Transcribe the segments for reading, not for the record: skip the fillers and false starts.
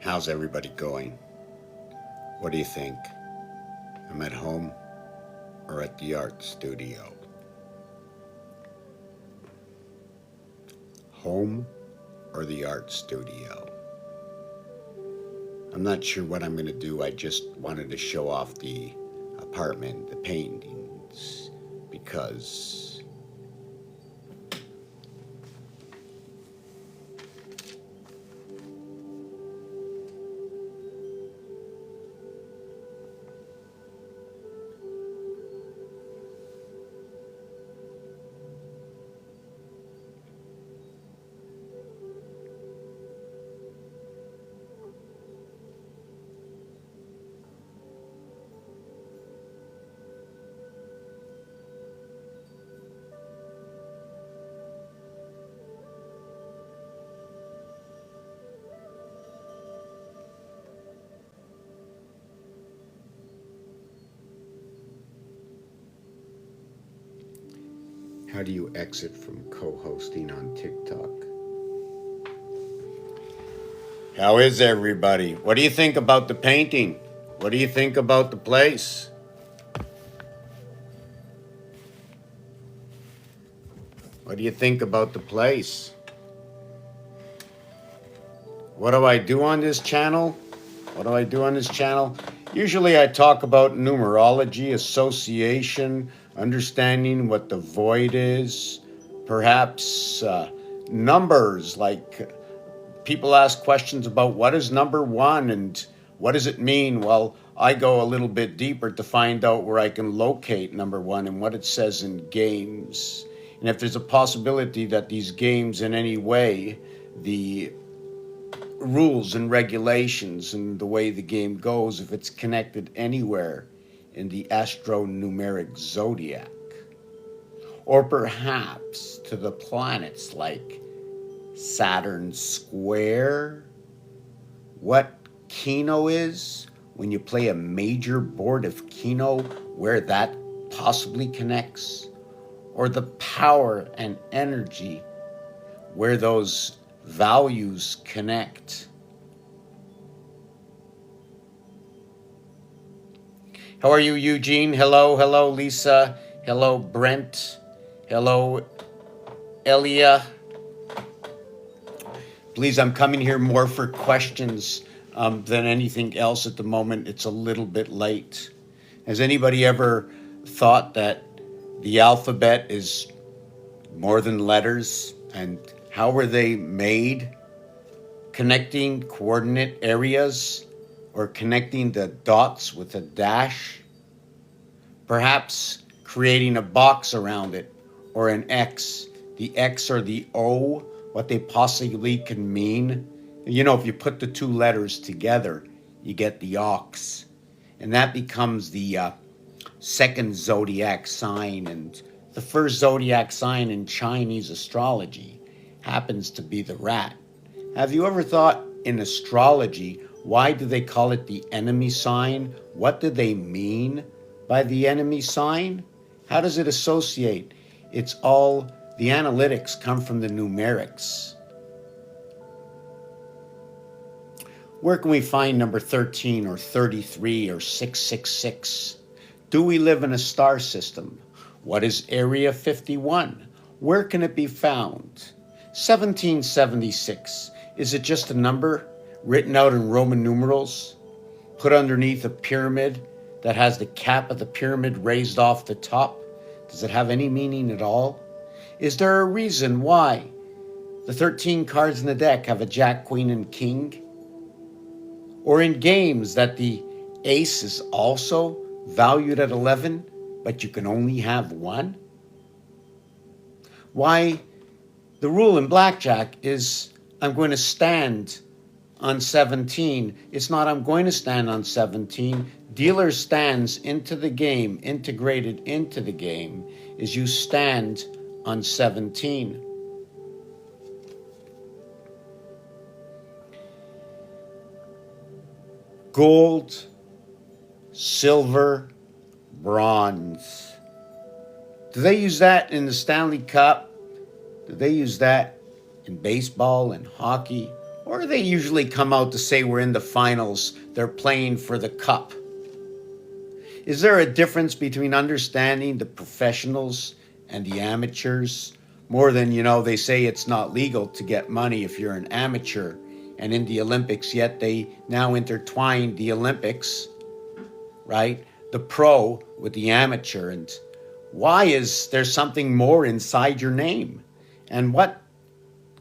How's everybody going? What do you think? I'm at home or at the art studio? Home or the art studio? I'm not sure what I'm going to do. I just wanted to show off the apartment, the paintings, because how do you exit from co-hosting on TikTok? How is everybody? What do you think about the painting? What do you think about the place? What do you think about the place? What do I do on this channel? Usually I talk about numerology, association, understanding what the void is, perhaps numbers, like people ask questions about what is number one and what does it mean? Well, I go a little bit deeper to find out where I can locate number one and what it says in games. And if there's a possibility that these games in any way, the rules and regulations and the way the game goes, if it's connected anywhere in the astronumeric zodiac, or perhaps to the planets like Saturn square, what Keno is, when you play a major board of Keno, where that possibly connects, or the power and energy where those values connect. How are you, Eugene? Hello, Lisa. Hello, Brent. Hello, Elia. Please, I'm coming here more for questions than anything else at the moment. It's a little bit late. Has anybody ever thought that the alphabet is more than letters? And how were they made? Connecting coordinate areas or connecting the dots with a dash? Perhaps creating a box around it or an X, the X or the O, what they possibly can mean. You know, if you put the two letters together, you get the ox. And that becomes the second zodiac sign. And the first zodiac sign in Chinese astrology happens to be the rat. Have you ever thought in astrology, why do they call it the enemy sign? What do they mean by the enemy sign? How does it associate? It's all, the analytics come from the numerics. Where can we find number 13 or 33 or 666? Do we live in a star system? What is Area 51? Where can it be found? 1776, is it just a number written out in Roman numerals, put underneath a pyramid that has the cap of the pyramid raised off the top? Does it have any meaning at all? Is there a reason why the 13 cards in the deck have a jack, queen, and king? Or in games that the ace is also valued at 11, but you can only have one? Why? The rule in blackjack is I'm going to stand on 17. It's not I'm going to stand on 17. Dealer stands into the game, integrated into the game, is you stand on 17. Gold, silver, bronze. Do they use that in the Stanley Cup? Do they use that in baseball and hockey? Or they usually come out to say we're in the finals, they're playing for the cup. Is there a difference between understanding the professionals and the amateurs? More than, they say it's not legal to get money if you're an amateur and in the Olympics, yet they now intertwine the Olympics, right? The pro with the amateur. And why is there something more inside your name? And what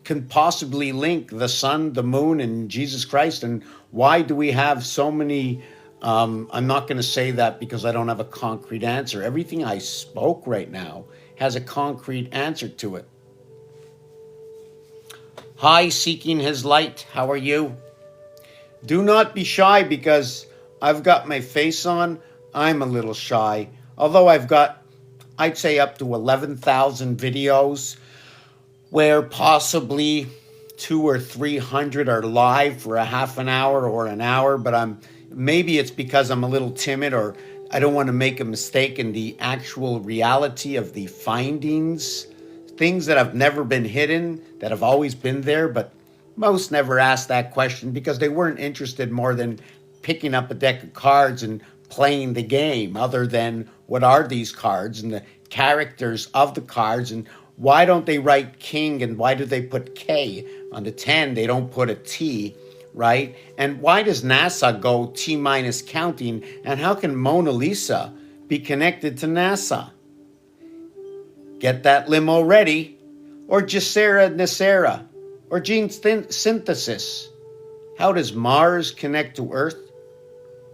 can possibly link the sun, the moon, and Jesus Christ? And why do we have so many? I'm not going to say that because I don't have a concrete answer. Everything I spoke right now has a concrete answer to it. Hi, seeking his light. How are you? Do not be shy because I've got my face on. I'm a little shy. Although I've got, I'd say, up to 11,000 videos where possibly 200 or 300 are live for a half an hour or an hour, but maybe it's because I'm a little timid or I don't want to make a mistake in the actual reality of the findings, things that have never been hidden, that have always been there, but most never asked that question because they weren't interested more than picking up a deck of cards and playing the game, other than what are these cards and the characters of the cards, and why don't they write king and why do they put K on the 10? They don't put a T, right? And why does NASA go T minus counting? And how can Mona Lisa be connected to NASA? Get that limo ready. Or Gessera Nacera. Or gene synthesis. How does Mars connect to Earth?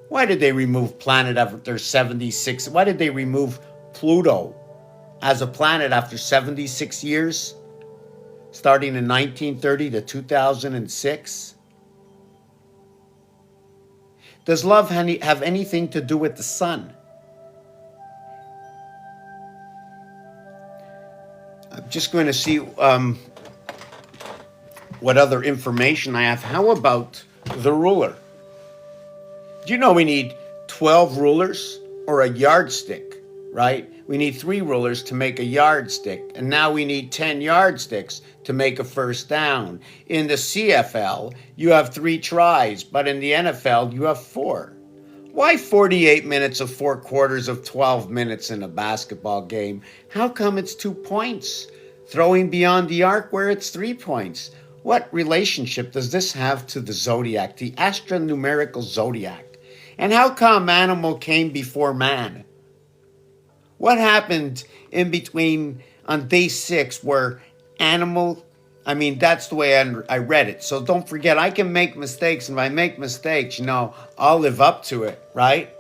Why did they remove planet after 76? Why did they remove Pluto as a planet after 76 years, starting in 1930 to 2006? Does love have anything to do with the sun? I'm just going to see what other information I have. How about the ruler? Do you know we need 12 rulers or a yardstick, right? We need 3 rulers to make a yardstick, and now we need 10 yardsticks to make a first down. In the CFL, you have 3 tries, but in the NFL, you have 4. Why 48 minutes of 4 quarters of 12 minutes in a basketball game? How come it's 2 points? Throwing beyond the arc where it's 3 points. What relationship does this have to the zodiac, the astronumerical zodiac? And how come animal came before man? What happened in between on day 6 where animal, that's the way I read it. So don't forget, I can make mistakes. And if I make mistakes, I'll live up to it, right?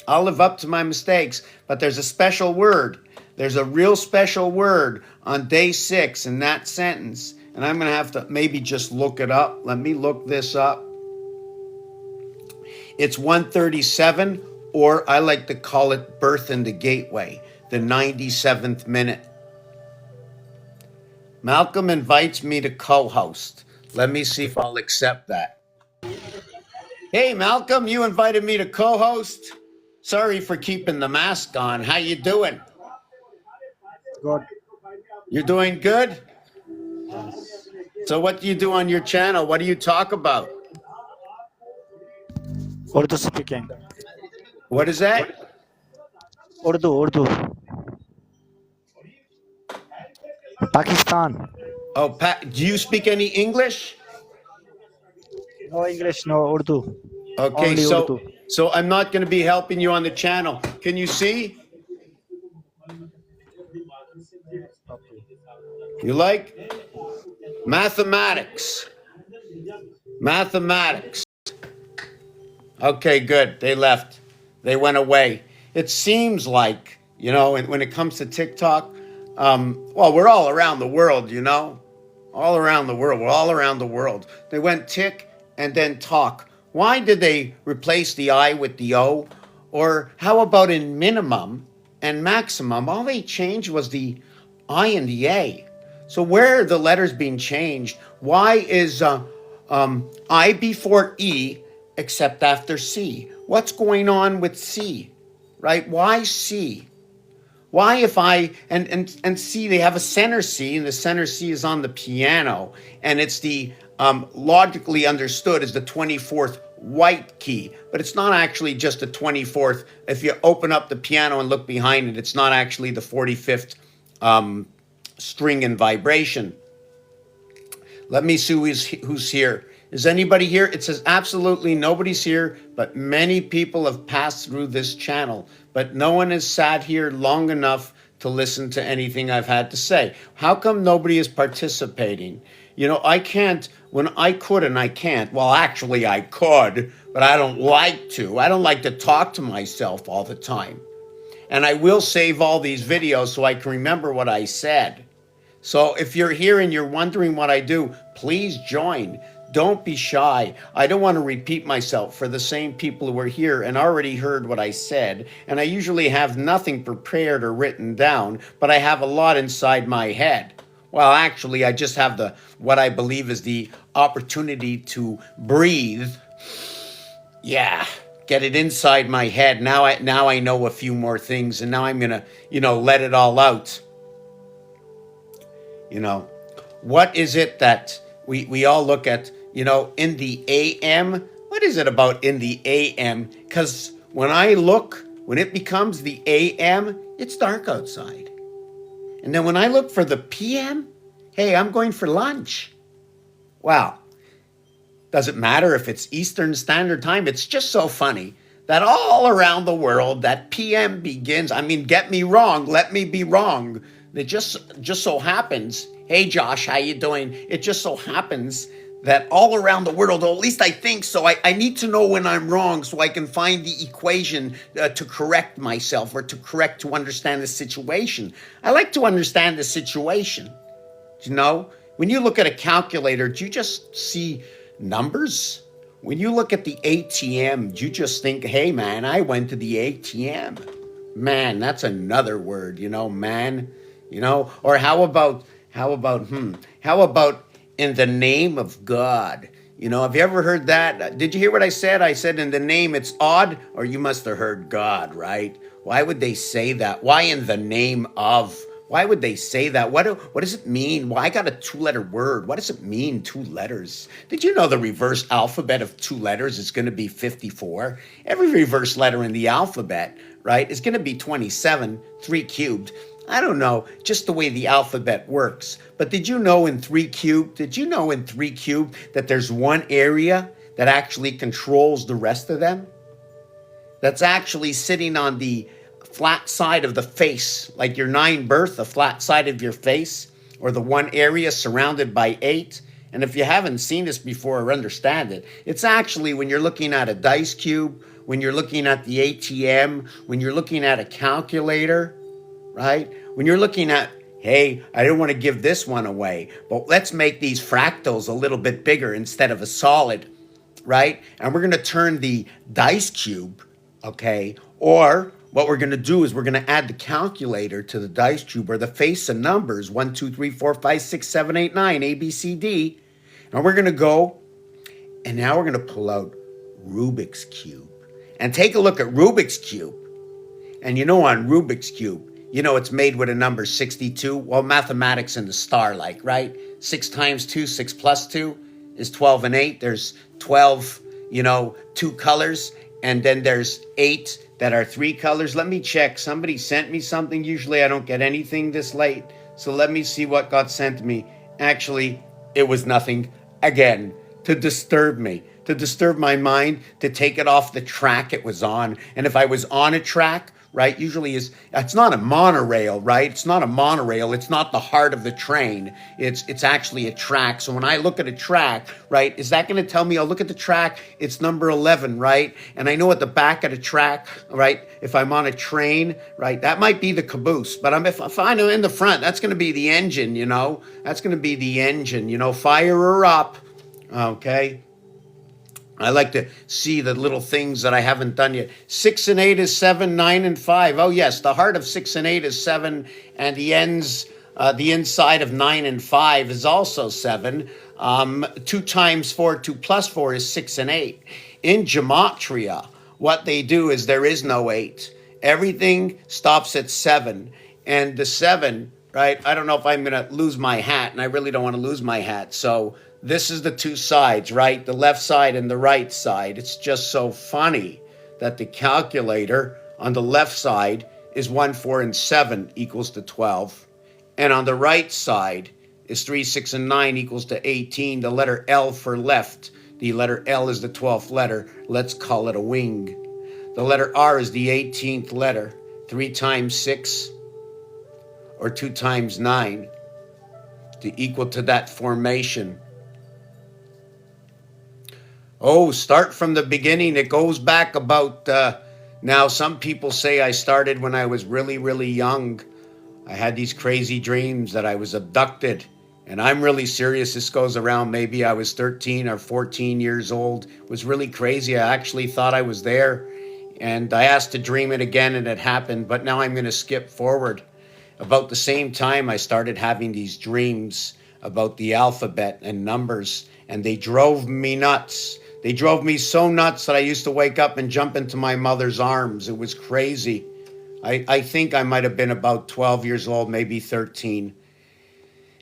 I'll live up to my mistakes. But there's a special word. There's a real special word on day 6 in that sentence. And I'm going to have to maybe just look it up. Let me look this up. It's 137, or I like to call it birth in the gateway, the 97th minute. Malcolm invites me to co-host. Let me see if I'll accept that. Hey, Malcolm, you invited me to co-host. Sorry for keeping the mask on. How you doing? Good. You're doing good? So what do you do on your channel? What do you talk about? Urdu speaking. What is that? Urdu. Pakistan. Oh, do you speak any English? No English, no Urdu. Okay, Only Urdu. so I'm not going to be helping you on the channel. Can you see? You like? Mathematics. Okay, good. They left. They went away. It seems like, when it comes to TikTok, we're all around the world, all around the world. We're all around the world. They went tick and then talk. Why did they replace the I with the O? Or how about in minimum and maximum? All they changed was the I and the A. So where are the letters being changed? Why is I before E except after C? What's going on with C, right? Why C? Why if and C, they have a center C, and the center C is on the piano, and it's the logically understood as the 24th white key, but it's not actually just the 24th. If you open up the piano and look behind it, it's not actually the 45th string in vibration. Let me see who's here. Is anybody here? It says absolutely nobody's here, but many people have passed through this channel, but no one has sat here long enough to listen to anything I've had to say. How come nobody is participating? You know, I can't, when I could and I can't, well, actually I could, but I don't like to. I don't like to talk to myself all the time. And I will save all these videos so I can remember what I said. So if you're here and you're wondering what I do, please join. Don't be shy. I don't want to repeat myself for the same people who are here and already heard what I said. And I usually have nothing prepared or written down, but I have a lot inside my head. Well, actually, I just have what I believe is the opportunity to breathe. Yeah, get it inside my head. Now I know a few more things, and now I'm gonna, let it all out. What is it that we all look at, in the AM? What is it about in the AM? Because when it becomes the AM, it's dark outside. And then when I look for the PM, hey, I'm going for lunch. Wow. Does it matter if it's Eastern Standard Time? It's just so funny that all around the world that PM begins. I mean, get me wrong, let me be wrong. It just so happens, hey Josh, how you doing? It just so happens that all around the world, or at least I think so, I need to know when I'm wrong so I can find the equation to correct myself or to understand the situation. I like to understand the situation. When you look at a calculator, do you just see numbers? When you look at the ATM, do you just think, hey man, I went to the ATM? Man, that's another word, man. Or how about in the name of God? Have you ever heard that? Did you hear what I said? I said in the name it's odd, or you must have heard God, right? Why would they say that? Why in the name of? Why would they say that? What does it mean? Well, I got a 2-letter word. What does it mean, 2 letters? Did you know the reverse alphabet of 2 letters is going to be 54? Every reverse letter in the alphabet, right, is going to be 27, 3 cubed. I don't know, just the way the alphabet works. But did you know in 3 cubed that there's one area that actually controls the rest of them? That's actually sitting on the flat side of the face, like your 9 birth, the flat side of your face, or the one area surrounded by 8. And if you haven't seen this before or understand it, it's actually when you're looking at a dice cube, when you're looking at the ATM, when you're looking at a calculator, right? When you're looking at, hey, I don't want to give this one away, but let's make these fractals a little bit bigger instead of a solid, right? And we're going to turn the dice cube, okay? Or what we're going to do is we're going to add the calculator to the dice cube, or the face of numbers, 1, 2, 3, 4, 5, 6, 7, 8, 9, A, B, C, D. And we're going to go, and now we're going to pull out Rubik's Cube. And take a look at Rubik's Cube. And on Rubik's Cube, it's made with a number 62. Well, mathematics in the star, right? 6 times 2, 6 plus 2 is 12 and 8. There's 12, 2 colors. And then there's 8 that are 3 colors. Let me check. Somebody sent me something. Usually I don't get anything this late. So let me see what got sent to me. Actually, it was nothing. Again, to disturb me. To disturb my mind. To take it off the track it was on. And if I was on a track, right, usually it's not a monorail, right? It's not a monorail. It's not the heart of the train. It's actually a track. So when I look at a track, right, is that going to tell me, I'll look at the track, it's number 11, right? And I know at the back of the track, right, if I'm on a train, right, that might be the caboose. But if I'm in the front, that's going to be the engine, That's going to be the engine, fire her up, okay? I like to see the little things that I haven't done yet. 6 and 8 is 7, 9 and 5. Oh yes, the heart of 6 and 8 is 7, and the inside of 9 and 5 is also 7. 2 times 4, 2 plus 4 is 6 and 8. In gematria, what they do is there is no 8. Everything stops at 7, and the 7, right? I don't know if I'm going to lose my hat, and I really don't want to lose my hat. So this is the two sides, right? The left side and the right side. It's just so funny that the calculator on the left side is 1, 4, and 7 equals to 12. And on the right side is 3, 6, and 9 equals to 18. The letter L for left. The letter L is the 12th letter. Let's call it a wing. The letter R is the 18th letter. 3 times 6 or 2 times 9 to equal to that formation. Oh, start from the beginning. It goes back about, now some people say I started when I was really, really young. I had these crazy dreams that I was abducted. And I'm really serious. This goes around maybe I was 13 or 14 years old. It was really crazy. I actually thought I was there. And I asked to dream it again and it happened. But now I'm going to skip forward. About the same time, I started having these dreams about the alphabet and numbers. And they drove me nuts. They drove me so nuts that I used to wake up and jump into my mother's arms. It was crazy. I think I might have been about 12 years old, maybe 13.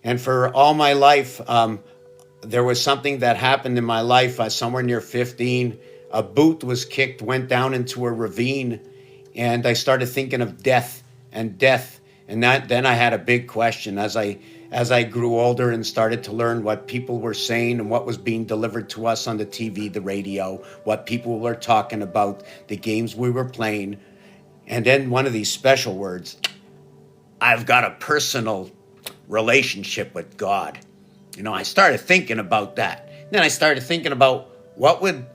And for all my life, there was something that happened in my life somewhere near 15. A boot was kicked, went down into a ravine, and I started thinking of death. And then I had a big question as I grew older and started to learn what people were saying and what was being delivered to us on the TV, the radio, what people were talking about, the games we were playing. And then one of these special words, I've got a personal relationship with God. I started thinking about that. Then I started thinking about what would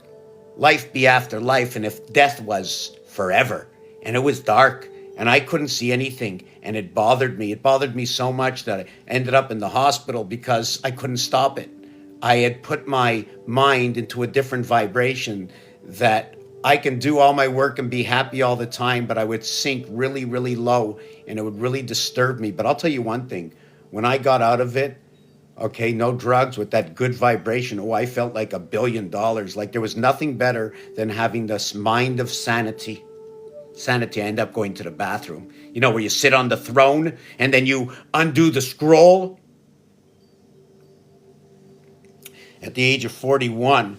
life be after life and if death was forever. And it was dark and I couldn't see anything and it bothered me. It bothered me so much that I ended up in the hospital because I couldn't stop it. I had put my mind into a different vibration that I can do all my work and be happy all the time, but I would sink really, really low and it would really disturb me. But I'll tell you one thing, when I got out of it, okay, no drugs with that good vibration, I felt like $1 billion. Like there was nothing better than having this mind of sanity. Sanity, I end up going to the bathroom. Where you sit on the throne and then you undo the scroll. At the age of 41,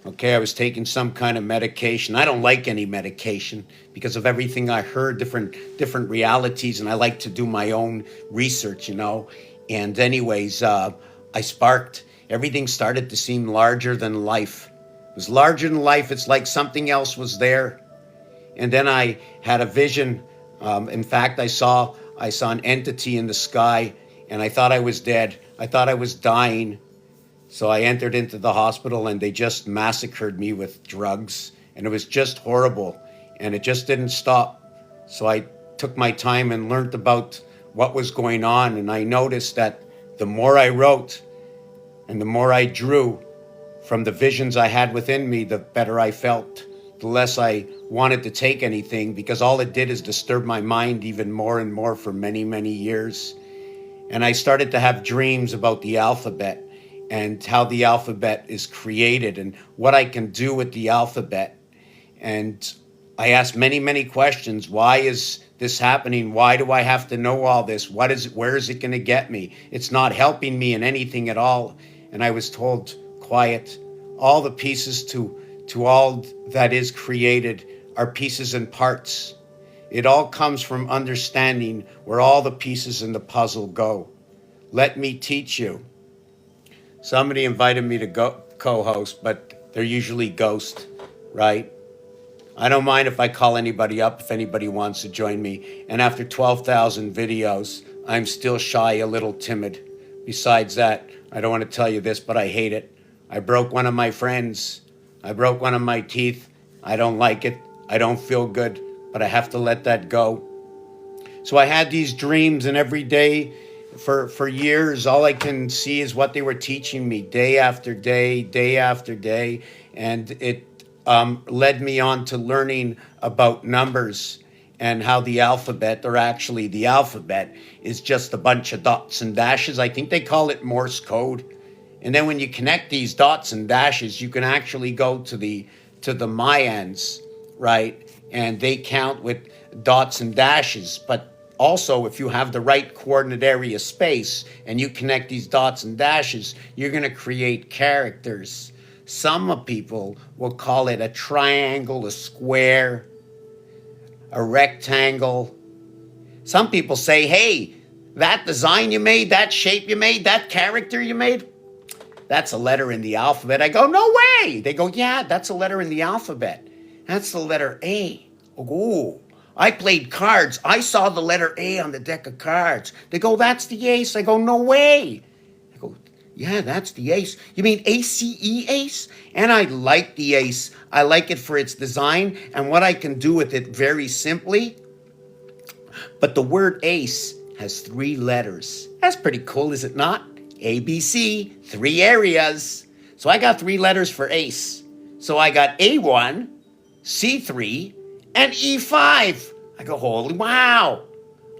okay, I was taking some kind of medication. I don't like any medication because of everything I heard, different realities, and I like to do my own research, And anyways, I sparked. Everything started to seem larger than life. It was larger than life. It's like something else was there. And then I had a vision. In fact, I saw an entity in the sky, and I thought I was dead. I thought I was dying. So I entered into the hospital and they just massacred me with drugs and it was just horrible and it just didn't stop. So I took my time and learned about what was going on. And I noticed that the more I wrote and the more I drew from the visions I had within me, the better I felt, the less I wanted to take anything because all it did is disturb my mind even more and more for many, many years. And I started to have dreams about the alphabet and how the alphabet is created and what I can do with the alphabet. And I asked many, many questions. Why is this happening? Why do I have to know all this? Where is it going to get me? It's not helping me in anything at all. And I was told, quiet. All the pieces to all that is created are pieces and parts. It all comes from understanding where all the pieces in the puzzle go. Let me teach you. Somebody invited me to co-host, but they're usually ghost, right? I don't mind if I call anybody up if anybody wants to join me. And after 12,000 videos, I'm still shy, a little timid. Besides that, I don't want to tell you this, but I hate it. I broke one of my friends. I broke one of my teeth. I don't like it. I don't feel good, but I have to let that go. So I had these dreams, and every day for years, all I can see is what they were teaching me day after day, day after day. And it led me on to learning about numbers and how the alphabet, or actually the alphabet, is just a bunch of dots and dashes. I think they call it Morse code. And then when you connect these dots and dashes, you can actually go to the Mayans, right? And they count with dots and dashes. But Also, if you have the right coordinate area space and you connect these dots and dashes, you're going to create characters. Some people will call it a triangle, a square, a rectangle. Some people say, hey, that design you made, that shape you made, that character you made, that's a letter in the alphabet. I go, no way. They go, yeah, that's a letter in the alphabet. That's the letter A. Oh, I played cards. I saw the letter A on the deck of cards. They go, that's the ace. I go, no way. I go, yeah, that's the ace. You mean ACE ace? And I like the ace. I like it for its design and what I can do with it very simply. But the word ace has 3 letters. That's pretty cool, is it not? ABC, 3 areas. So I got 3 letters for ace. So I got A1, C3, and E5. I go, holy wow.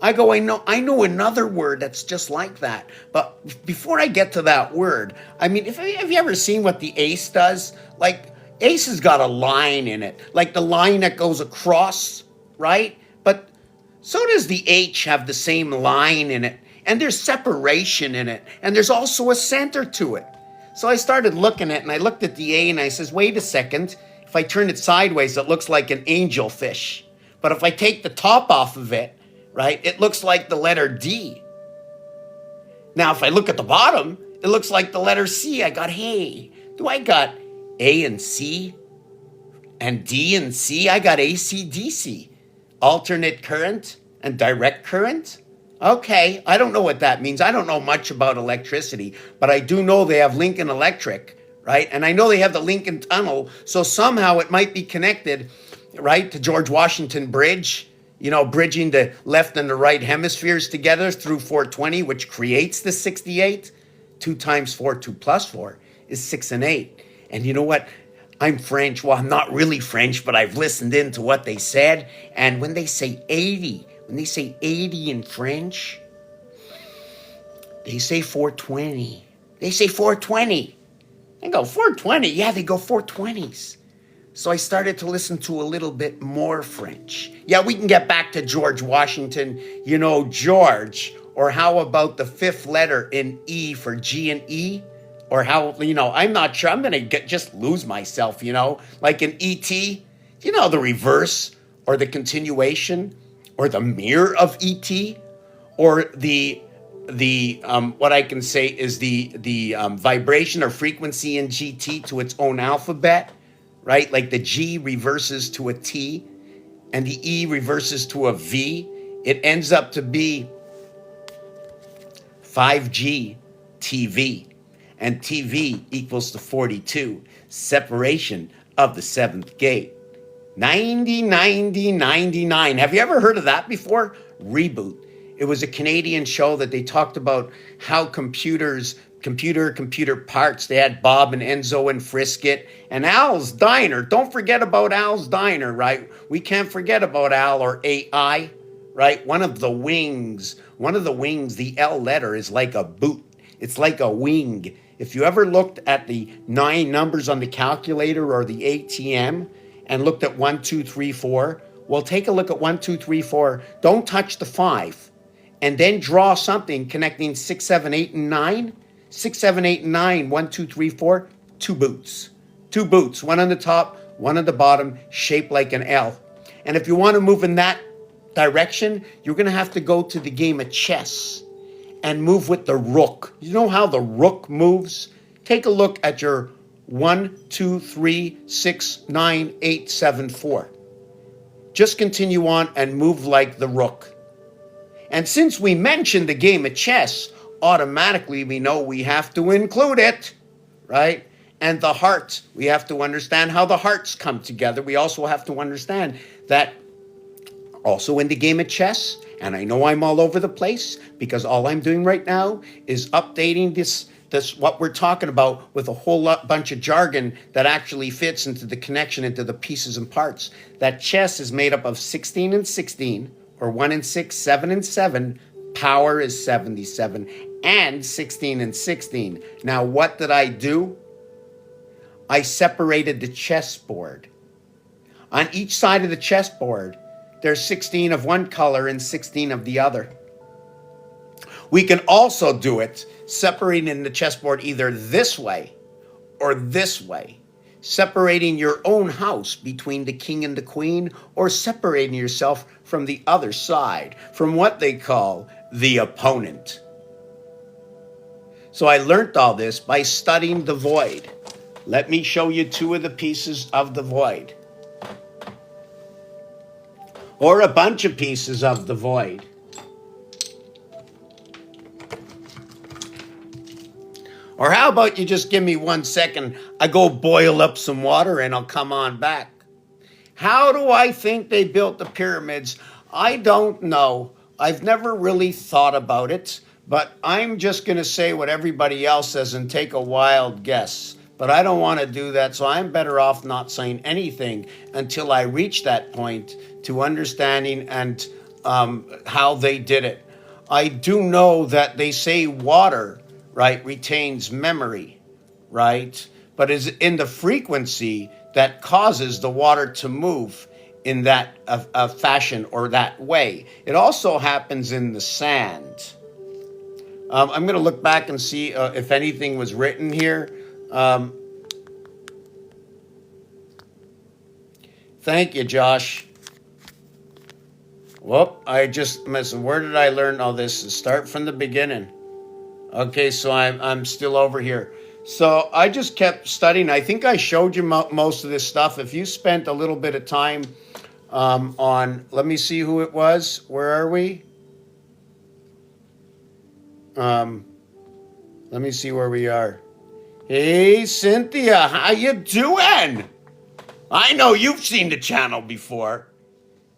I go, I know another word that's just like that. But before I get to that word, I mean, have you ever seen what the ace does? Like, ace has got a line in it, like the line that goes across, right? But so does the H have the same line in it, and there's separation in it, and there's also a center to it. So I started looking at it, and I looked at the A, and I says, wait a second. If I turn it sideways, it looks like an angelfish. But if I take the top off of it, right, it looks like the letter D. Now, if I look at the bottom, it looks like the letter C. I got, hey, do I got A and C and D and C? I got AC/DC, alternate current and direct current. Okay, I don't know what that means. I don't know much about electricity, but I do know they have Lincoln Electric, right? And I know they have the Lincoln Tunnel, so somehow it might be connected, right, to George Washington Bridge, you know, bridging the left and the right hemispheres together through 420, which creates the 68. 2 times 4, 2 plus 4 is 6 and 8. And you know what? I'm French. Well, I'm not really French, but I've listened in to what they said. And when they say 80, when they say 80 in French, they say 420. They say 420. I go, 420? Yeah, they go 420s. So I started to listen to a little bit more French. Yeah, we can get back to George Washington, you know, George. Or how about the 5th letter in E for G and E? Or how, you know, I'm not sure. I'm going to just lose myself, you know, like in E.T., you know, the reverse or the continuation or the mirror of E.T. or the what I can say is the vibration or frequency in GT to its own alphabet, right? Like the G reverses to a T and the E reverses to a V. It ends up to be 5G TV. And TV equals to 42. Separation of the 7th gate. 90, 90, 99. Have you ever heard of that before? Reboot. It was a Canadian show that they talked about how computer parts. They had Bob and Enzo and Frisket and Al's Diner. Don't forget about Al's Diner, right? We can't forget about Al or AI, right? One of the wings, the L letter is like a boot. It's like a wing. If you ever looked at the 9 numbers on the calculator or the ATM and looked at 1, 2, 3, 4, well, take a look at 1, 2, 3, 4. Don't touch the 5. And then draw something connecting 6, 7, 8, and 9. 6, 7, 8, and 9. 1, 2, 3, 4. 2 boots. 2 boots. One on the top, one on the bottom, shaped like an L. And if you want to move in that direction, you're going to have to go to the game of chess and move with the rook. You know how the rook moves? Take a look at your 1, 2, 3, 6, 9, 8, 7, 4. Just continue on and move like the rook. And since we mentioned the game of chess, automatically we know we have to include it, right? And the hearts, we have to understand how the hearts come together. We also have to understand that also in the game of chess, and I know I'm all over the place because all I'm doing right now is updating this what we're talking about with a whole bunch of jargon that actually fits into the connection, into the pieces and parts. That chess is made up of 16 and 16, or 1 and 6, 7 and 7. Power is 77, and 16 and 16. Now, what did I do? I separated the chessboard. On each side of the chessboard, there's 16 of one color and 16 of the other. We can also do it separating the chessboard either this way or this way, separating your own house between the king and the queen, or separating yourself from the other side, from what they call the opponent. So I learned all this by studying the void. Let me show you two of the pieces of the void, or a bunch of pieces of the void. Or how about you just give me 1 second, I go boil up some water and I'll come on back. How do I think they built the pyramids? I don't know. I've never really thought about it, but I'm just going to say what everybody else says and take a wild guess. But I don't want to do that, so I'm better off not saying anything until I reach that point to understanding and how they did it. I do know that they say water, right, retains memory, right? But is in the frequency that causes the water to move in that fashion or that way. It also happens in the sand. I'm going to look back and see if anything was written here. Thank you, Josh. Whoop, I just missed. Where did I learn all this? Start from the beginning. Okay, so I'm still over here. So I just kept studying. I think I showed you most of this stuff. If you spent a little bit of time on, let me see who it was. Where are we? Let me see where we are. Hey, Cynthia, how you doing? I know you've seen the channel before.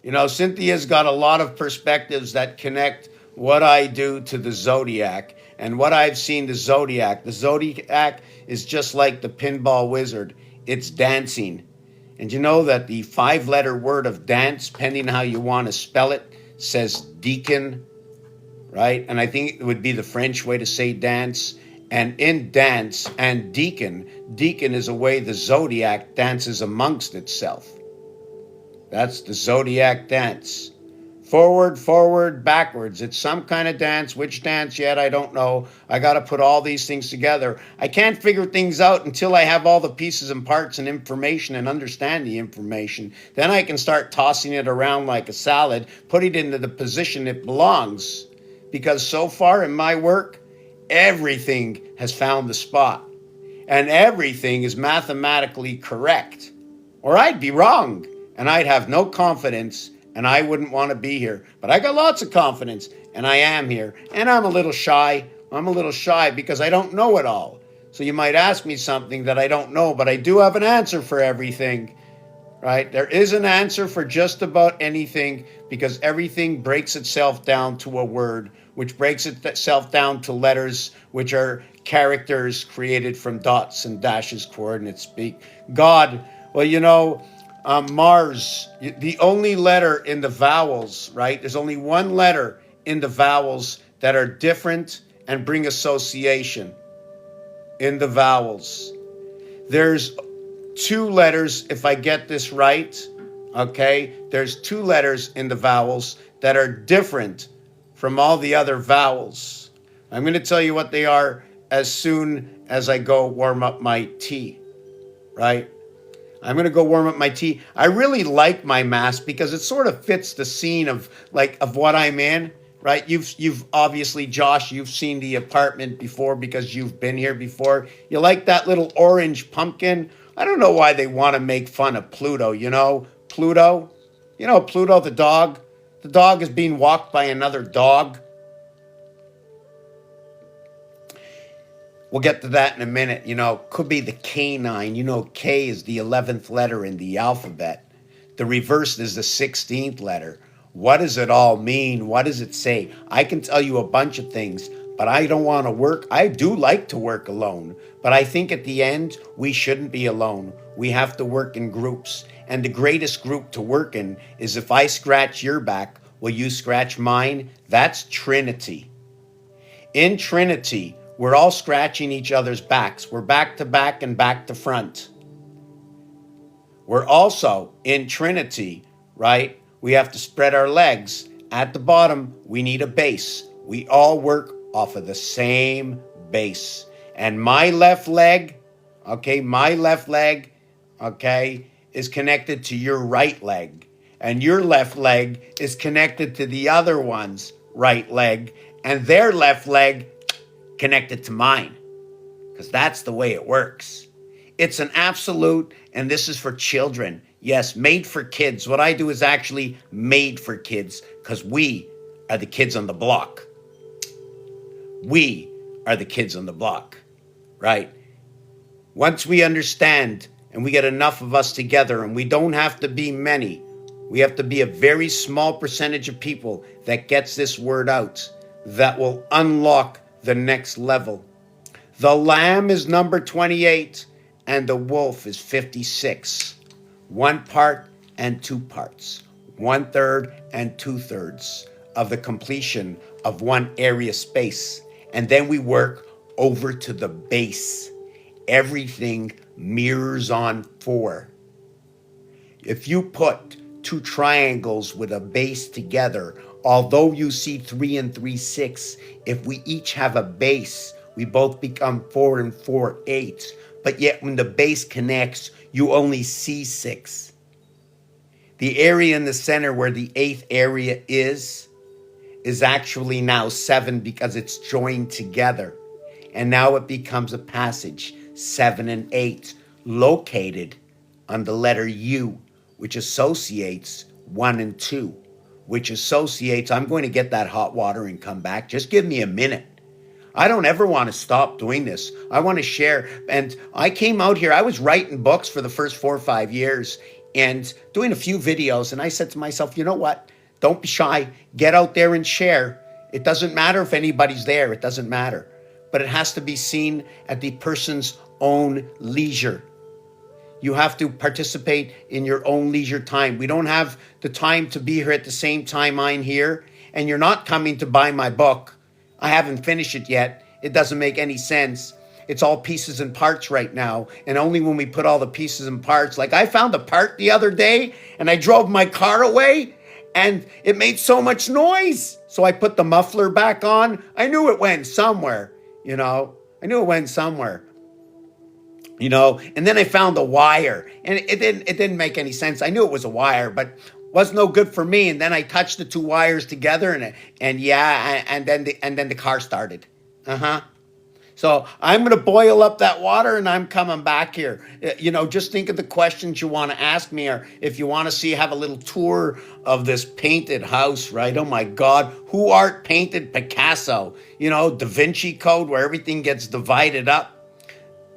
You know, Cynthia's got a lot of perspectives that connect what I do to the Zodiac and what I've seen the Zodiac. The Zodiac is just like the pinball wizard. It's dancing. And you know that the 5-letter word of dance, depending how you want to spell it, says deacon, right? And I think it would be the French way to say dance. And in dance and deacon is a way the Zodiac dances amongst itself. That's the Zodiac dance. Forward, backwards. It's some kind of dance. Which dance yet? I don't know. I got to put all these things together. I can't figure things out until I have all the pieces and parts and information and understand the information. Then I can start tossing it around like a salad, put it into the position it belongs. Because so far in my work, everything has found the spot. And everything is mathematically correct. Or I'd be wrong. And I'd have no confidence. And I wouldn't want to be here. But I got lots of confidence, and I am here. And I'm a little shy. I'm a little shy because I don't know it all. So you might ask me something that I don't know, but I do have an answer for everything, right? There is an answer for just about anything because everything breaks itself down to a word, which breaks itself down to letters, which are characters created from dots and dashes, coordinates speak. God, well, you know, Mars, the only letter in the vowels, right? There's only one letter in the vowels that are different and bring association in the vowels. There's 2 letters, if I get this right, okay? There's 2 letters in the vowels that are different from all the other vowels. I'm going to tell you what they are as soon as I go warm up my tea, right? I'm going to go warm up my tea. I really like my mask because it sort of fits the scene of what I'm in, right? You've obviously, Josh, you've seen the apartment before because you've been here before. You like that little orange pumpkin? I don't know why they want to make fun of Pluto, you know? Pluto? You know Pluto, the dog? The dog is being walked by another dog. We'll get to that in a minute. You know, could be the K9. You know, K is the 11th letter in the alphabet. The reverse is the 16th letter. What does it all mean? What does it say? I can tell you a bunch of things, but I don't want to work. I do like to work alone, but I think at the end, we shouldn't be alone. We have to work in groups. And the greatest group to work in is if I scratch your back, will you scratch mine? That's Trinity. In Trinity, we're all scratching each other's backs. We're back to back and back to front. We're also in Trinity, right? We have to spread our legs. At the bottom, we need a base. We all work off of the same base. And my left leg, okay, is connected to your right leg. And your left leg is connected to the other one's right leg. And their left leg connected to mine. Because that's the way it works. It's an absolute, and this is for children. Yes, made for kids. What I do is actually made for kids because we are the kids on the block. We are the kids on the block, right? Once we understand and we get enough of us together, and we don't have to be many, we have to be a very small percentage of people that gets this word out, that will unlock the next level. The lamb is number 28 and the wolf is 56. 1 part and 2 parts. 1/3 and 2/3 of the completion of one area space. And then we work over to the base. Everything mirrors on 4. If you put 2 triangles with a base together, although you see 3 and 3, 6, if we each have a base, we both become 4 and 4, 8. But yet when the base connects, you only see 6. The area in the center where the 8th area is actually now 7 because it's joined together. And now it becomes a passage, 7 and 8, located on the letter U, which associates 1 and 2, which associates, I'm going to get that hot water and come back. Just give me a minute. I don't ever want to stop doing this. I want to share. And I came out here, I was writing books for the first 4 or 5 years and doing a few videos. And I said to myself, you know what? Don't be shy. Get out there and share. It doesn't matter if anybody's there. It doesn't matter. But it has to be seen at the person's own leisure. You have to participate in your own leisure time. We don't have the time to be here at the same time I'm here. And you're not coming to buy my book. I haven't finished it yet. It doesn't make any sense. It's all pieces and parts right now. And only when we put all the pieces and parts, like I found a part the other day and I drove my car away and it made so much noise. So I put the muffler back on. I knew it went somewhere, I knew it went somewhere, and then I found the wire and it didn't make any sense. I knew it was a wire, but was no good for me. And then I touched the 2 wires together and then the car started. So I'm going to boil up that water and I'm coming back here. Just think of the questions you want to ask me, or if you want to have a little tour of this painted house, right? Oh my God, who art painted Picasso? Da Vinci Code, where everything gets divided up,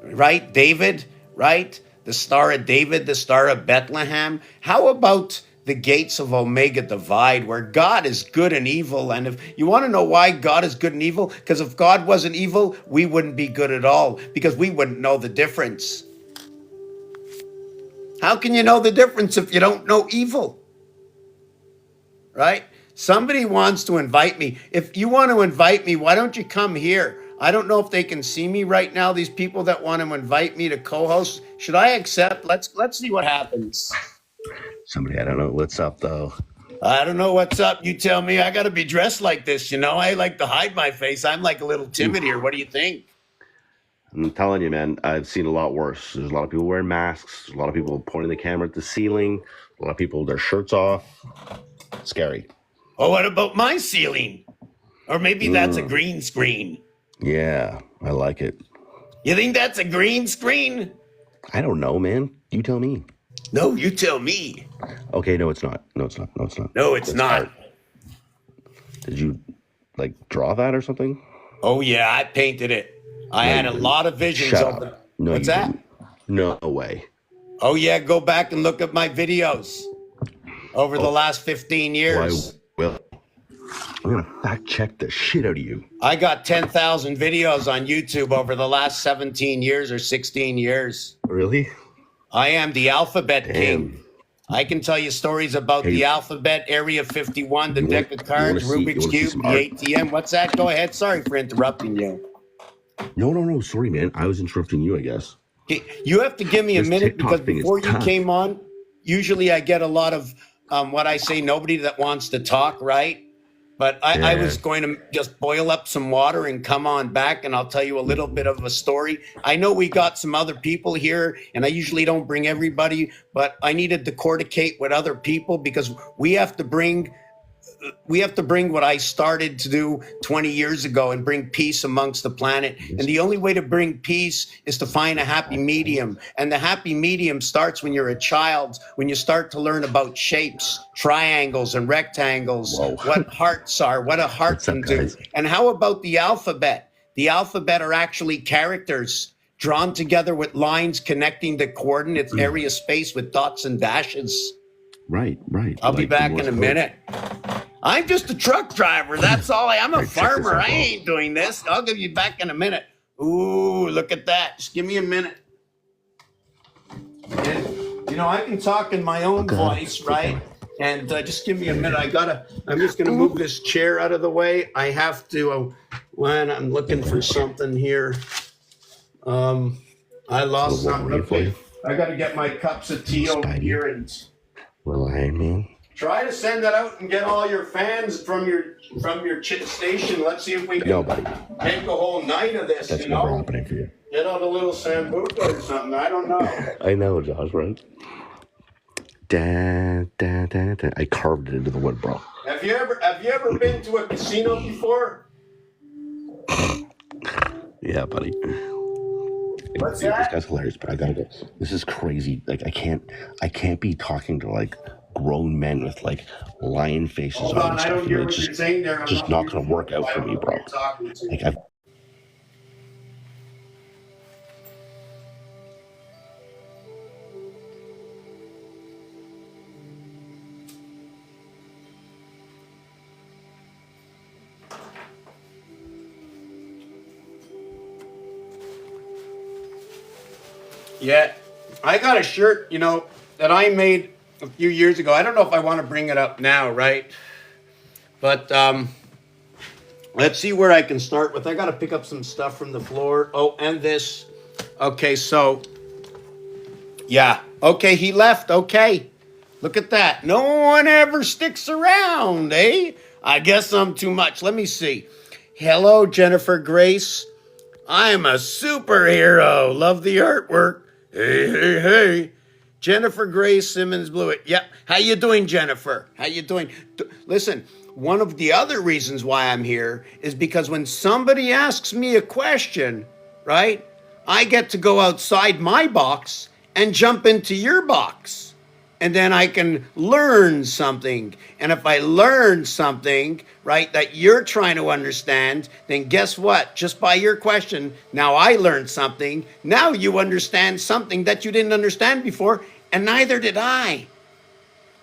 right? David, right? The Star of David, the Star of Bethlehem. How about the gates of Omega divide, where God is good and evil? And if you want to know why God is good and evil, because if God wasn't evil, we wouldn't be good at all, because we wouldn't know the difference. How can you know the difference if you don't know evil? Right? Somebody wants to invite me. If you want to invite me, why don't you come here? I don't know if they can see me right now, these people that want to invite me to co-host. Should I accept? Let's see what happens. Somebody, I don't know what's up though. I don't know what's up. You tell me. I got to be dressed like this, I like to hide my face. I'm like a little timid here. What do you think? I'm telling you, man, I've seen a lot worse. There's a lot of people wearing masks. There's a lot of people pointing the camera at the ceiling. A lot of people with their shirts off. Scary. Oh, what about my ceiling? Or maybe that's a green screen. Yeah, I like it. You think that's a green screen? I don't know, man. You tell me. No, you tell me. Okay, no, it's not. No, it's not. No, it's not. No, it's not. Art. Did you, draw that or something? Oh, yeah, I painted it. I had a lot of visions of it. No, what's that? Didn't. No way. Oh, yeah, go back and look at my videos over the last 15 years. Well, I'm going to fact check the shit out of you. I got 10,000 videos on YouTube over the last 17 years or 16 years. Really? I am the Alphabet King. I can tell you stories about the alphabet, Area 51, the deck of cards, Rubik's Cube, the ATM. What's that? Go ahead. Sorry for interrupting you. No. Sorry, man. I was interrupting you, I guess. You have to give me a minute because before you came on, usually I get a lot of what I say, nobody that wants to talk, right? But I Yeah. was going to just boil up some water and come on back, and I'll tell you a little bit of a story. I know we got some other people here, and I usually don't bring everybody, but I needed to corticate with other people because we have to bring what I started to do 20 years ago and bring peace amongst the planet. And the only way to bring peace is to find a happy medium. And the happy medium starts when you're a child, when you start to learn about shapes, triangles and rectangles, Whoa. what hearts are, what a heart What's up, can do. guys? And how about the alphabet? The alphabet are actually characters drawn together with lines connecting the coordinates area space with dots and dashes. Right. I'll be Like the back Morse in a code. minute. I'm just a truck driver. That's all. I'm a Right, check this farmer. out, I bro. ain't doing this. I'll give you back in a minute. Ooh, look at that. Just give me a minute. And, you know, I can talk in my own Okay. voice, right? And just give me a minute. I'm just going to move this chair out of the way. I have to, when I'm looking for something here. I lost So what something. were you Okay. for? I got to get my cups of tea over Spidey. here and Well, I mean, try to send that out and get all your fans from your chit station. Let's see if we can no, buddy. make a whole night of this. That's You never know, happening for you. get out a little sambuca or something. I don't know. I know, Josh, right? I carved it into the wood, bro. Have you ever been to a casino before? Yeah, buddy. What's Dude, this that? guy's hilarious, but I gotta go. This is crazy. Like, I can't be talking to like grown men with like lion faces Hold on on, and I stuff. don't And hear it's what you're just saying there. just not gonna work out I for don't me, know bro. who you're talking to. Like, I've Yeah, I got a shirt, you know, that I made a few years ago. I don't know if I want to bring it up now, right? But let's see where I can start with. I got to pick up some stuff from the floor. Oh, and this. Okay, so yeah. Okay, he left. Okay. Look at that. No one ever sticks around, eh? I guess I'm too much. Let me see. Hello, Jennifer Grace. I'm a superhero. Love the artwork. Hey. Jennifer Grace Simmons Blewett. Yep. How you doing, Jennifer? How you doing? Listen, one of the other reasons why I'm here is because when somebody asks me a question, right, I get to go outside my box and jump into your box. And then I can learn something. And if I learn something, right, that you're trying to understand, then guess what? Just by your question, now I learned something. Now you understand something that you didn't understand before, and neither did I.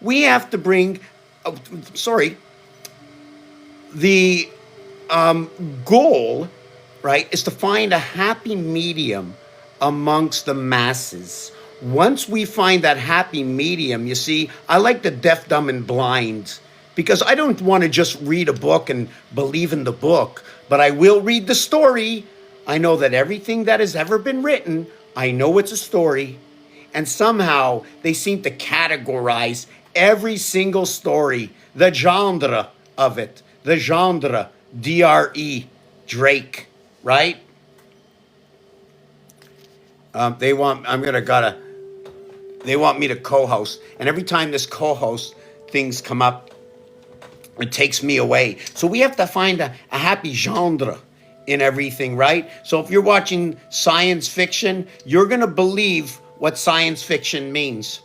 We have to bring, the goal, right, is to find a happy medium amongst the masses. Once we find that happy medium, you see, I like the deaf, dumb, and blind because I don't want to just read a book and believe in the book, but I will read the story. I know that everything that has ever been written, I know it's a story. And somehow they seem to categorize every single story, the genre of it, the genre, DRE, Drake, right? They want me to co-host, and every time this co-host things come up, it takes me away. So we have to find a happy genre in everything, right? So if you're watching science fiction, you're gonna believe what science fiction means.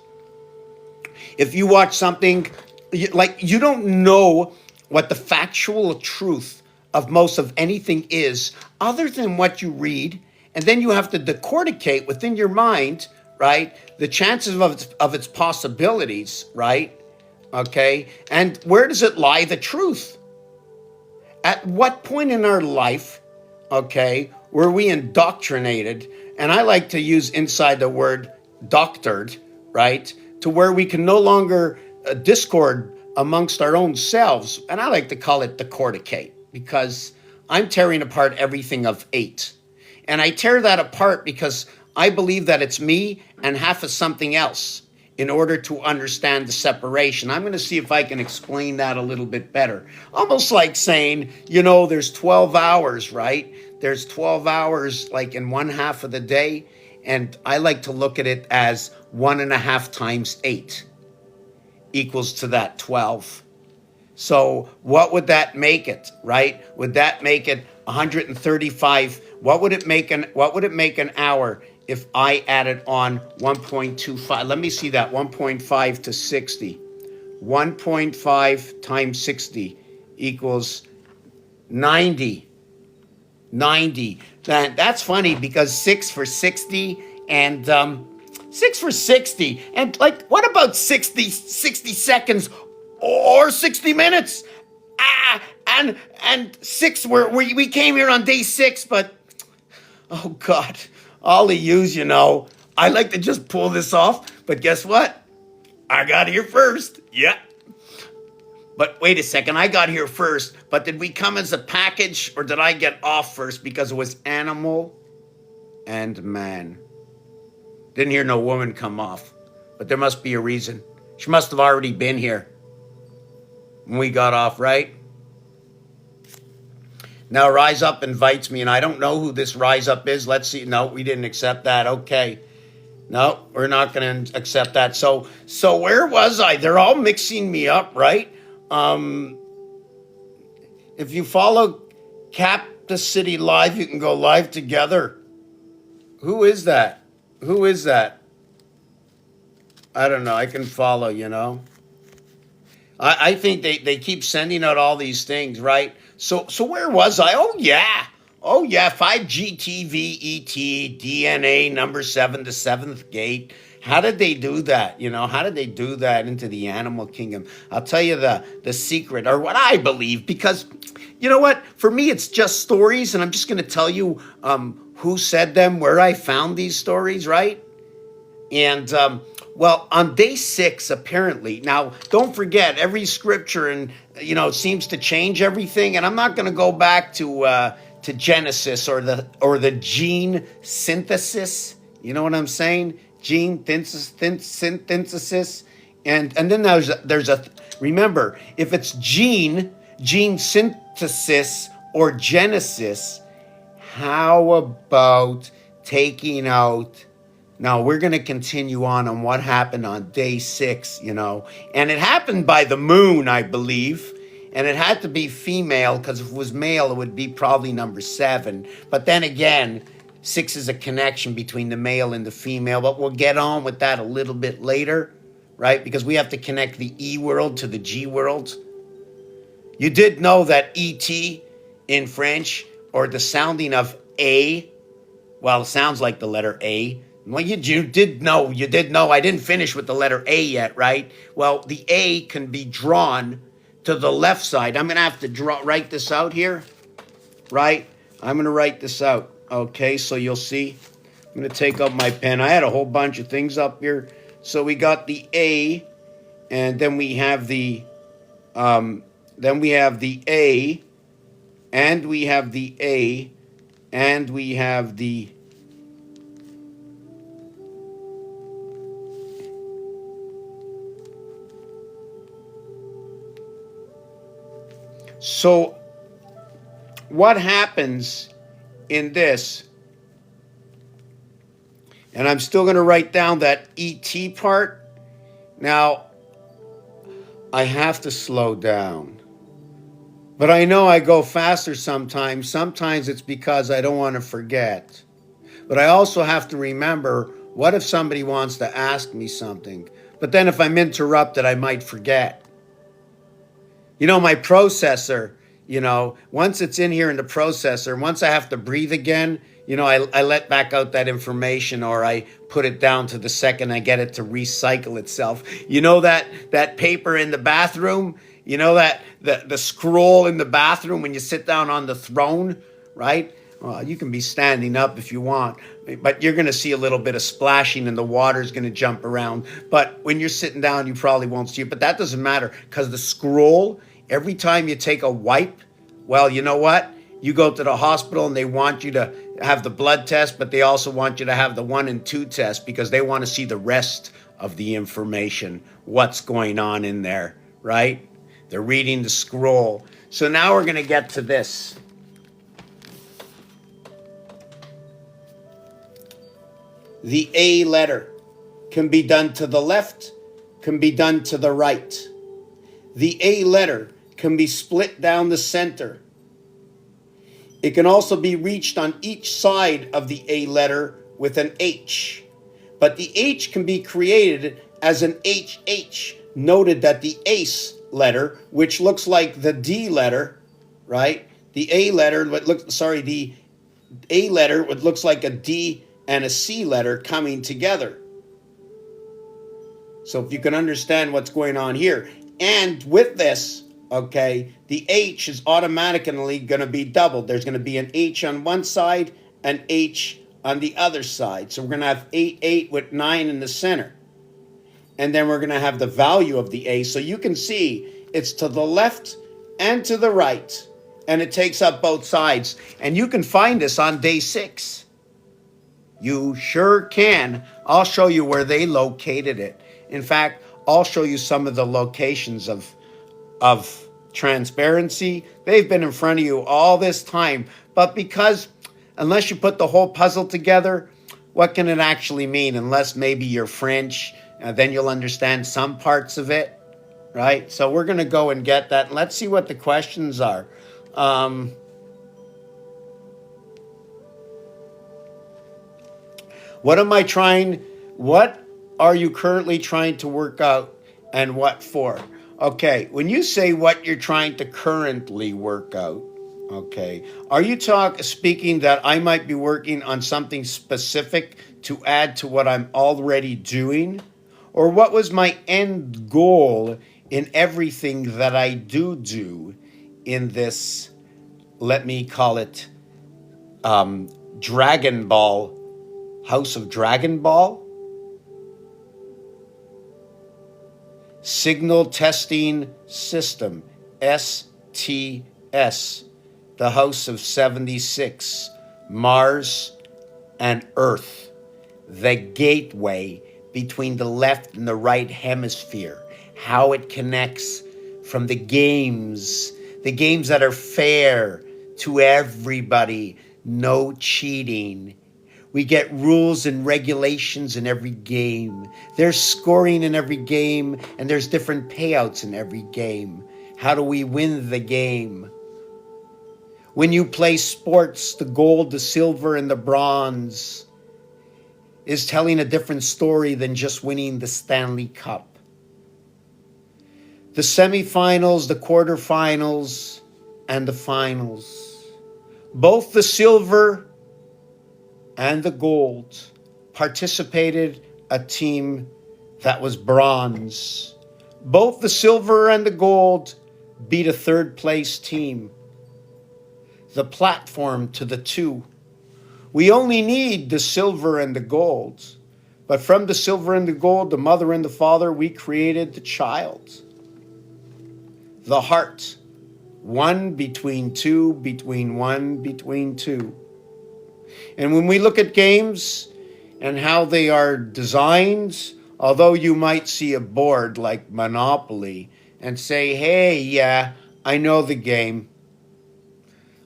If you watch something like you don't know what the factual truth of most of anything is, other than what you read, and then you have to decorticate within your mind, right? The chances of its possibilities, right? Okay, and where does it lie? The truth. At what point in our life, okay, were we indoctrinated? And I like to use inside the word doctored, right? To where we can no longer discord amongst our own selves. And I like to call it decorticate because I'm tearing apart everything of 8. And I tear that apart because I believe that it's me and half of something else. in order to understand the separation. I'm going to see if I can explain that a little bit better. Almost like saying, there's 12 hours, right? There's 12 hours like in one half of the day. And I like to look at it as 1.5 times 8 equals to that 12. So what would that make it, right? Would that make it 135? What would it make an hour if I added on 1.25? Let me see that. 1.5 to 60. 1.5 times 60 equals 90. 90. That's funny because 6 for 60 and 6 for 60. And like, what about 60 seconds or 60 minutes? And 6, we came here on day 6, but oh God, all of yous, I like to just pull this off, but guess what? I got here first. Yeah. But wait a second, I got here first, but did we come as a package or did I get off first because it was animal and man? Didn't hear no woman come off, but there must be a reason. She must have already been here when we got off, right? Now Rise Up invites me, and I don't know who this Rise Up is. Let's see. No, we didn't accept that. Okay. No, we're not going to accept that. So where was I? They're all mixing me up, right? If you follow Cap the City Live, you can go live together. Who is that? Who is that? I don't know. I can follow, I think they keep sending out all these things, right? So where was I? Oh yeah, 5G TV ET DNA number 7, the 7th gate. How did they do that? How did they do that into the animal kingdom? I'll tell you the secret, or what I believe, because you know what? For me, it's just stories, and I'm just going to tell you who said them, where I found these stories, right? And well, on day 6, apparently. Now, don't forget, every scripture and seems to change everything. And I'm not going to go back to Genesis or the gene synthesis. You know what I'm saying? Gene synthesis. And then there's a remember, if it's gene synthesis or Genesis, how about taking out? Now, we're going to continue on what happened on day 6, And it happened by the moon, I believe. And it had to be female, because if it was male, it would be probably number 7. But then again, 6 is a connection between the male and the female. But we'll get on with that a little bit later, right? Because we have to connect the E world to the G world. You did know that E.T. in French, or the sounding of A, well, it sounds like the letter A. Well, you did know. I didn't finish with the letter A yet, right? Well, the A can be drawn to the left side. I'm going to have to write this out here, right? I'm going to write this out. Okay, so you'll see. I'm going to take out my pen. I had a whole bunch of things up here. So we got the A, and then we have the, A, and we have the A, and we have the. So what happens in this, and I'm still going to write down that ET part. Now, I have to slow down. But I know I go faster sometimes. Sometimes it's because I don't want to forget. But I also have to remember, what if somebody wants to ask me something? But then if I'm interrupted, I might forget. My processor, once it's in here in the processor, once I have to breathe again, I let back out that information, or I put it down to the second I get it to recycle itself. That paper in the bathroom, that the scroll in the bathroom when you sit down on the throne, right? Well, you can be standing up if you want, but you're going to see a little bit of splashing and the water's going to jump around. But when you're sitting down, you probably won't see it. But that doesn't matter, because the scroll, every time you take a wipe, well, you know what? You go to the hospital and they want you to have the blood test, but they also want you to have the 1 and 2 test, because they want to see the rest of the information, what's going on in there, right? They're reading the scroll. So now we're going to get to this. The A letter can be done to the left, can be done to the right. The A letter can be split down the center. It can also be reached on each side of the A letter with an H. But the H can be created as an HH. Noted that the ace letter, which looks like the D letter, right? The A letter, the A letter, what looks like a D and a C letter coming together. So if you can understand what's going on here. And with this, okay, the H is automatically going to be doubled. There's going to be an H on one side, an H on the other side. So we're going to have 8, 8 with 9 in the center. And then we're going to have the value of the A. So you can see it's to the left and to the right. And it takes up both sides. And you can find this on day 6. You sure can. I'll show you where they located it. In fact, I'll show you some of the locations of transparency. They've been in front of you all this time. But because unless you put the whole puzzle together, what can it actually mean? Unless maybe you're French, then you'll understand some parts of it, right? So we're going to go and get that. Let's see what the questions are. What are you currently trying to work out and what for? Okay, when you say what you're trying to currently work out, okay, are you speaking that I might be working on something specific to add to what I'm already doing? Or what was my end goal in everything that I do in this, let me call it, Dragon Ball, House of Dragon Ball? Signal Testing System, STS, the House of 76, Mars and Earth, the gateway between the left and the right hemisphere, how it connects from the games that are fair to everybody, no cheating. We get rules and regulations in every game. There's scoring in every game, and there's different payouts in every game. How do we win the game? When you play sports, the gold, the silver, and the bronze is telling a different story than just winning the Stanley Cup. The semifinals, the quarterfinals, and the finals. Both the silver and the gold participated a team that was bronze. Both the silver and the gold beat a third place team. The platform to the two. We only need the silver and the gold. But from the silver and the gold, the mother and the father, we created the child. The heart. One between two, between one, between two. And when we look at games and how they are designed, although you might see a board like Monopoly and say, hey, yeah, I know the game.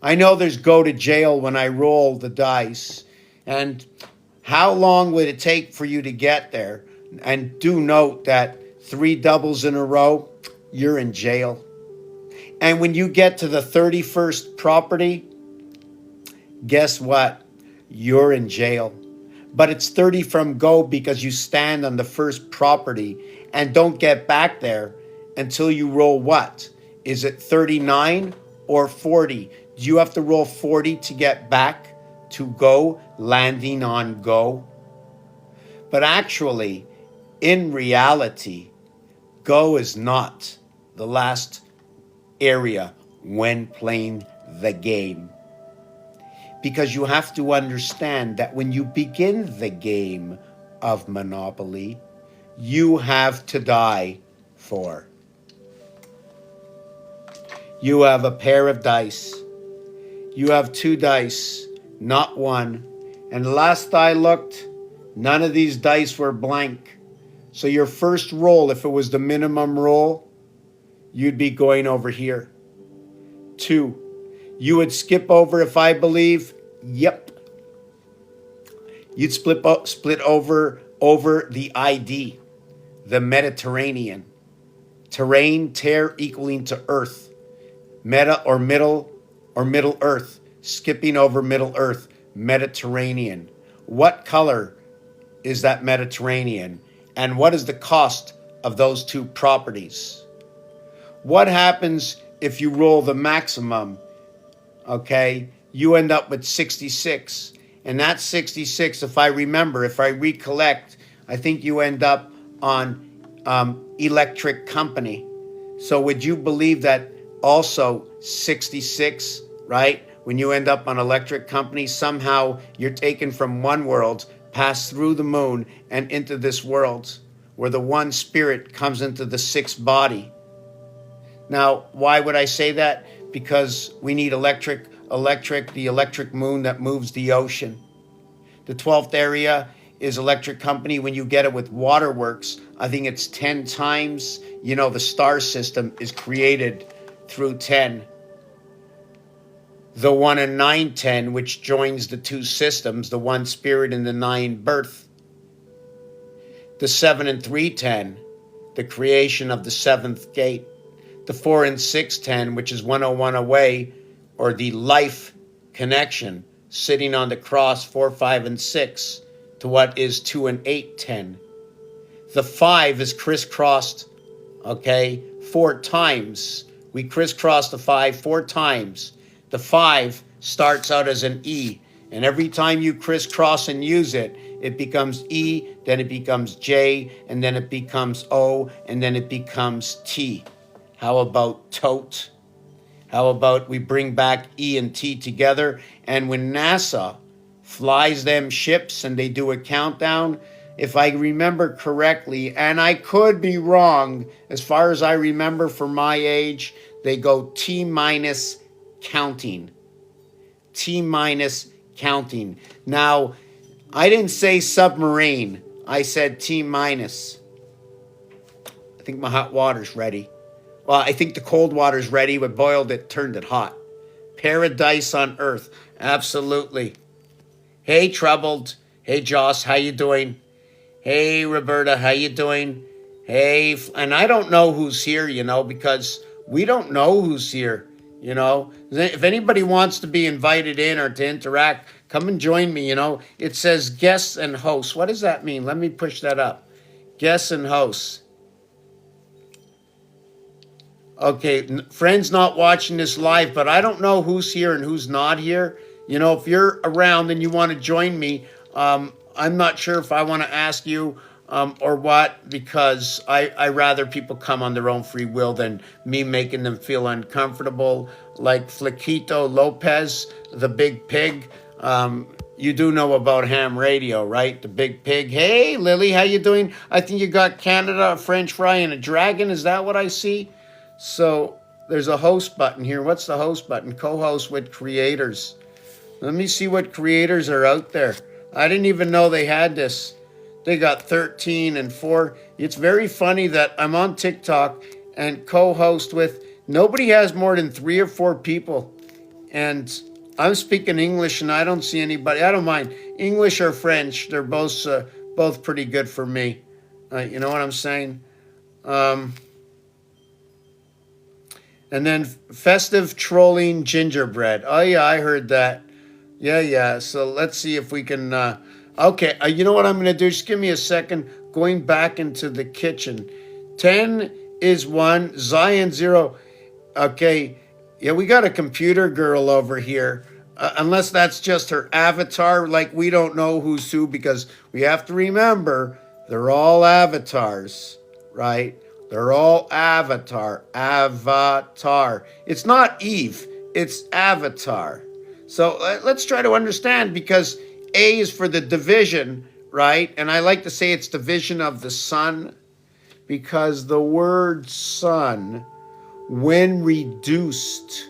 I know there's go to jail when I roll the dice. And how long would it take for you to get there? And do note that 3 doubles in a row, you're in jail. And when you get to the 31st property, guess what? You're in jail. But it's 30 from go because you stand on the first property and don't get back there until you roll what? Is it 39 or 40? Do you have to roll 40 to get back to go, landing on go? But actually, in reality, go is not the last area when playing the game. Because you have to understand that when you begin the game of Monopoly, you have to die for. You have a pair of dice. You have 2 dice, not 1. And last I looked, none of these dice were blank. So your first roll, if it was the minimum roll, you'd be going over here. 2, you would skip over, if I believe, yep. You'd split over the ID, the Mediterranean. Terrain, terre equaling to earth. Meta or Middle Earth. Skipping over Middle Earth, Mediterranean. What color is that Mediterranean? And what is the cost of those two properties? What happens if you roll the maximum? Okay, you end up with 66. And that 66, if I recollect, I think you end up on Electric Company. So would you believe that also 66, right? When you end up on Electric Company, somehow you're taken from one world, pass through the moon and into this world where the one spirit comes into the sixth body. Now, why would I say that? Because we need the electric moon that moves the ocean. The 12th area is Electric Company. When you get it with waterworks, I think it's 10 times. You know, the star system is created through 10. The 1 and 9, 10, which joins the two systems, the 1 spirit and the 9 birth. The 7 and 3, 10, the creation of the 7th gate. The 4 and 6, 10, which is 101 away, or the life connection, sitting on the cross, 4, 5, and 6, to what is 2 and 8, 10. The 5 is crisscrossed, 4 times. We crisscross the 5 4 times. The 5 starts out as an E, and every time you crisscross and use it, it becomes E, then it becomes J, and then it becomes O, and then it becomes T. How about tote? How about we bring back E and T together? And when NASA flies them ships and they do a countdown, if I remember correctly, and I could be wrong, as far as I remember for my age, they go T minus counting. T minus counting. Now, I didn't say submarine. I said T minus. I think my hot water's ready. Well, I think the cold water's ready. We boiled it, turned it hot. Paradise on earth. Absolutely. Hey, Troubled. Hey, Joss, how you doing? Hey, Roberta, how you doing? Hey, and I don't know who's here, because we don't know who's here, If anybody wants to be invited in or to interact, come and join me, It says guests and hosts. What does that mean? Let me push that up. Guests and hosts. Okay, friends not watching this live, but I don't know who's here and who's not here. If you're around and you want to join me, I'm not sure if I want to ask you or what, because I rather people come on their own free will than me making them feel uncomfortable. Like Flaquito Lopez, the Big Pig. You do know about ham radio, right? The Big Pig. Hey, Lily, how you doing? I think you got Canada, a French fry, and a dragon. Is that what I see? So there's a host button here. What's the host button? Co-host with creators. Let me see what creators are out there. I didn't even know they had this. They got 13 and 4. It's very funny that I'm on TikTok and co-host with, nobody has more than 3 or 4 people. And I'm speaking English and I don't see anybody. I don't mind. English or French, they're both pretty good for me. You know what I'm saying? And then festive trolling gingerbread. Oh, yeah, I heard that. Yeah. So let's see if we can... okay, you know what I'm going to do? Just give me a second. Going back into the kitchen. 10 is 1. Zion 0. Okay. Yeah, we got a computer girl over here. Unless that's just her avatar. Like, we don't know who's who, because we have to remember, they're all avatars, right? They're all avatar. It's not Eve. It's avatar. So let's try to understand, because A is for the division, right? And I like to say it's division of the sun, because the word sun, when reduced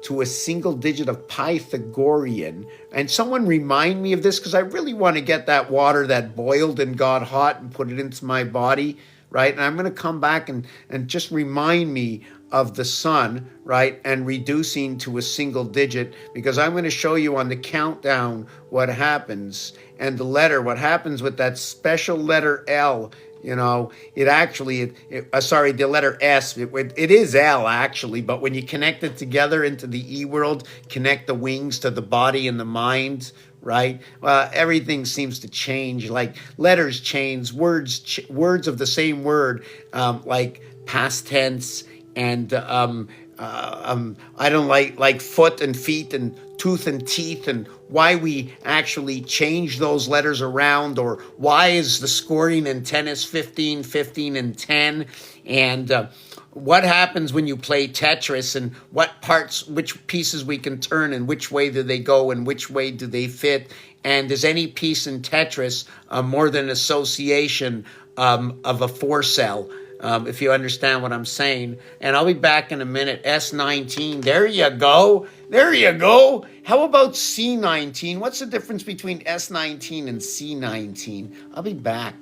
to a single digit of Pythagorean. And someone remind me of this, because I really want to get that water that boiled and got hot and put it into my body, right? And I'm going to come back and just remind me of the sun, right? And reducing to a single digit, because I'm going to show you on the countdown what happens. And the letter, what happens with that special letter L. You know, it actually, the letter S, it is L actually, but when you connect it together into the E world, connect the wings to the body and the mind, right? Everything seems to change, like letters change, words of the same word, like past tense and I don't like foot and feet and tooth and teeth, and why we actually change those letters around, or why is the scoring in tennis 15, 15, and 10, and what happens when you play Tetris, and what parts, which pieces we can turn, and which way do they go, and which way do they fit, and is any piece in Tetris more than association of a four cell? If you understand what I'm saying. And I'll be back in a minute. S19. There you go. There you go. How about C19? What's the difference between S19 and C19? I'll be back.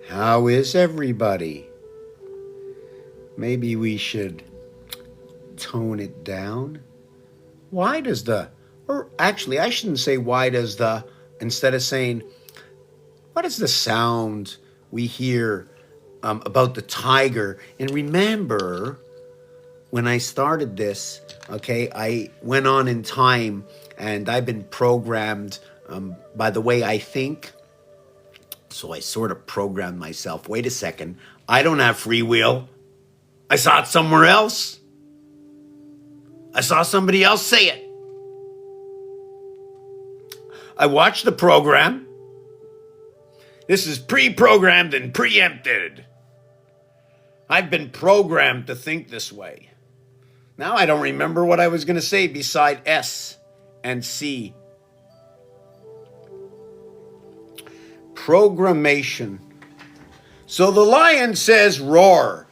How is everybody? Maybe we should tone it down. Why does the, or actually I shouldn't say why does the, instead of saying, what is the sound we hear about the tiger? And remember, when I started this, okay, I went on in time, and I've been programmed by the way I think. So I sort of programmed myself. Wait a second. I don't have free will. I saw it somewhere else. I saw somebody else say it. I watched the program. This is pre-programmed and preempted. I've been programmed to think this way. Now I don't remember what I was going to say beside S and C. Programmation. So the lion says roar.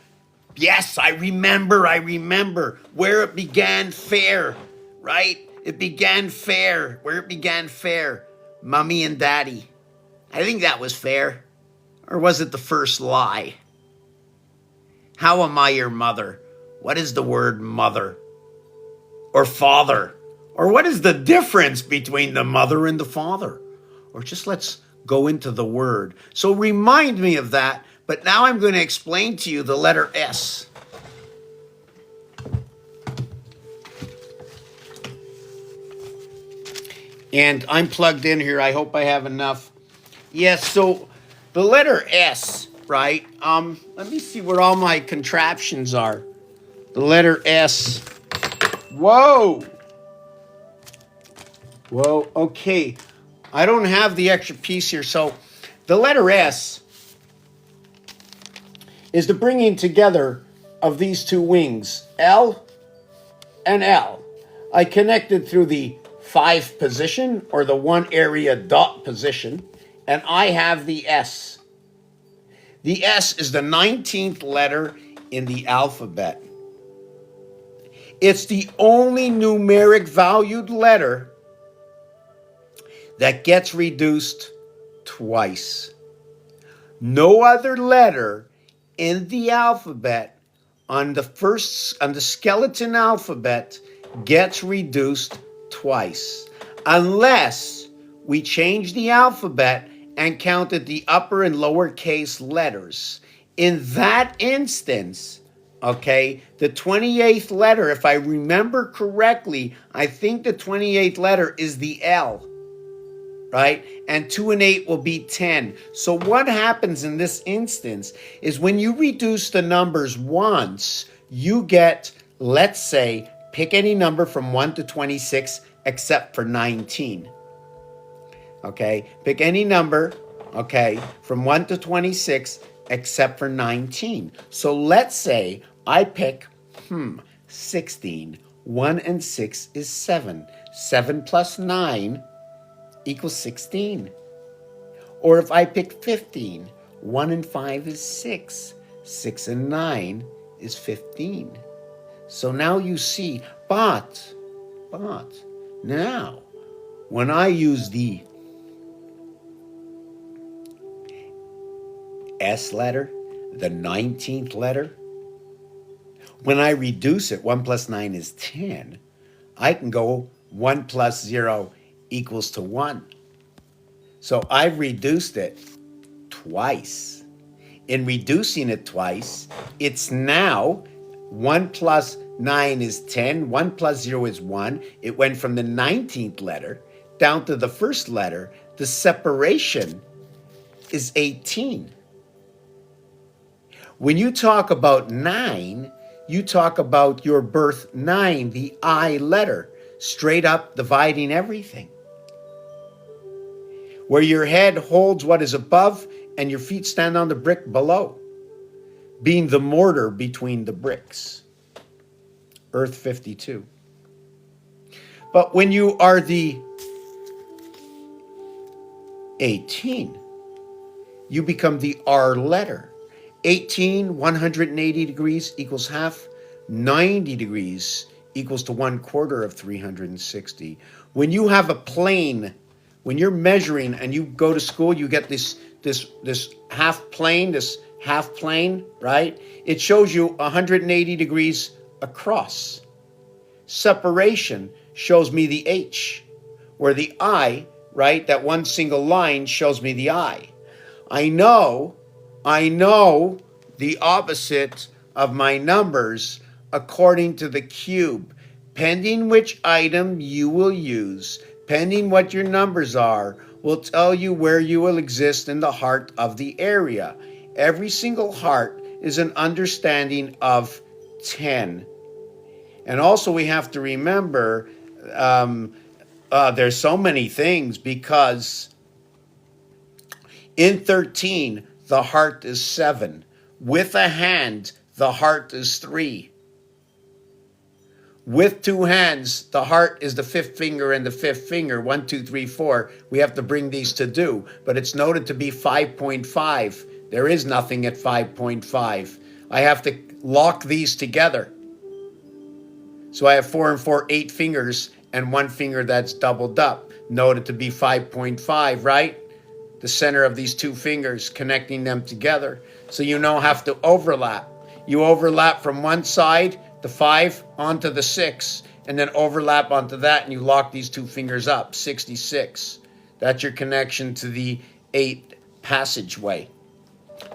Yes, I remember where it began fair, right? It began fair, where it began fair. Mommy and daddy. I think that was fair. Or was it the first lie? How am I your mother? What is the word mother? Or father? Or what is the difference between the mother and the father? Or just let's go into the word. So remind me of that, but now I'm going to explain to you the letter S. And I'm plugged in here. I hope I have enough. Yes, so the letter S, right? Let me see where all my contraptions are. The letter S. Whoa. Whoa, okay. I don't have the extra piece here. So the letter S is the bringing together of these two wings, L and L. I connected through the 5 position, or the 1 area dot position, and I have the S. The S is the 19th letter in the alphabet. It's the only numeric valued letter that gets reduced twice. No other letter in the alphabet on the skeleton alphabet gets reduced twice, unless we changed the alphabet and counted the upper and lower case letters. In that instance, okay, the 28th letter, if I remember correctly, I think the 28th letter is the L, right? And 2 and 8 will be 10. So what happens in this instance is when you reduce the numbers once, you get, let's say, pick any number from 1 to 26 except for 19. Okay, pick any number, okay, from 1 to 26 except for 19. So let's say I pick 16. 1 and 6 is 7. 7 plus 9 equals 16. Or if I pick 15, 1 and 5 is 6. 6 and 9 is 15. So now you see, but now when I use the S letter, the 19th letter, when I reduce it, 1 plus 9 is 10, I can go 1 plus 0 equals to 1. So I've reduced it twice. In reducing it twice, it's now 1 plus 9 is 10, 1 plus 0 is 1. It went from the 19th letter down to the first letter. The separation is 18. When you talk about 9, you talk about your birth 9, the I letter, straight up dividing everything. Where your head holds what is above and your feet stand on the brick below, being the mortar between the bricks. Earth 52. But when you are the 18, you become the R letter. 18, 180 degrees equals half. 90 degrees equals to 1/4 of 360. When you have a plane, when you're measuring and you go to school, you get this half plane, right? It shows you 180 degrees across. Separation shows me the H, where the I, right, that one single line shows me the I. I know the opposite of my numbers according to the cube. Pending which item you will use, pending what your numbers are, will tell you where you will exist in the heart of the area. Every single heart is an understanding of 10. And also we have to remember there's so many things, because in 13, the heart is 7. With a hand, the heart is 3. With 2 hands, the heart is the 5th finger and the 5th finger. 1, 2, 3, 4. We have to bring these to do, but it's noted to be 5.5. There is nothing at 5.5. I have to lock these together. So I have 4 and 4, 8 fingers, and 1 finger that's doubled up, noted to be 5.5, right? The center of these 2 fingers, connecting them together. So you now have to overlap. You overlap from one side, the 5, onto the 6, and then overlap onto that, and you lock these 2 fingers up, 66. That's your connection to the 8 passageway.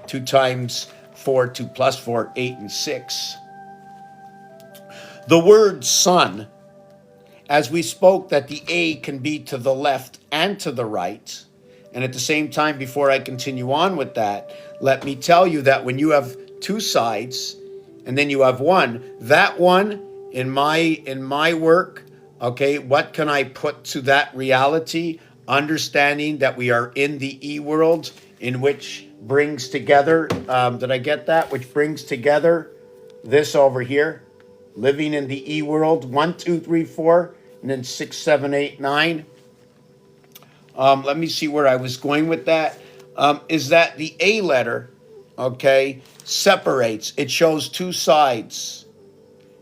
2 times 4, 2 plus 4, 8 and 6. The word sun, as we spoke that the A can be to the left and to the right, and at the same time, before I continue on with that, let me tell you that when you have 2 sides and then you have 1, that one in my work, okay, what can I put to that reality? Understanding that we are in the E world, in which brings together, did I get that? Which brings together this over here, living in the E world, 1, 2, 3, 4, and then 6, 7, 8, 9. Let me see where I was going with that. Is that the A letter, okay, separates. It shows 2 sides.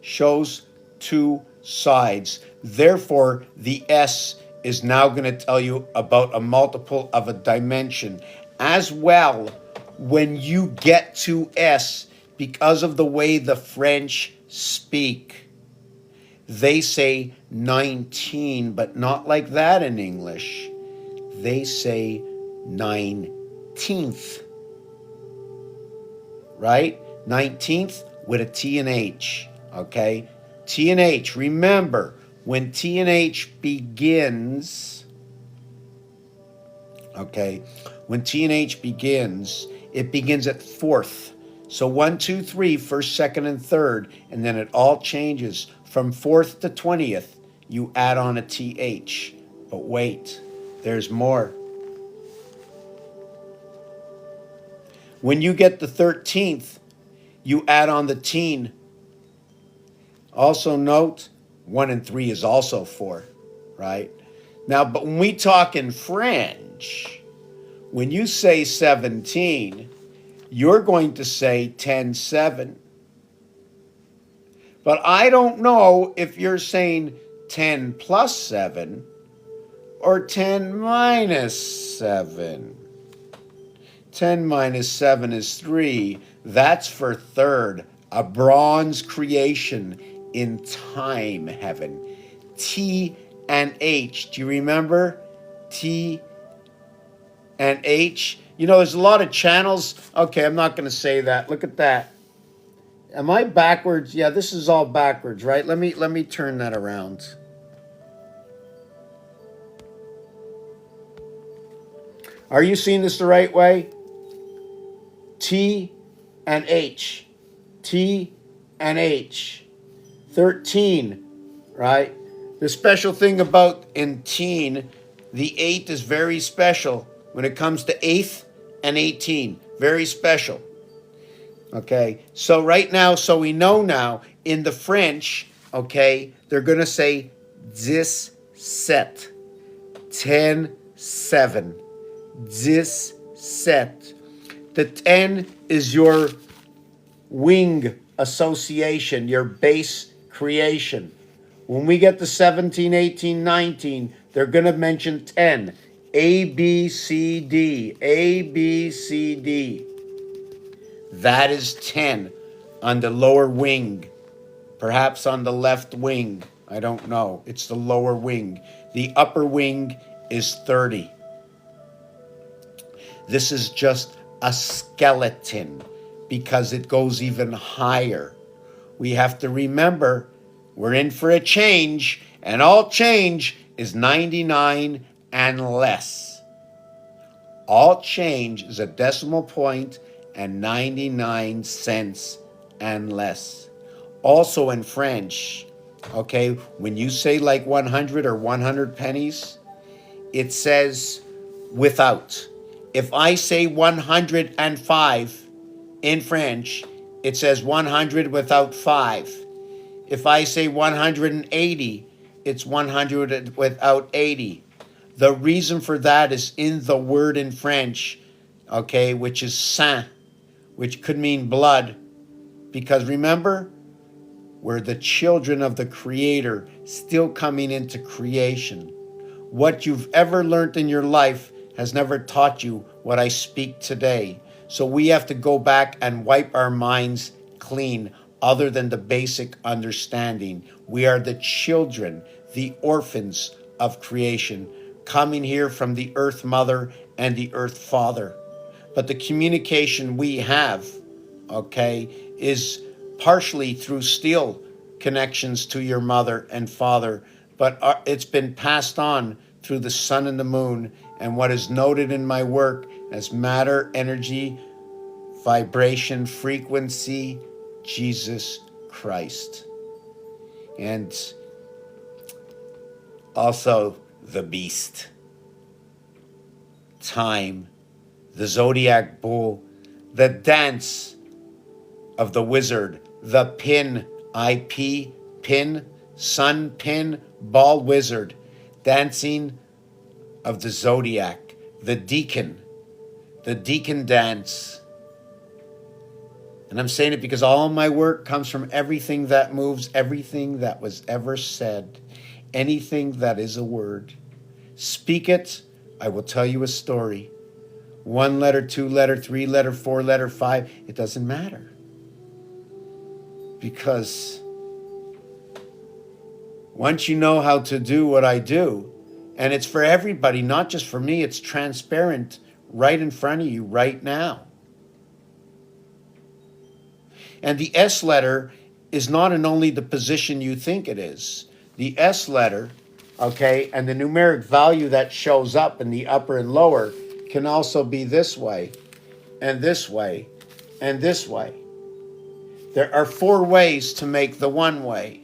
Shows 2 sides. Therefore, the S is now going to tell you about a multiple of a dimension. As well, when you get to S, because of the way the French speak, they say 19, but not like that in English. they say 19th, right? 19th with a T and H, okay? T and H, remember, when T and H begins, okay, when T and H begins, it begins at fourth. So 1, 2, 3, first, second, and third, and then it all changes. From fourth to 20th, you add on a TH. But wait, there's more. When you get the 13th, you add on the teen. Also note, 1 and 3 is also 4, right? Now, but when we talk in French, when you say 17, you're going to say 10, 7. But I don't know if you're saying 10 plus 7 or 10 minus 7. 10 minus 7 is 3. That's for third, a bronze creation in time heaven. T and H. Do you remember? T and H. You know, there's a lot of channels. Okay, I'm not going to say that. Look at that. Am I backwards? Yeah, this is all backwards, right? Let me turn that around. Are you seeing this the right way? T and H. T and H. 13, right? The special thing about in teen, the 8 is very special when it comes to 8th and 18. Very special. Okay, so right now, so we know now in the French, okay, they're going to say 17, 10, 7, 17. The 10 is your wing association, your base creation. When we get to 17, 18, 19, they're going to mention 10. A, B, C, D. A, B, C, D. That is 10 on the lower wing, perhaps on the left wing. I don't know. It's the lower wing. The upper wing is 30. This is just a skeleton because it goes even higher. We have to remember we're in for a change, and all change is 99 and less. All change is a decimal point and 99 cents and less. Also in French, okay, when you say like 100 or 100 pennies, it says without. If I say 105 in French, it says 100 without 5. If I say 180, it's 100 without 80. The reason for that is in the word in French, okay, which is sang, which could mean blood. Because remember, we're the children of the Creator still coming into creation. What you've ever learned in your life has never taught you what I speak today. So we have to go back and wipe our minds clean, other than the basic understanding. We are the children, the orphans of creation, coming here from the earth mother and the earth father. But the communication we have, okay, is partially through still connections to your mother and father, but it's been passed on through the sun and the moon, and what is noted in my work as matter, energy, vibration, frequency, Jesus Christ. And also the beast, time, the zodiac bull, the dance of the wizard, the pin, IP, pin, sun pin, ball wizard, dancing of the zodiac, the deacon dance. And I'm saying it because all my work comes from everything that moves, everything that was ever said, anything that is a word. Speak it, I will tell you a story. 1 letter, 2 letter, 3 letter, 4 letter, 5, it doesn't matter. Because once you know how to do what I do, And it's for everybody, not just for me. It's transparent right in front of you right now. And the S letter is not in only the position you think it is. The S letter, okay, and the numeric value that shows up in the upper and lower can also be this way, and this way, and this way. There are 4 ways to make the one way.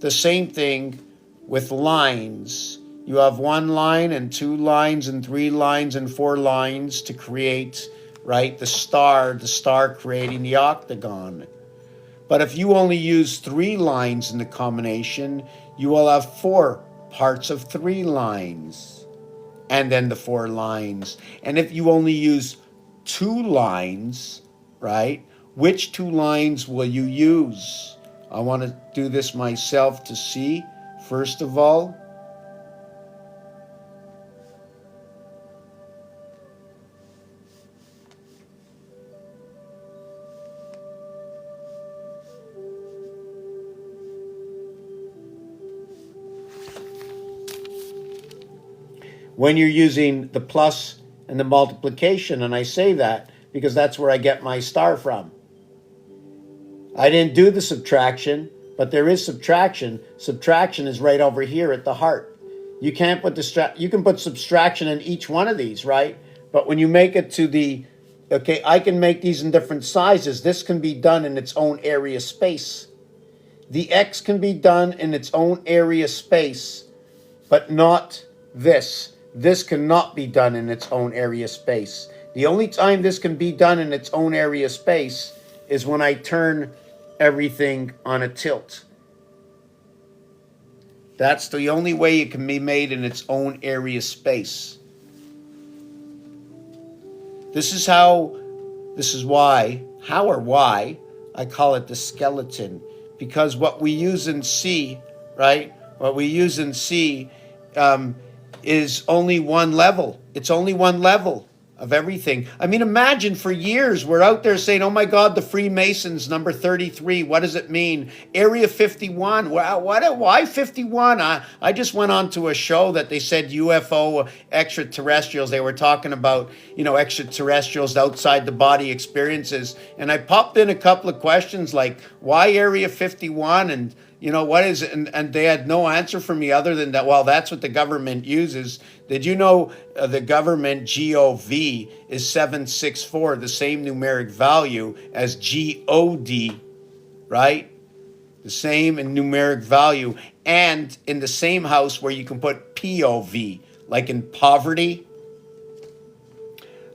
The same thing with lines. You have 1 line and 2 lines and 3 lines and 4 lines to create, right, the star creating the octagon. But if you only use 3 lines in the combination, you will have 4 parts of 3 lines, and then the 4 lines. And if you only use 2 lines, right, which 2 lines will you use? I want to do this myself to see, first of all. When you're using the plus and the multiplication, and I say that because that's where I get my star from. I didn't do the subtraction, but there is subtraction. Subtraction is right over here at the heart. You can't put you can put subtraction in each one of these, right? But when you make it to the, okay, I can make these in different sizes. This can be done in its own area space. The X can be done in its own area space, but not this. This cannot be done in its own area space. The only time this can be done in its own area space is when I turn everything on a tilt. That's the only way it can be made in its own area space. This is why I call it the skeleton. Because what we use in C, right? What we use in C is only one level. It's only one level of everything. I mean, imagine for years we're out there saying, oh my God, the Freemasons, number 33, what does it mean? Area 51, why 51? I just went on to a show that they said UFO extraterrestrials. They were talking about, extraterrestrials outside the body experiences. And I popped in a couple of questions like, why Area 51? And what is it? And they had no answer for me other than that, well, that's what the government uses. Did you know the government GOV is 764, the same numeric value as GOD, right? The same in numeric value. And in the same house where you can put POV, like in poverty.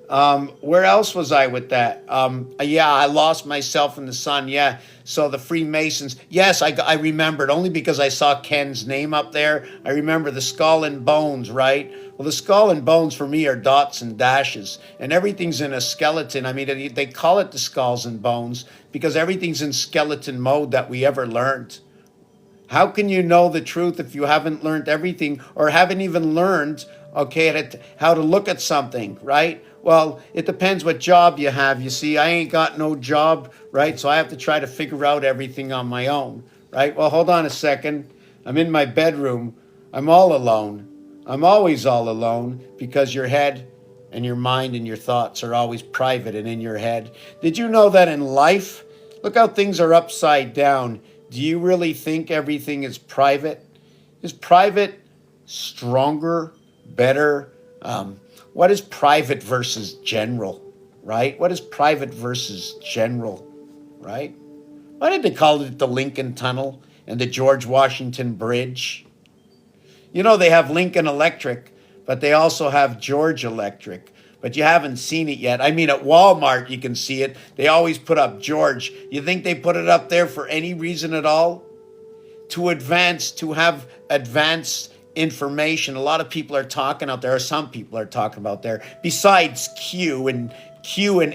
Where else was I with that? I lost myself in the sun. Yeah. So the Freemasons. Yes, I remembered only because I saw Ken's name up there. I remember the skull and bones, right? Well, the skull and bones for me are dots and dashes, and everything's in a skeleton. I mean, they call it the skulls and bones because everything's in skeleton mode that we ever learned. How can you know the truth if you haven't learned everything or haven't even learned, how to look at something, right? Well, it depends what job you have. You see, I ain't got no job, right? So I have to try to figure out everything on my own, right? Well, hold on a second. I'm in my bedroom. I'm all alone. I'm always all alone because your head and your mind and your thoughts are always private and in your head. Did you know that in life, look how things are upside down. Do you really think everything is private? Is private stronger, better? What is private versus general, right? What is private versus general, right? Why did they call it the Lincoln Tunnel and the George Washington Bridge? They have Lincoln Electric, but they also have George Electric. But you haven't seen it yet. I mean, at Walmart, you can see it. They always put up George. You think they put it up there for any reason at all? To have advanced information. A lot of people are talking out there, or some people are talking about there. Besides Q and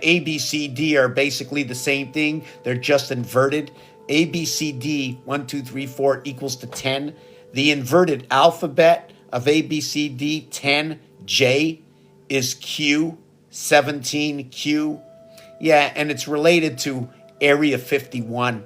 A, B, C, D are basically the same thing. They're just inverted. A, B, C, D, 1, 2, 3, 4 equals to 10. The inverted alphabet of A, B, C, D, 10, J is Q, 17, Q. Yeah, and it's related to Area 51.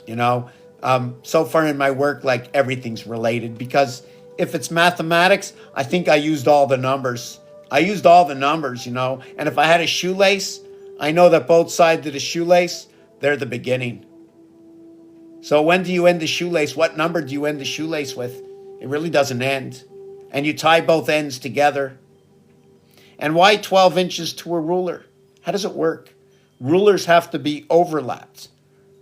So far in my work, like everything's related because if it's mathematics, I think I used all the numbers. I used all the numbers, you know. And if I had a shoelace, I know that both sides of the shoelace, they're the beginning. So when do you end the shoelace? What number do you end the shoelace with? It really doesn't end. And you tie both ends together. And why 12 inches to a ruler? How does it work? Rulers have to be overlapped.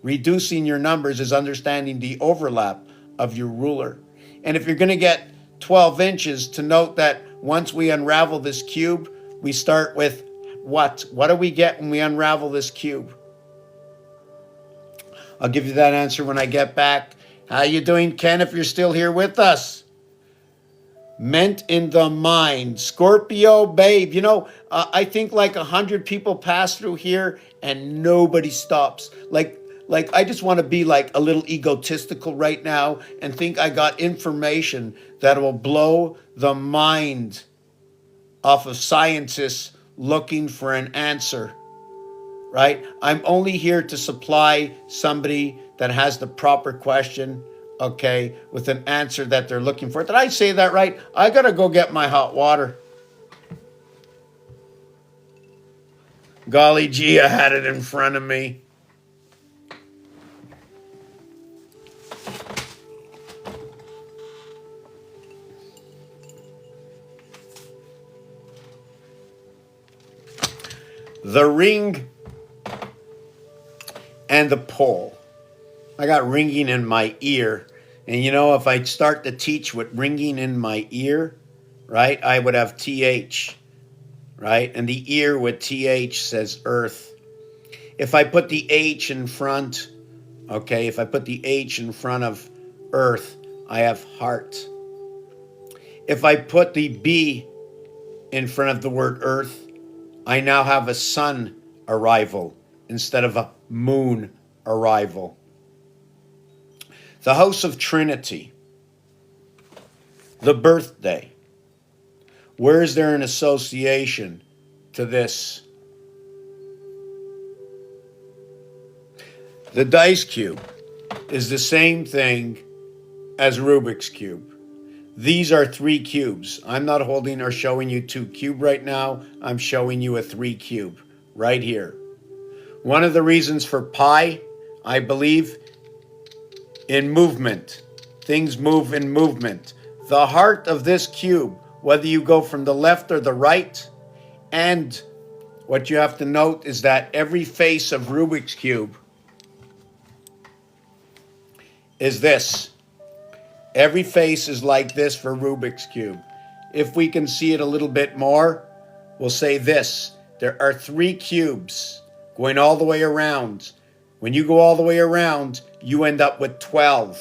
Reducing your numbers is understanding the overlap of your ruler. And if you're going to get 12 inches, to note that once we unravel this cube, we start with what? What do we get when we unravel this cube? I'll give you that answer when I get back. How you doing, Ken, if you're still here with us? Meant in the mind. Scorpio, babe. You know, I think like 100 people pass through here and nobody stops. Like I just want to be like a little egotistical right now and think I got information that will blow the mind off of scientists looking for an answer, right? I'm only here to supply somebody that has the proper question, okay, with an answer that they're looking for. Did I say that right? I got to go get my hot water. Golly gee, I had it in front of me. The ring and the pole. I got ringing in my ear. And you know, if I start to teach with ringing in my ear, right, I would have TH, right? And the ear with TH says earth. If I put the H in front, okay, if I put the H in front of earth, I have heart. If I put the B in front of the word earth, I now have a sun arrival instead of a moon arrival. The house of Trinity, the birthday. Where is there an association to this? The dice cube is the same thing as Rubik's Cube. These are 3 cubes. I'm not holding or showing you 2 cube right now. I'm showing you a 3 cube right here. One of the reasons for pi, I believe, in movement. Things move in movement. The heart of this cube, whether you go from the left or the right, and what you have to note is that every face of Rubik's Cube is this. Every face is like this for Rubik's Cube. If we can see it a little bit more, we'll say this. There are 3 cubes going all the way around. When you go all the way around, you end up with 12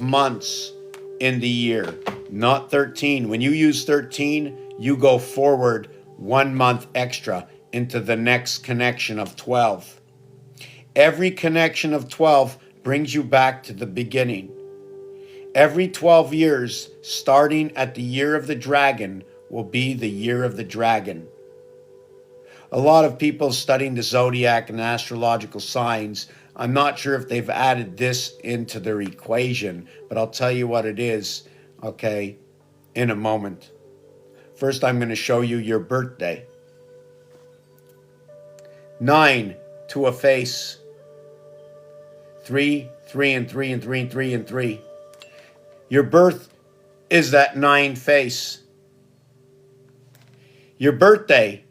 months in the year, not 13. When you use 13, you go forward 1 month extra into the next connection of 12. Every connection of 12 brings you back to the beginning. Every 12 years, starting at the year of the dragon, will be the year of the dragon. A lot of people studying the zodiac and astrological signs, I'm not sure if they've added this into their equation, but I'll tell you what it is, okay, in a moment. First, I'm going to show you your birthday. 9 to a face. 3, 3, and 3, and 3, and 3, and 3. Your birth is that 9 face. Your birthday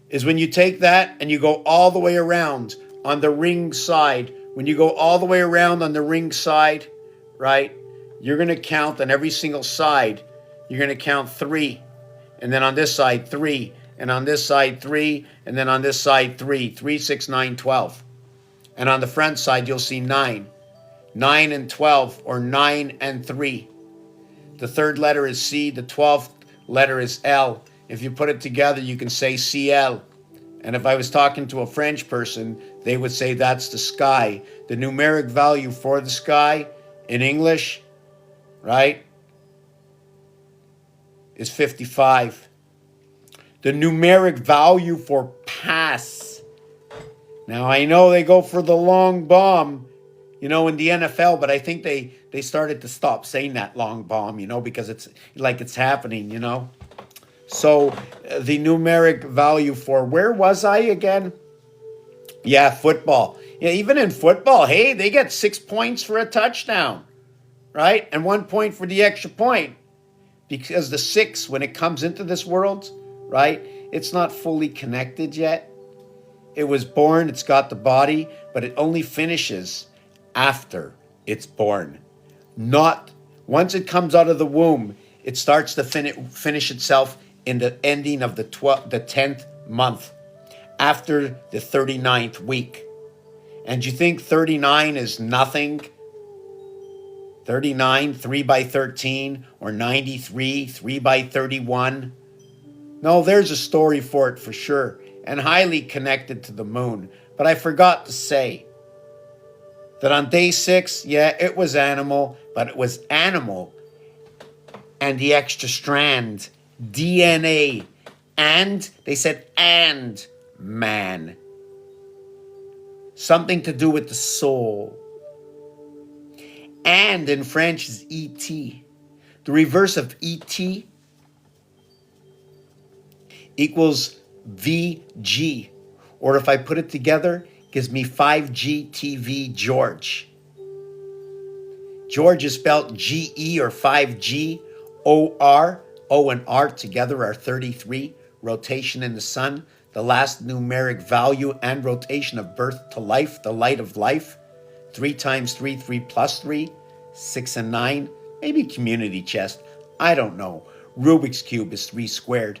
is when you take that and you go all the way around on the ring side. When you go all the way around on the ring side, right, you're going to count on every single side. You're going to count 3. And then on this side, 3. And on this side, 3. And then on this side, 3. 3, 6, 9, 12. And on the front side, you'll see 9. 9 and 12, or 9 and 3. The third letter is C. The 12th letter is L. If you put it together, you can say CL. And if I was talking to a French person, they would say that's the sky. The numeric value for the sky in English, right, is 55. The numeric value for pass. Now, I know they go for the long bomb in the NFL, but I think they started to stop saying that long bomb, because it's like it's happening, So the numeric value for, where was I again? Yeah, football. Yeah, even in football, hey, they get 6 points for a touchdown, right? And 1 point for the extra point. Because the 6, when it comes into this world, right, it's not fully connected yet. It was born, it's got the body, but it only finishes after it's born. Not once it comes out of the womb, it starts to finish itself in the ending of the 10th month, after the 39th week. And you think 39 is nothing? 39, 3 by 13, or 93, 3 by 31? No, there's a story for it for sure, and highly connected to the moon. But I forgot to say that on day 6, yeah, it was animal, but it was animal and the extra strand, DNA, and they said, and man. Something to do with the soul. And in French is ET. The reverse of ET equals VG. Or if I put it together, gives me 5G TV George. George is spelled GE or 5G OR. O and R together are 33. Rotation in the sun, the last numeric value and rotation of birth to life, the light of life. 3 times 3, 3 plus 3, 6 and 9. Maybe community chest. I don't know. Rubik's Cube is 3 squared.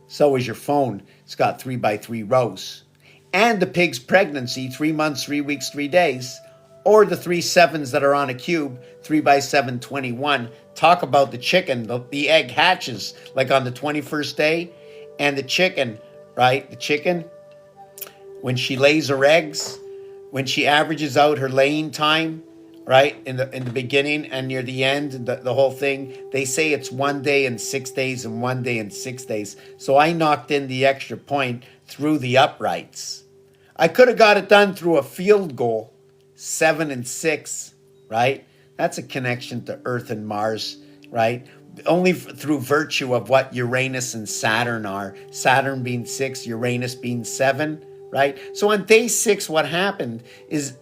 So is your phone. It's got 3 by 3 rows. And the pig's pregnancy, 3 months, 3 weeks, 3 days. Or the 3 sevens that are on a cube, 3 by 7, 21. Talk about the chicken. The egg hatches like on the 21st day. And the chicken, right? The chicken, when she lays her eggs, when she averages out her laying time, right, in the beginning and near the end, the whole thing, they say it's 1 day and 6 days and 1 day and 6 days. So I knocked in the extra point through the uprights. I could have got it done through a field goal, 7 and 6, right? That's a connection to Earth and Mars, right? Only through virtue of what Uranus and Saturn are. Saturn being 6, Uranus being 7, right? So on day 6, what happened is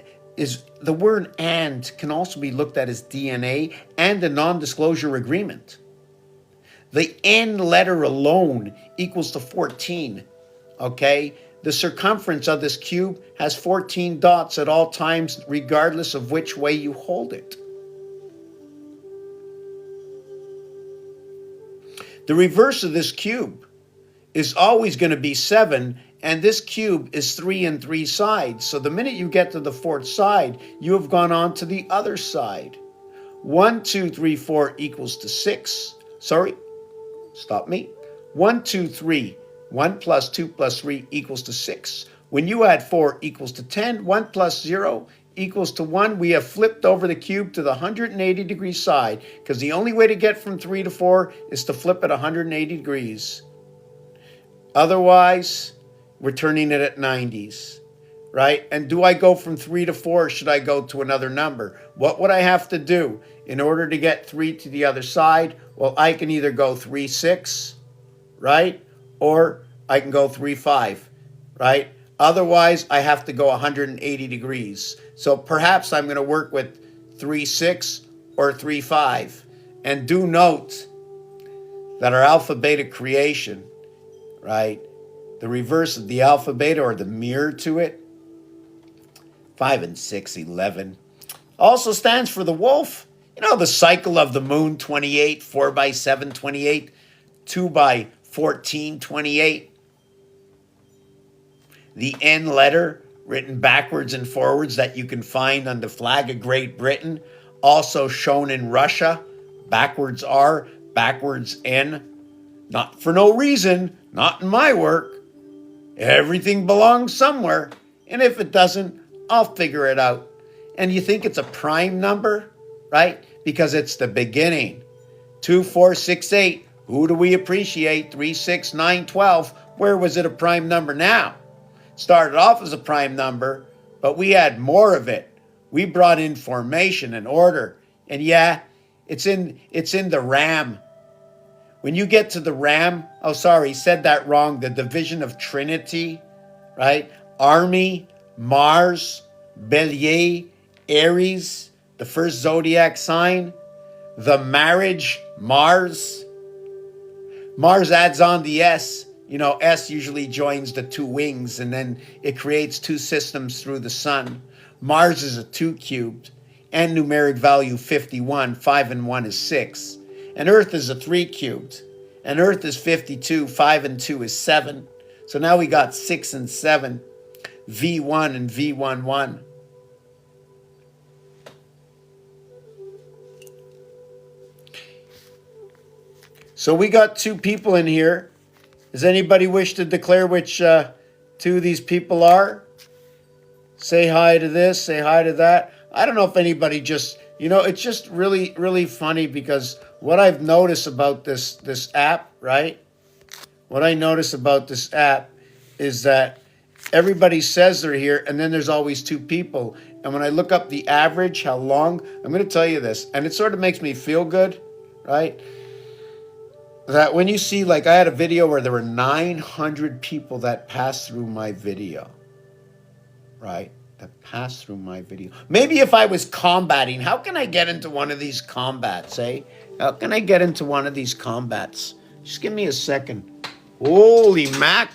the word "and" can also be looked at as DNA and a non-disclosure agreement. The N letter alone equals to 14, okay? The circumference of this cube has 14 dots at all times, regardless of which way you hold it. The reverse of this cube is always going to be 7, and this cube is 3 and 3 sides. So the minute you get to the 4th side, you have gone on to the other side. 1, 2, 3, 4 equals to 6. Sorry, stop me. 1, 2, 3. 1 plus 2 plus 3 equals to 6. When you add 4 equals to 10, 1 plus 0 equals to 1. We have flipped over the cube to the 180-degree side, because the only way to get from 3 to 4 is to flip it 180 degrees. Otherwise, we're turning it at 90s, right? And do I go from 3 to 4, or should I go to another number? What would I have to do in order to get 3 to the other side? Well, I can either go 3, 6, right? Or I can go 3, 5, right? Otherwise, I have to go 180 degrees. So perhaps I'm going to work with 3, 6 or 3, 5. And do note that our alpha beta creation, right? The reverse of the alpha beta, or the mirror to it, 5 and 6, 11, also stands for the wolf. You know, the cycle of the moon, 28, 4 by 7, 28, 2 by 14, 28. The N letter written backwards and forwards that you can find on the flag of Great Britain, also shown in Russia, backwards R, backwards N. Not for no reason, not in my work. Everything belongs somewhere, and if it doesn't, I'll figure it out. And you think it's a prime number, right? Because it's the beginning. 2, 4, 6, 8. Who do we appreciate? 3, 6, 9, 12. Where was it a prime number now? Started off as a prime number, but we had more of it. We brought in formation and order. And yeah, it's in the RAM. When you get to the RAM, oh sorry, said that wrong. The division of Trinity, right? Army, Mars, Bélier, Aries, the first zodiac sign, the marriage, Mars. Mars adds on the S. You know, S usually joins the two wings and then it creates two systems through the sun. Mars is a 2 cubed and numeric value 51. 5 and 1 is 6. And Earth is a 3 cubed. And Earth is 52. 5 and 2 is 7. So now we got 6 and 7. V1 and V11. So we got 2 people in here. Does anybody wish to declare which 2 of these people are? Say hi to this, say hi to that. I don't know if anybody just, you know, it's just really, really funny because what I've noticed about this app, right? What I notice about this app is that everybody says they're here and then there's always 2 people. And when I look up the average, how long, I'm going to tell you this, and it sort of makes me feel good, right? That when you see, like I had a video where there were 900 people that passed through my video, right? That passed through my video. Maybe if I was combating, how can I get into one of these combats, eh? How can I get into one of these combats? Just give me a second. Holy Mac.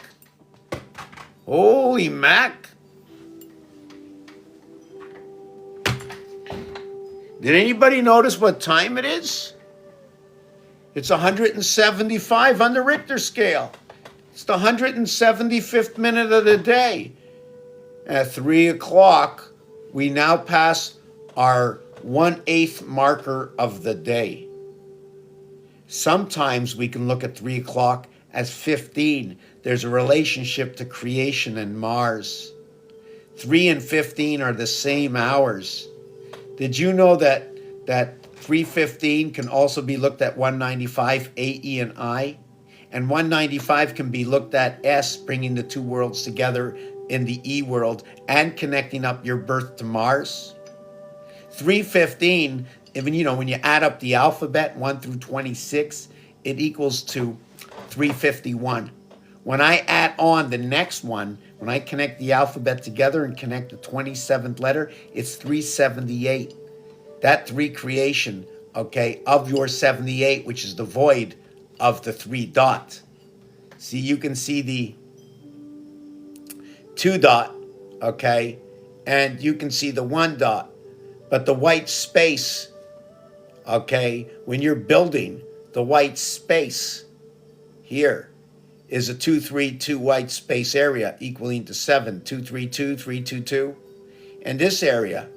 Holy Mac. Did anybody notice what time it is? It's 175 on the Richter scale. It's the 175th minute of the day. At 3 o'clock, we now pass our 1/8 marker of the day. Sometimes we can look at 3 o'clock as 15. There's a relationship to creation and Mars. 3 and 15 are the same hours. Did you know that 315 can also be looked at 195, A, E, and I? And 195 can be looked at S, bringing the 2 worlds together in the E world and connecting up your birth to Mars. 315, even, you know, when you add up the alphabet, 1 through 26, it equals to 351. When I add on the next one, when I connect the alphabet together and connect the 27th letter, it's 378. That 3 creation, okay, of your 78, which is the void of the 3 dot. See, you can see the 2 dot, okay, and you can see the 1 dot. But the white space, okay, when you're building, the white space here is a 232 white space area equaling to 7, 232, 322. And this area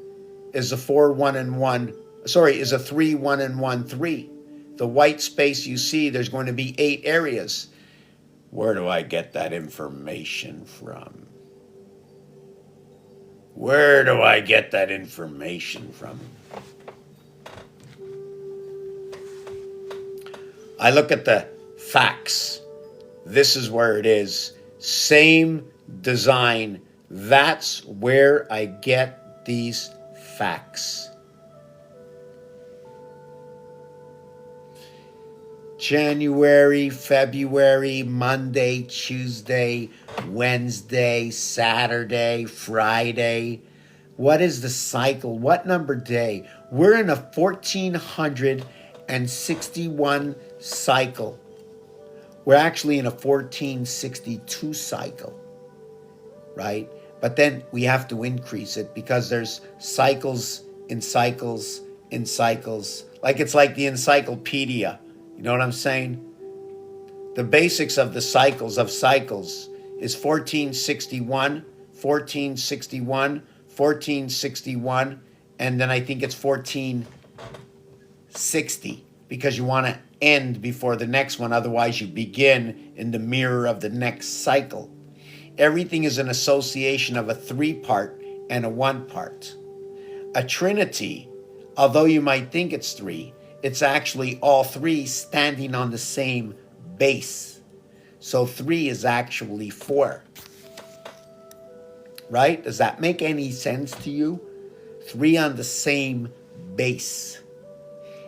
is a 4, 1, and 1, sorry, is a 3, 1, and 1, 3. The white space you see, there's going to be 8 areas. Where do I get that information from? Where do I get that information from? I look at the facts. This is where it is. Same design. That's where I get these facts. January, February, Monday, Tuesday, Wednesday, Saturday, Friday. What is the cycle? What number day? We're in a 1461 cycle. We're actually in a 1462 cycle, right? But then we have to increase it because there's cycles in cycles in cycles. Like it's like the encyclopedia. You know what I'm saying? The basics of the cycles is 1461, 1461, 1461, and then I think it's 1460 because you want to end before the next one. Otherwise, you begin in the mirror of the next cycle. Everything is an association of a 3-part and a 1-part. A trinity, although you might think it's 3, it's actually all 3 standing on the same base. So 3 is actually 4. right? Does that make any sense to you? 3 on the same base,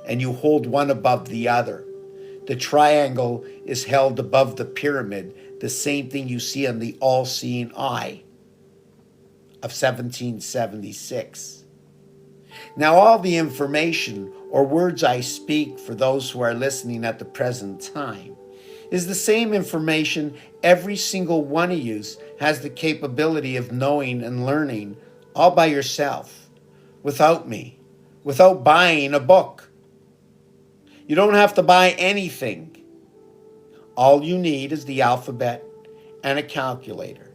and you hold one above the other. The triangle is held above the pyramid, the same thing you see on the all-seeing eye of 1776. Now, all the information or words I speak for those who are listening at the present time is the same information every single one of you has the capability of knowing and learning all by yourself, without me, without buying a book. You don't have to buy anything. All you need is the alphabet and a calculator.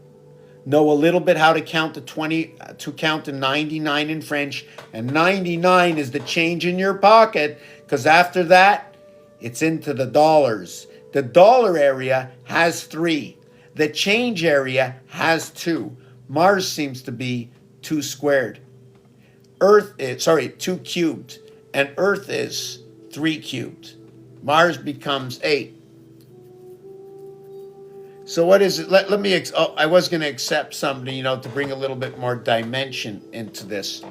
Know a little bit how to count to count to 99 in French, and 99 is the change in your pocket, because after that, it's into the dollars. The dollar area has 3. The change area has 2. Mars seems to be 2 squared. 2 cubed, and Earth is 3 cubed. Mars becomes 8. So what is it? Let me, I was going to accept somebody, to bring a little bit more dimension into this.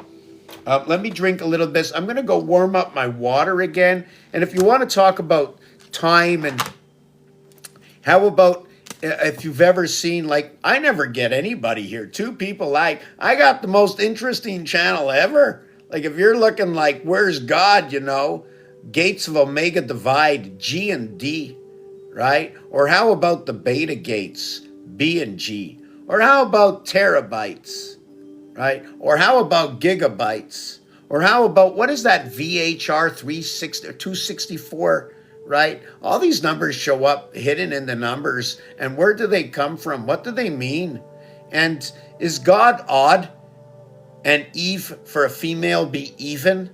Let me drink a little bit. I'm going to go warm up my water again. And if you want to talk about time, and how about if you've ever seen, I never get anybody here. 2 people I got the most interesting channel ever. If you're looking where's God, Gates of Omega Divide, G and D. Right? Or how about the beta gates, B and G? Or how about terabytes, right? Or how about gigabytes? Or how about, what is that VHR 360 or 264, right? All these numbers show up hidden in the numbers. And where do they come from? What do they mean? And is God odd and Eve for a female be even?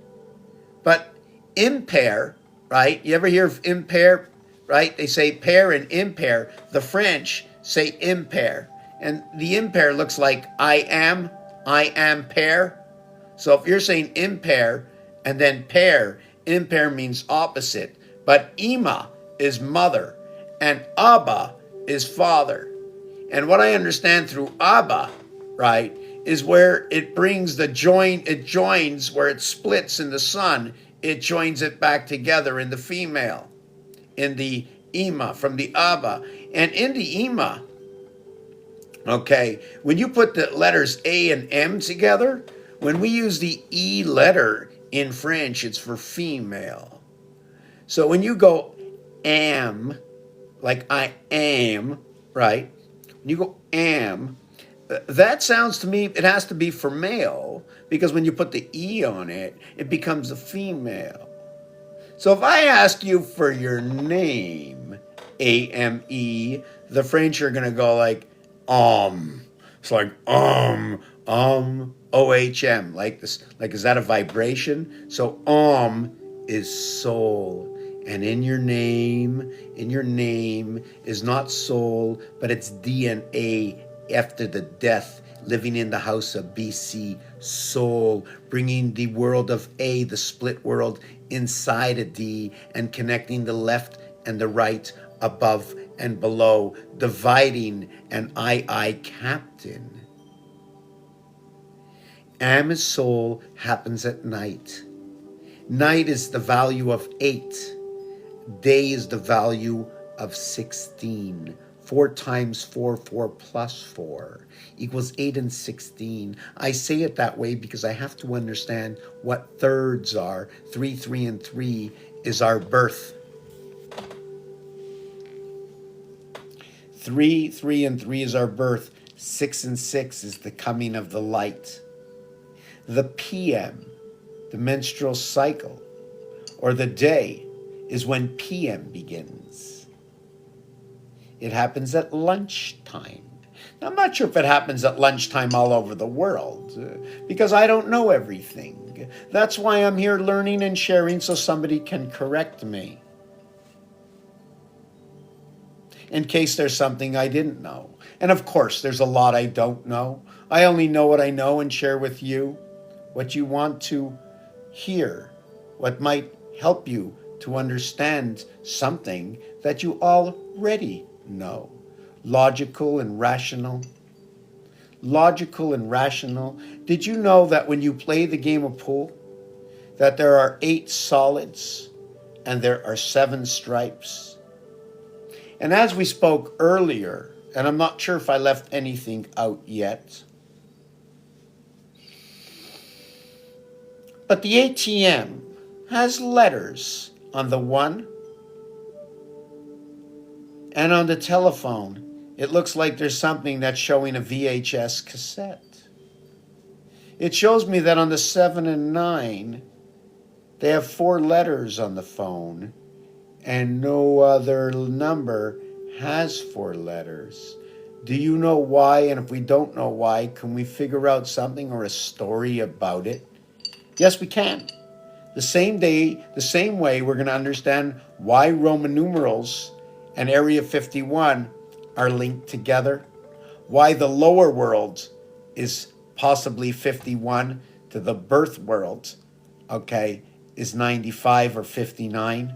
But impair, right? You ever hear of impair? Right? They say pair and impair. The French say impair. And the impair looks like I am pair. So if you're saying impair and then pair, impair means opposite. But Ima is mother and Abba is father. And what I understand through Abba, right, is where it brings it joins where it splits in the son, it joins it back together in the female. In the Ima, from the Abba. And in the Ima, okay, when you put the letters A and M together, when we use the E letter in French, it's for female. So when you go am, like I am, right? When you go am, that sounds to me, it has to be for male, because when you put the E on it, it becomes a female. So if I ask you for your name, A-M-E, the French are going to go it's like, O-H-M, like this, is that a vibration? So, is soul. And in your name is not soul, but it's DNA after the death, living in the house of BC, soul, bringing the world of A, the split world, inside a D, and connecting the left and the right, above and below, dividing an I captain. Am is soul happens at night. Night is the value of 8. Day is the value of 16. 4 times 4, 4 plus 4 equals 8 and 16. I say it that way because I have to understand what thirds are. 3, 3, and 3 is our birth. 3, 3, and 3 is our birth. 6 and 6 is the coming of the light. The PM, the menstrual cycle, or the day, is when PM begins. It happens at lunchtime. Now, I'm not sure if it happens at lunchtime all over the world, because I don't know everything. That's why I'm here learning and sharing, so somebody can correct me, in case there's something I didn't know. And of course, there's a lot I don't know. I only know what I know and share with you what you want to hear, what might help you to understand something that you already know. Logical and rational. logical and rational. Did you know that when you play the game of pool, that there are 8 solids and there are 7 stripes? And as we spoke earlier, and I'm not sure if I left anything out yet, but the ATM has letters on the one, and on the telephone, it looks like there's something that's showing a VHS cassette. It shows me that on the 7 and 9, they have 4 letters on the phone, and no other number has 4 letters. Do you know why? And if we don't know why, can we figure out something or a story about it? Yes, we can. The same way we're going to understand why Roman numerals and Area 51 are linked together, why the lower world is possibly 51 to the birth world, okay, is 95 or 59.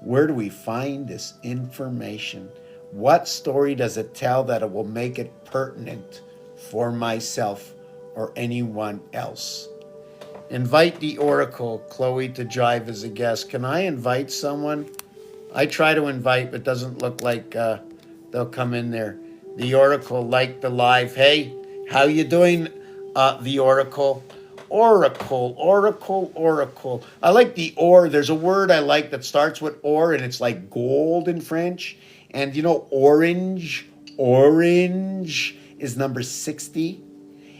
Where do we find this information? What story does it tell that it will make it pertinent for myself or anyone else? Invite the Oracle, Chloe, to jive as a guest. Can I invite someone? I try to invite, but doesn't look like they'll come in there. The Oracle, like the live. Hey, how you doing, the Oracle? Oracle, Oracle, Oracle. I like the or. There's a word I like that starts with or, and it's like gold in French. And you know, orange is number 60.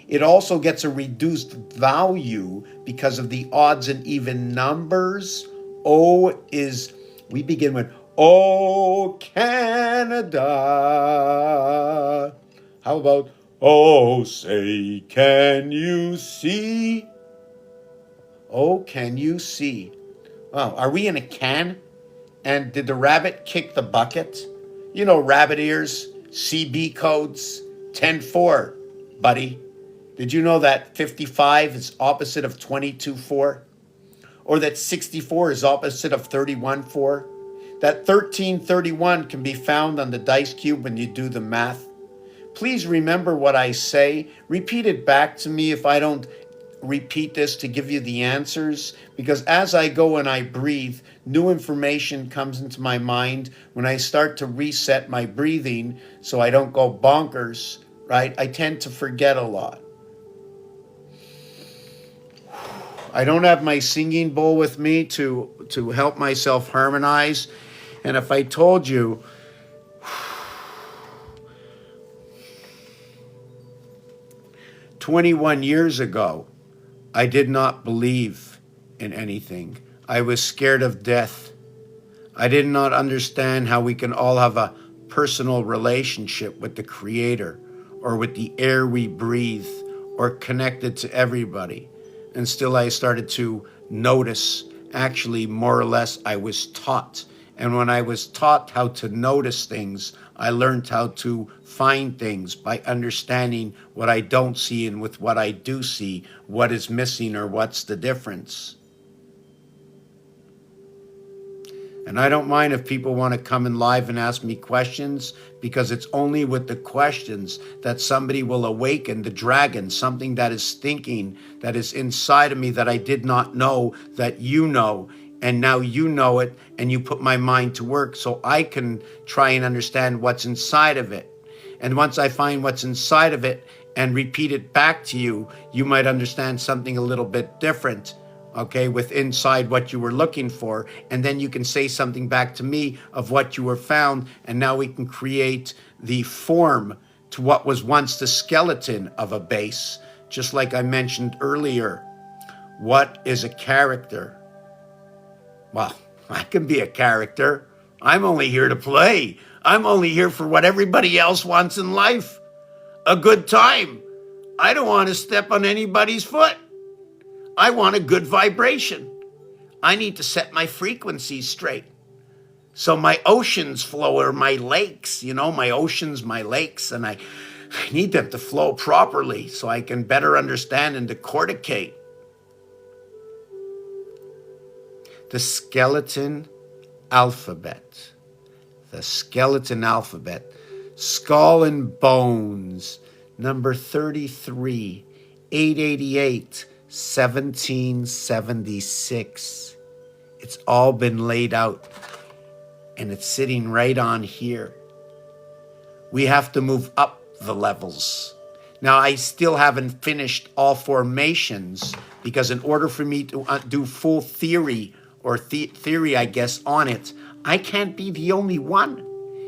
It also gets a reduced value because of the odds and even numbers. O is, we begin with, oh, Canada. How about, oh, say, can you see? Oh, can you see? Wow, are we in a can? And did the rabbit kick the bucket? You know, rabbit ears, CB codes, 10-4, buddy. Did you know that 55 is opposite of 22-4? Or that 64 is opposite of 31-4? That 1331 can be found on the dice cube when you do the math. Please remember what I say. Repeat it back to me if I don't repeat this to give you the answers, because as I go and I breathe, new information comes into my mind when I start to reset my breathing so I don't go bonkers, right? I tend to forget a lot. I don't have my singing bowl with me to help myself harmonize. And if I told you, 21 years ago, I did not believe in anything. I was scared of death. I did not understand how we can all have a personal relationship with the Creator or with the air we breathe or connected to everybody. And still I started to notice, actually, more or less, I was taught. And when I was taught how to notice things, I learned how to find things by understanding what I don't see and with what I do see, what is missing or what's the difference. And I don't mind if people want to come in live and ask me questions, because it's only with the questions that somebody will awaken the dragon, something that is thinking, that is inside of me that I did not know that you know. And now you know it, and you put my mind to work so I can try and understand what's inside of it. And once I find what's inside of it and repeat it back to you, you might understand something a little bit different. Okay, with inside what you were looking for, and then you can say something back to me of what you were found, and now we can create the form to what was once the skeleton of a base. Just like I mentioned earlier, what is a character? Well, I can be a character. I'm only here to play. I'm only here for what everybody else wants in life. A good time. I don't want to step on anybody's foot. I want a good vibration. I need to set my frequencies straight. So my oceans flow, or my lakes, my oceans, my lakes, and I need them to flow properly so I can better understand and decorticate. The skeleton alphabet. The skeleton alphabet. Skull and bones. number 33, 888, 1776. It's all been laid out, and it's sitting right on here. We have to move up the levels. Now, I still haven't finished all formations, because in order for me to do full theory, or theory, I guess, on it, I can't be the only one.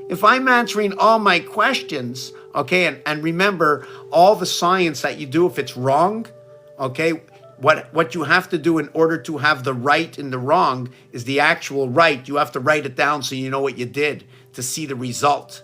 If I'm answering all my questions, okay, and remember, all the science that you do, if it's wrong, okay, what you have to do in order to have the right and the wrong is the actual right. You have to write it down so you know what you did to see the result.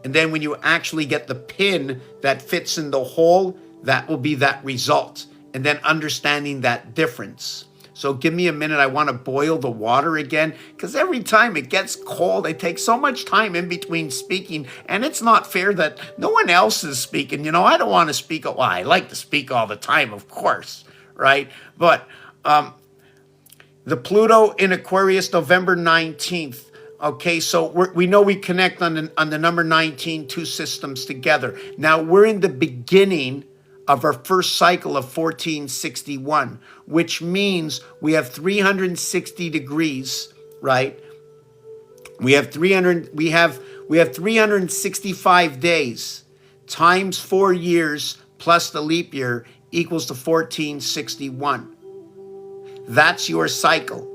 And then when you actually get the pin that fits in the hole, that will be that result. And then understanding that difference. So give me a minute. I want to boil the water again, because every time it gets cold, I take so much time in between speaking, and it's not fair that no one else is speaking. You know, I don't want to speak. Well, I like to speak all the time, of course, right? But the Pluto in Aquarius, November 19th. Okay, so we know we connect on the number 19, two systems together. Now we're in the beginning of our first cycle of 1461, which means we have 360 degrees, right? We have 365 days times 4 years plus the leap year equals to 1461. That's your cycle.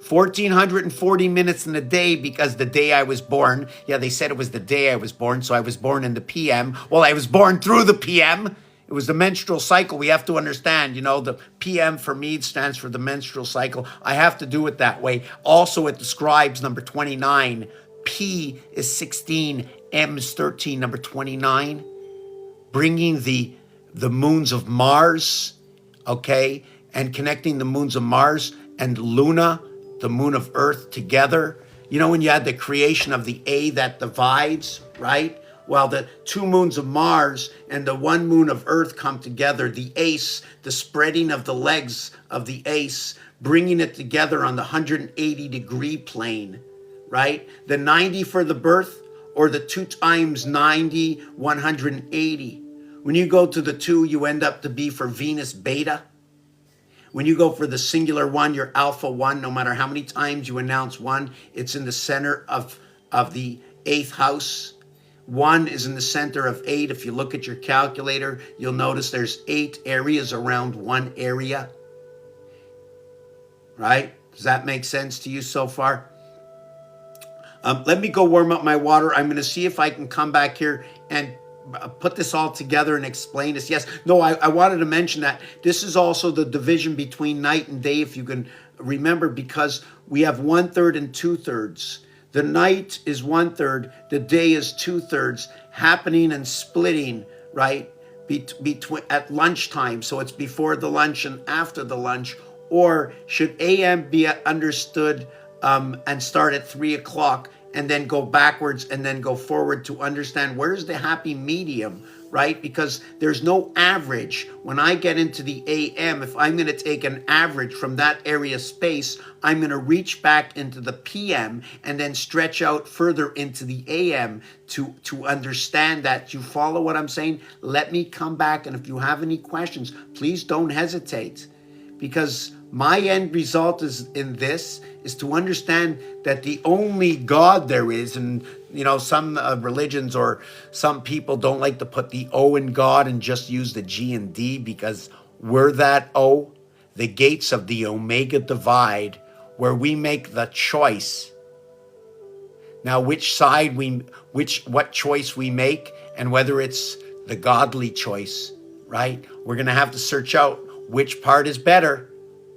1,440 minutes in a day, because the day I was born, yeah, they said it was the day I was born, so I was born in the PM. Well, I was born through the PM. It was the menstrual cycle. We have to understand, you know, the PM for me stands for the menstrual cycle. I have to do it that way. Also, it describes number 29. P is 16, M is 13, number 29. Bringing the moons of Mars, okay, and connecting the moons of Mars and Luna, the moon of Earth, together. You know, when you had the creation of the A that divides, right? Well, the two moons of Mars and the one moon of Earth come together, the ace, the spreading of the legs of the ace, bringing it together on the 180-degree plane, right? The 90 for the birth, or the 2 times 90, 180. When you go to the 2, you end up to be for Venus beta. When you go for the singular 1, you're alpha 1. No matter how many times you announce 1, it's in the center of the 8th house. 1 is in the center of 8. If you look at your calculator, you'll notice there's 8 areas around 1 area. Right? Does that make sense to you so far? Let me go warm up my water. I'm going to see if I can come back here and put this all together and explain this. Yes, no, I wanted to mention that this is also the division between night and day, if you can remember, because we have 1/3 and 2/3. The night is 1/3, the day is 2/3, happening and splitting, right, between at lunchtime. So it's before the lunch and after the lunch. Or should AM be understood and start at 3 o'clock and then go backwards and then go forward to understand where's the happy medium, right? Because there's no average. When I get into the AM, if I'm going to take an average from that area space, I'm going to reach back into the PM and then stretch out further into the AM to understand that. You follow what I'm saying? Let me come back, and if you have any questions, please don't hesitate, because my end result is to understand that the only God there is, and you know, some religions or some people don't like to put the O in God and just use the G and D, because we're that O, the gates of the Omega divide, where we make the choice. Now, what choice we make, and whether it's the godly choice, right? We're going to have to search out which part is better,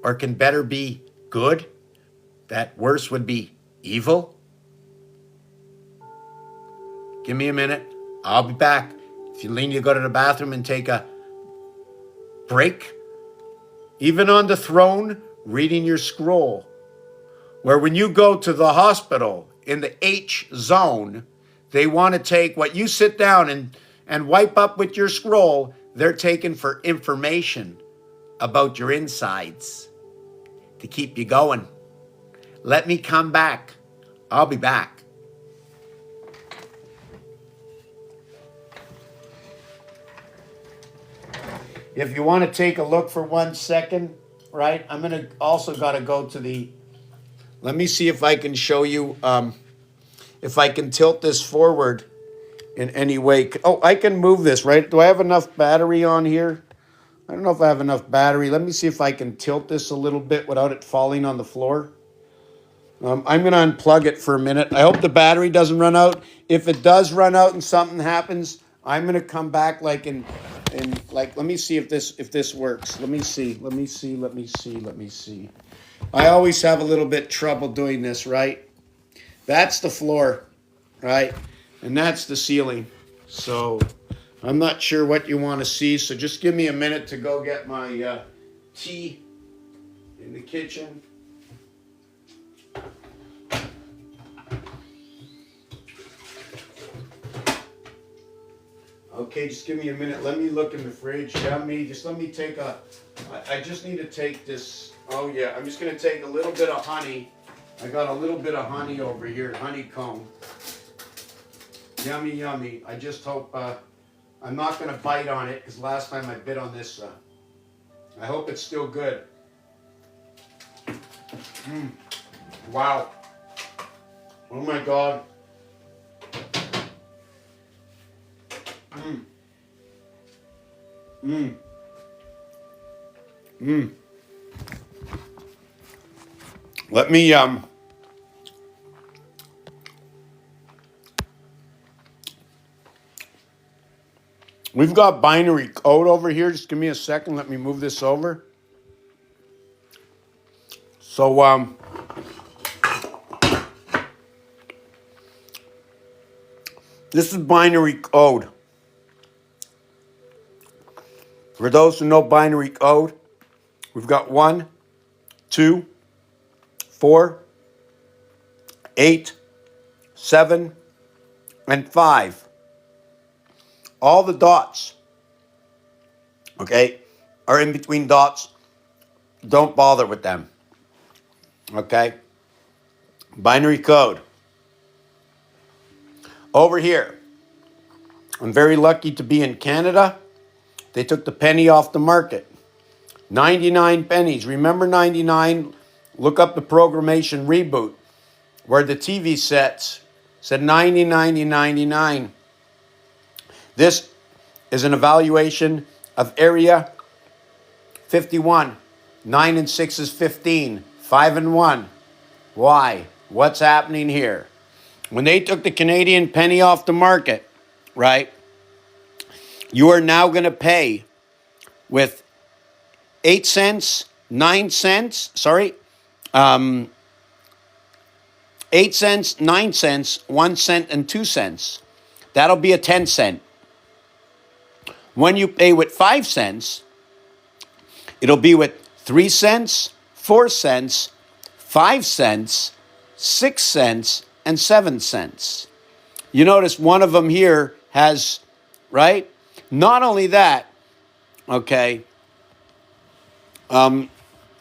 or can better be good, that worse would be evil. Give me a minute. I'll be back. If you need to go to the bathroom and take a break, even on the throne, reading your scroll, where when you go to the hospital in the H zone, they want to take what you sit down and wipe up with your scroll. They're taking for information about your insides to keep you going. Let me come back. I'll be back. if you want to take a look for 1 second, right? I'm gonna also got to go to the. Let me see if I can show you. If I can tilt this forward in any way. Oh, I can move this, right? Do I have enough battery on here? I don't know if I have enough battery. Let me see if I can tilt this a little bit without it falling on the floor. I'm going to unplug it for a minute. I hope the battery doesn't run out. If it does run out and something happens, I'm going to come back like in like, let me see if this works. Let me see. I always have a little bit trouble doing this, right? That's the floor, right? And that's the ceiling. So I'm not sure what you want to see. So just give me a minute to go get my tea in the kitchen. Okay, just give me a minute. Let me look in the fridge. Let me take a. I just need to take this. Oh yeah, I'm just gonna take a little bit of honey. I got a little bit of honey over here, honeycomb. Yummy, yummy. I just hope I'm not gonna bite on it because last time I bit on this. I hope it's still good. Wow. Oh my God. Let me we've got binary code over here. Just give me a second. Let me move this over. So this is binary code. For those who know binary code, we've got 1, 2, 4, 8, 7, and 5. All the dots, okay, are in between dots. Don't bother with them, okay? Binary code. Over here, I'm very lucky to be in Canada. They took the penny off the market. 99 pennies. Remember 99? Look up the Programmation Reboot, where the TV sets said 90, 90, 99. This is an evaluation of Area 51. 9 and 6 is 15. 5 and 1. Why? What's happening here? When they took the Canadian penny off the market, right, you are now going to pay with 8 cents, 9 cents, 8 cents, 9 cents, 1 cent, and 2 cents. That'll be a 10 cent. When you pay with 5 cents, it'll be with 3 cents, 4 cents, 5 cents, 6 cents, and 7 cents. You notice one of them here has, right? Not only that, okay,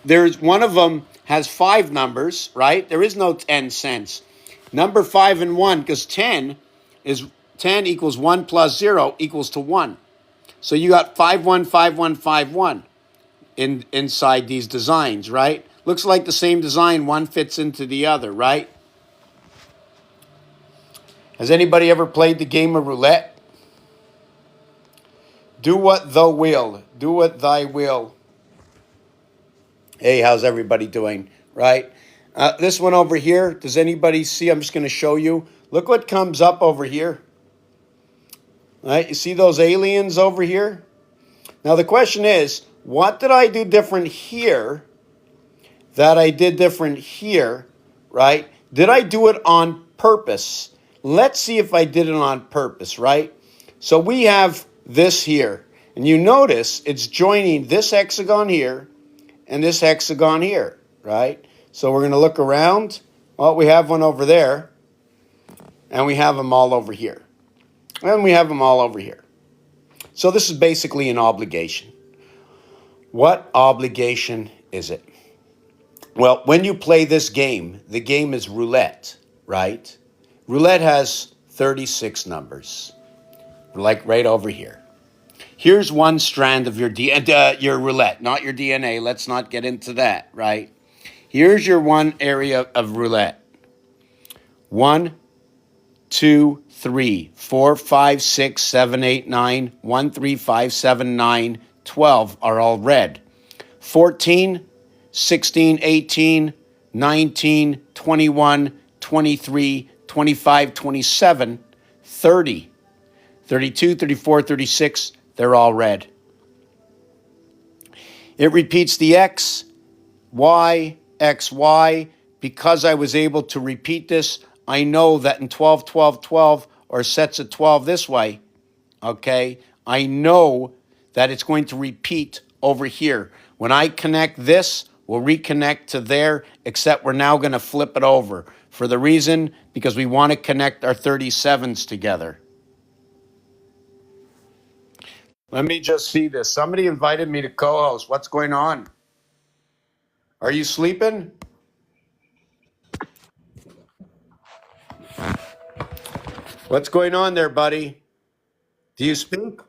there's one of them has 5 numbers, right? There is no 10 cents. Number 5 and 1, because 10 equals 1 plus 0 equals to 1. So you got 5, 1, 5, 1, 5, 1 inside these designs, right? Looks like the same design, one fits into the other, right? Has anybody ever played the game of roulette? Do what thou will. Do what thy will. Hey, how's everybody doing? Right? This one over here, does anybody see? I'm just going to show you. Look what comes up over here. Right? You see those aliens over here? Now the question is, what did I do different here that I did different here, right? Did I do it on purpose? Let's see if I did it on purpose, right? So we have this here. And you notice it's joining this hexagon here and this hexagon here, right? So we're going to look around. Well, we have one over there. And we have them all over here. And we have them all over here. So this is basically an obligation. What obligation is it? Well, when you play this game, the game is roulette, right? Roulette has 36 numbers, like right over here. Here's one strand of your your roulette, not your DNA. Let's not get into that, right? Here's your one area of roulette. 1, 2, 3, 4, 5, 6, 7, 8, 9, 1, 3, 5, 7, 9, 12 are all red. 14, 16, 18, 19, 21, 23, 25, 27, 30, 32, 34, 36, they're all red. It repeats the X, Y, X, Y. Because I was able to repeat this, I know that in 12, 12, 12, or sets of 12 this way, okay, I know that it's going to repeat over here. When I connect this, we'll reconnect to there, except we're now going to flip it over. For the reason, because we want to connect our 37s together. Let me just see this. Somebody invited me to co-host. What's going on? Are you sleeping? What's going on there, buddy? Do you speak?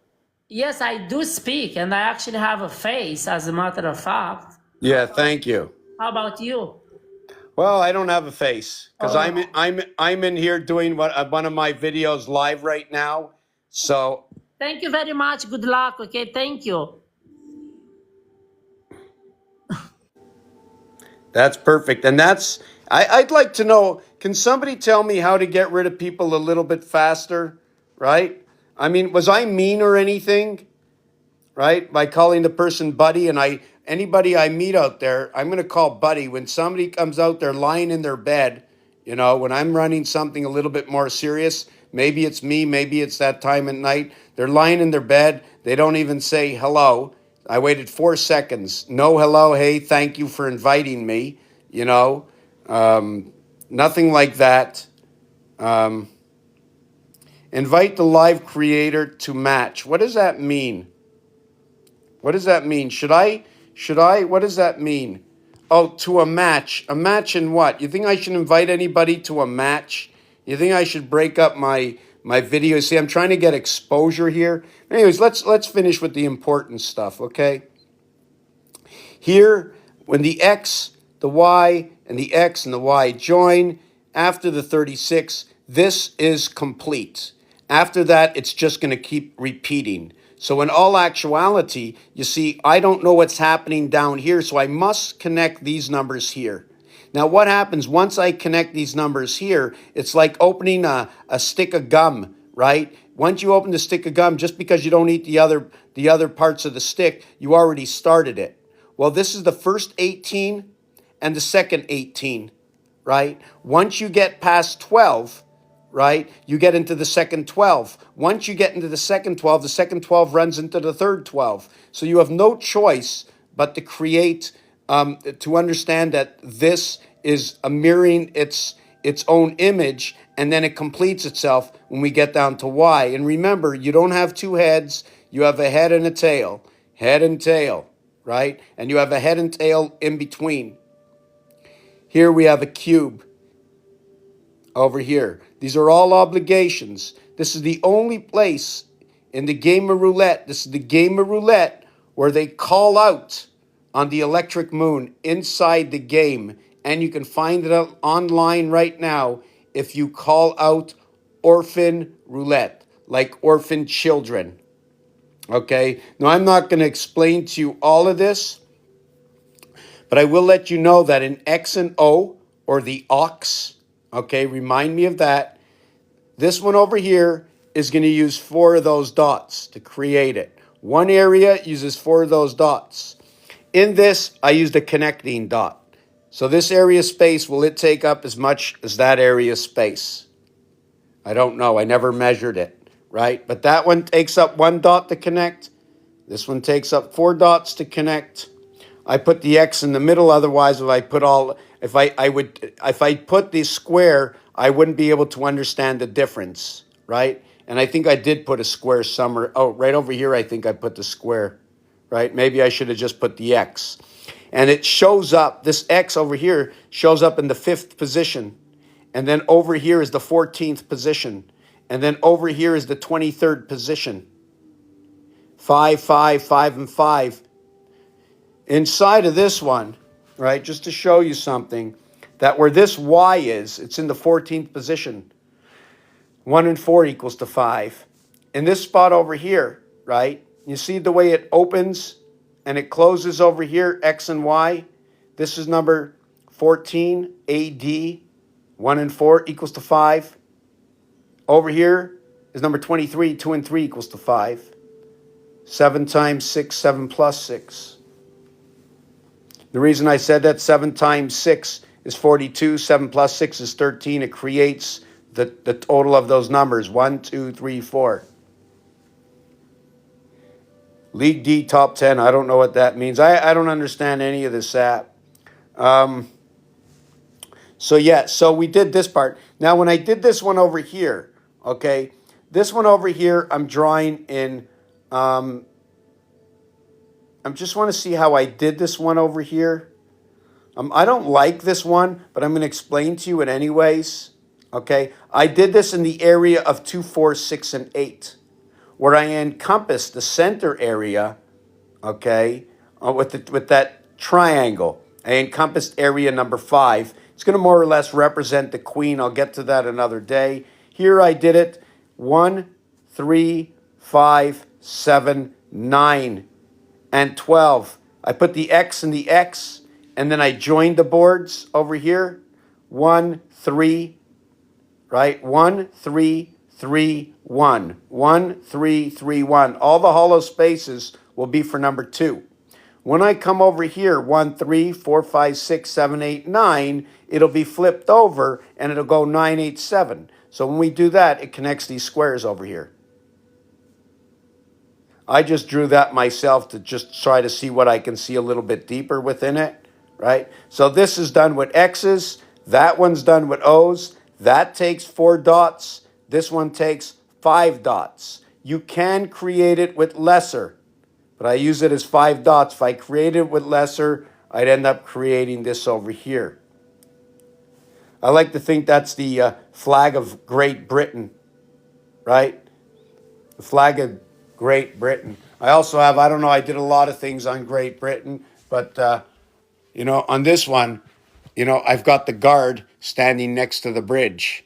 Yes, I do speak, and I actually have a face, as a matter of fact. Yeah, thank you. How about you? Well, I don't have a face because Oh, I'm in here doing one of my videos live right now. So thank you very much. Good luck. Okay, thank you. that's perfect. And I'd like to know, can somebody tell me how to get rid of people a little bit faster? Right? I mean, was I mean or anything? Right? By calling the person buddy, and anybody I meet out there, I'm going to call buddy. When somebody comes out there lying in their bed, when I'm running something a little bit more serious, maybe it's me, maybe it's that time at night, they're lying in their bed, they don't even say hello. I waited 4 seconds. No hello, hey, thank you for inviting me, nothing like that. Invite the live creator to match. What does that mean? What does that mean? Should I, what does that mean? Oh, to a match. A match in what? You think I should invite anybody to a match? You think I should break up my video? See, I'm trying to get exposure here. Anyways, let's finish with the important stuff, okay? Here, when the X, the Y, and the X and the Y join after the 36, this is complete. After that, it's just going to keep repeating. So in all actuality, you see, I don't know what's happening down here, so I must connect these numbers here. Now, what happens once I connect these numbers here, it's like opening a stick of gum, right? Once you open the stick of gum, just because you don't eat the other parts of the stick, you already started it. Well, this is the first 18 and the second 18, right? Once you get past 12, right, you get into the second 12. Once you get into the second 12, the second 12 runs into the third 12. So you have no choice but to create, to understand that this is a mirroring its own image, and then it completes itself when we get down to Y. And remember, you don't have two heads, you have a head and a tail. Head and tail, right? And you have a head and tail in between. Here we have a cube. Over here. These are all obligations. This is the only place in the game of roulette. This is the game of roulette where they call out on the electric moon inside the game. And you can find it online right now if you call out orphan roulette, like orphan children. Okay? Now, I'm not going to explain to you all of this, but I will let you know that in X and O, or the ox, okay, remind me of that. This one over here is going to use 4 of those dots to create it. One area uses 4 of those dots. In this, I used a connecting dot. So this area space, will it take up as much as that area space? I don't know. I never measured it, right? But that one takes up 1 dot to connect. This one takes up 4 dots to connect. I put the X in the middle. Otherwise, if I put the square, I wouldn't be able to understand the difference, right? And I think I did put a square somewhere. Oh, right over here, I think I put the square, right? Maybe I should have just put the X. And it shows up, this X over here shows up in the 5th position. And then over here is the 14th position. And then over here is the 23rd position. 5, 5, 5, and 5. Inside of this one, right, just to show you something, that where this Y is, it's in the 14th position. 1 and 4 equals to 5. In this spot over here, right, you see the way it opens and it closes over here, X and Y? This is number 14, AD, 1 and 4 equals to 5. Over here is number 23, 2 and 3 equals to 5. 7 times 6, 7 plus 6. The reason I said that 7 times 6 is 42, 7 plus 6 is 13. It creates the total of those numbers, 1, 2, 3, 4. League D top 10, I don't know what that means. I don't understand any of this app. So we did this part. Now, when I did this one over here, okay, this one over here, I'm drawing in, I just want to see how I did this one over here. I don't like this one, but I'm going to explain to you it anyways. Okay, I did this in the area of 2, 4, 6, and 8, where I encompassed the center area, okay, with that triangle. I encompassed area number 5. It's going to more or less represent the queen. I'll get to that another day. Here I did it 1, 3, 5, 7, 9, and 12. I put the X in the X, and then I joined the boards over here. 1, 3, right? 1, 3, 3, 1. 1, 3, 3, 1. All the hollow spaces will be for number 2. When I come over here, 1, 3, 4, 5, 6, 7, 8, 9, it'll be flipped over and it'll go 9, 8, 7. So when we do that, it connects these squares over here. I just drew that myself to just try to see what I can see a little bit deeper within it, right? So this is done with X's. That one's done with O's. That takes 4 dots. This one takes 5 dots. You can create it with lesser, but I use it as 5 dots. If I created it with lesser, I'd end up creating this over here. I like to think that's the flag of Great Britain, right? The flag of Great Britain. I also have, I don't know, I did a lot of things on Great Britain, but, on this one, I've got the guard standing next to the bridge.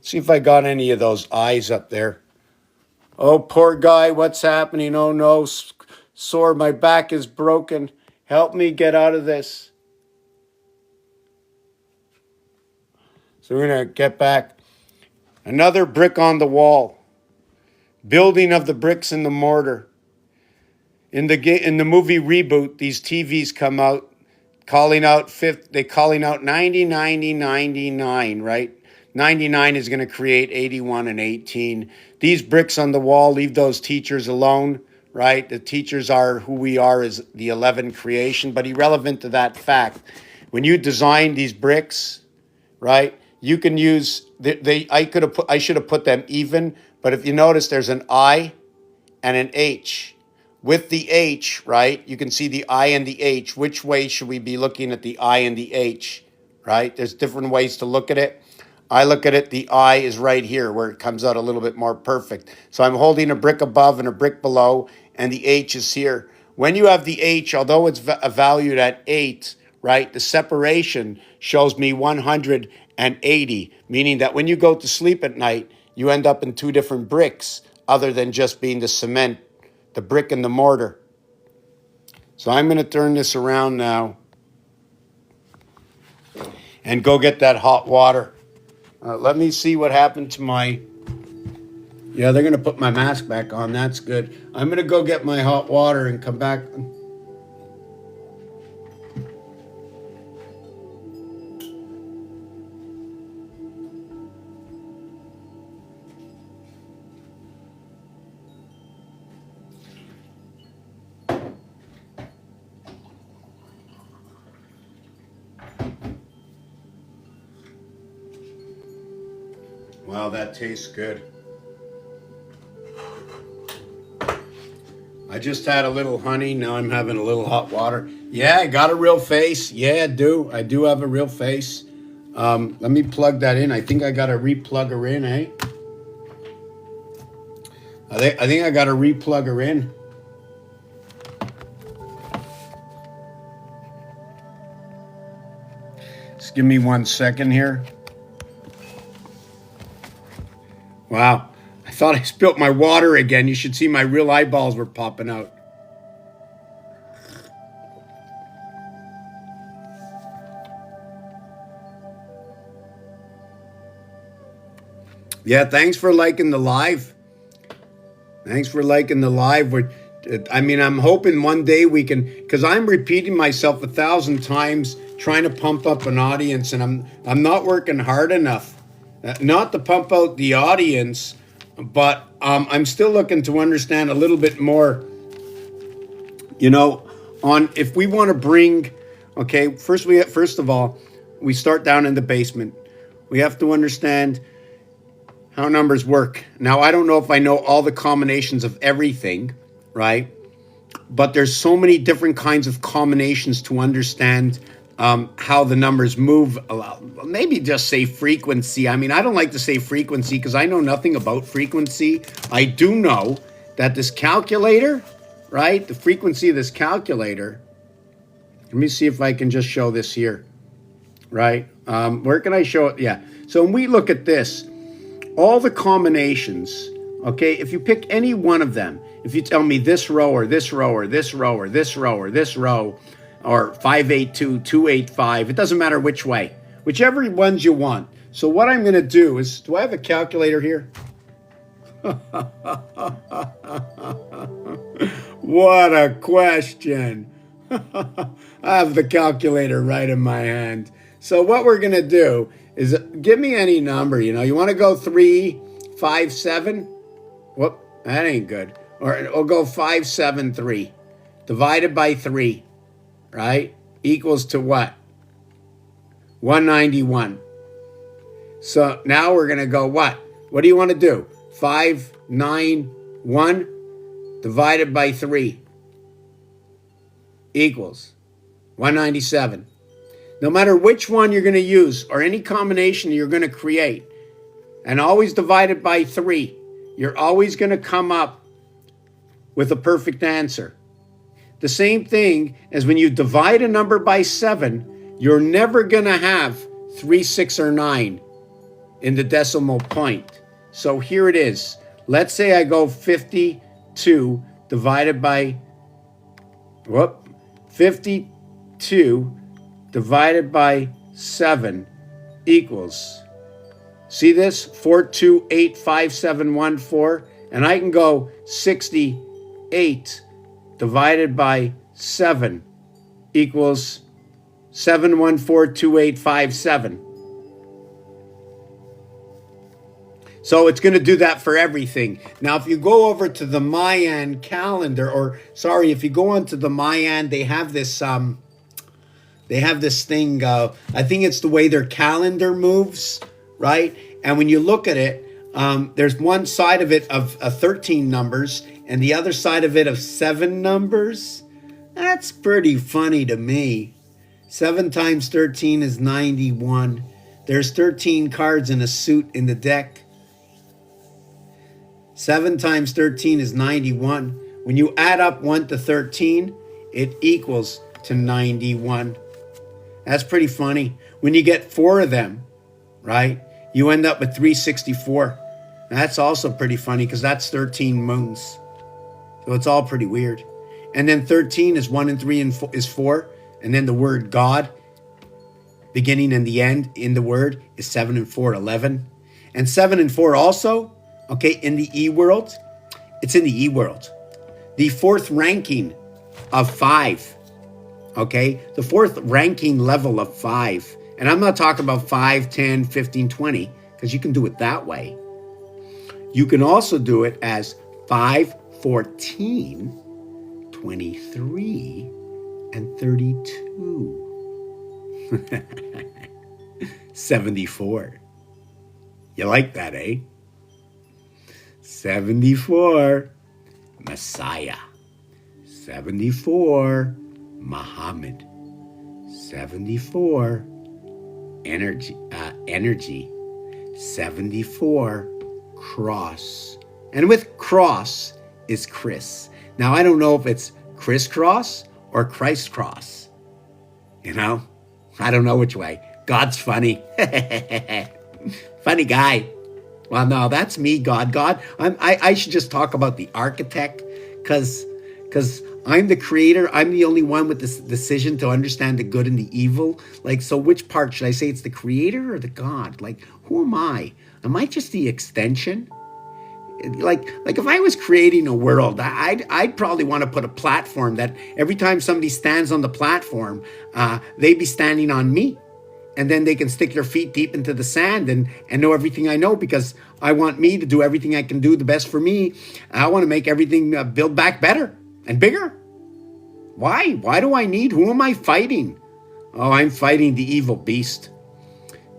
See if I got any of those eyes up there. Oh, poor guy, what's happening? Oh, no, sore, my back is broken. Help me get out of this. So we're going to get back. Another brick on the wall. Building of the bricks in the mortar. In the movie Reboot, these TVs come out calling out 90, 90, 99, right? 99 is going to create 81 and 18. These bricks on the wall, leave those teachers alone, right? The teachers are who we are as the 11 creation, but irrelevant to that fact. When you design these bricks, right, you can use, I should have put them even, but if you notice there's an I and an H. With the H, right, you can see the I and the H. Which way should we be looking at the I and the H, right? There's different ways to look at it. I look at it, the I is right here where it comes out a little bit more perfect. So I'm holding a brick above and a brick below, and the H is here. When you have the H, although it's valued at 8, right, the separation shows me 180, meaning that when you go to sleep at night, you end up in 2 different bricks other than just being the cement, the brick and the mortar. So I'm going to turn this around now and go get that hot water. Let me see what happened to my... Yeah, they're going to put my mask back on. That's good. I'm going to go get my hot water and come back. Wow, that tastes good. I just had a little honey. Now I'm having a little hot water. Yeah, I got a real face. Yeah, I do. I do have a real face. Let me plug that in. I think I got to replug her in, eh? I think I got to replug her in. Just give me 1 second here. Wow. I thought I spilt my water again. You should see my real eyeballs were popping out. Yeah, thanks for liking the live. Thanks for liking the live. I'm hoping one day we can, because I'm repeating myself 1,000 times trying to pump up an audience, and I'm not working hard enough. Not to pump out the audience, but I'm still looking to understand a little bit more, on if we want to bring, okay, first of all, we start down in the basement. We have to understand how numbers work. Now, I don't know if I know all the combinations of everything, right? But there's so many different kinds of combinations to understand how the numbers move. Maybe just say frequency. I mean, I don't like to say frequency because I know nothing about frequency. I do know that this calculator, right? The frequency of this calculator. Let me see if I can just show this here, right? Where can I show it? Yeah. So when we look at this, all the combinations, okay, if you pick any one of them, if you tell me this row or this row or this row or this row or this row or 582, 285, it doesn't matter which way, whichever ones you want. So what I'm going to do is, do I have a calculator here? What a question. I have the calculator right in my hand. So what we're going to do is give me any number, you want to go 3, 5, 7? Whoop, that ain't good. Or we'll go 5, 7, 3 divided by 3, right? Equals to what? 191. So now we're going to go what? What do you want to do? 5, 9, 1 divided by 3 equals 197. No matter which one you're going to use or any combination you're going to create, and always divide it by 3, you're always going to come up with a perfect answer. The same thing as when you divide a number by 7, you're never going to have 3, 6, or 9 in the decimal point. So here it is. Let's say I go 52 divided by, 52 divided by 7 equals, see this? 4285714, and I can go 68 divided by 7 equals 7142857. So it's going to do that for everything. Now, if you go over to the Mayan calendar, if you go onto the Mayan, they have this thing, I think it's the way their calendar moves, right? And when you look at it, there's one side of it of 13 numbers and the other side of it of 7 numbers. That's pretty funny to me. 7 times 13 is 91. There's 13 cards in a suit in the deck. 7 times 13 is 91. When you add up 1 to 13, it equals to 91. That's pretty funny. When you get 4 of them, right, you end up with 364. That's also pretty funny because that's 13 moons. So it's all pretty weird. And then 13 is 1 and 3 and 4 is 4. And then the word God, beginning and the end in the word, is 7 and 4, 11. And 7 and 4 also, okay, in the E world, it's in the E world. The 4th ranking of 5, okay? The 4th ranking level of 5. And I'm not talking about 5, 10, 15, 20, because you can do it that way. You can also do it as 5, 14, 23, and 32. 74. You like that, eh? 74. Messiah. 74. Muhammad. 74, energy. 74, cross. And with cross is Chris. Now, I don't know if it's crisscross or Christ cross. You know? I don't know which way. God's funny. Funny guy. Well, no, that's me, God. God, I should just talk about the architect because I'm the creator. I'm the only one with this decision to understand the good and the evil. Like, so which part should I say? It's the creator or the God? Like, who am I? Am I just the extension? Like if I was creating a world, I'd probably want to put a platform that every time somebody stands on the platform, they'd be standing on me. And then they can stick their feet deep into the sand and know everything I know, because I want me to do everything I can do the best for me. I want to make everything build back better and bigger. Why? Why do I need? Who am I fighting? Oh, I'm fighting the evil beast.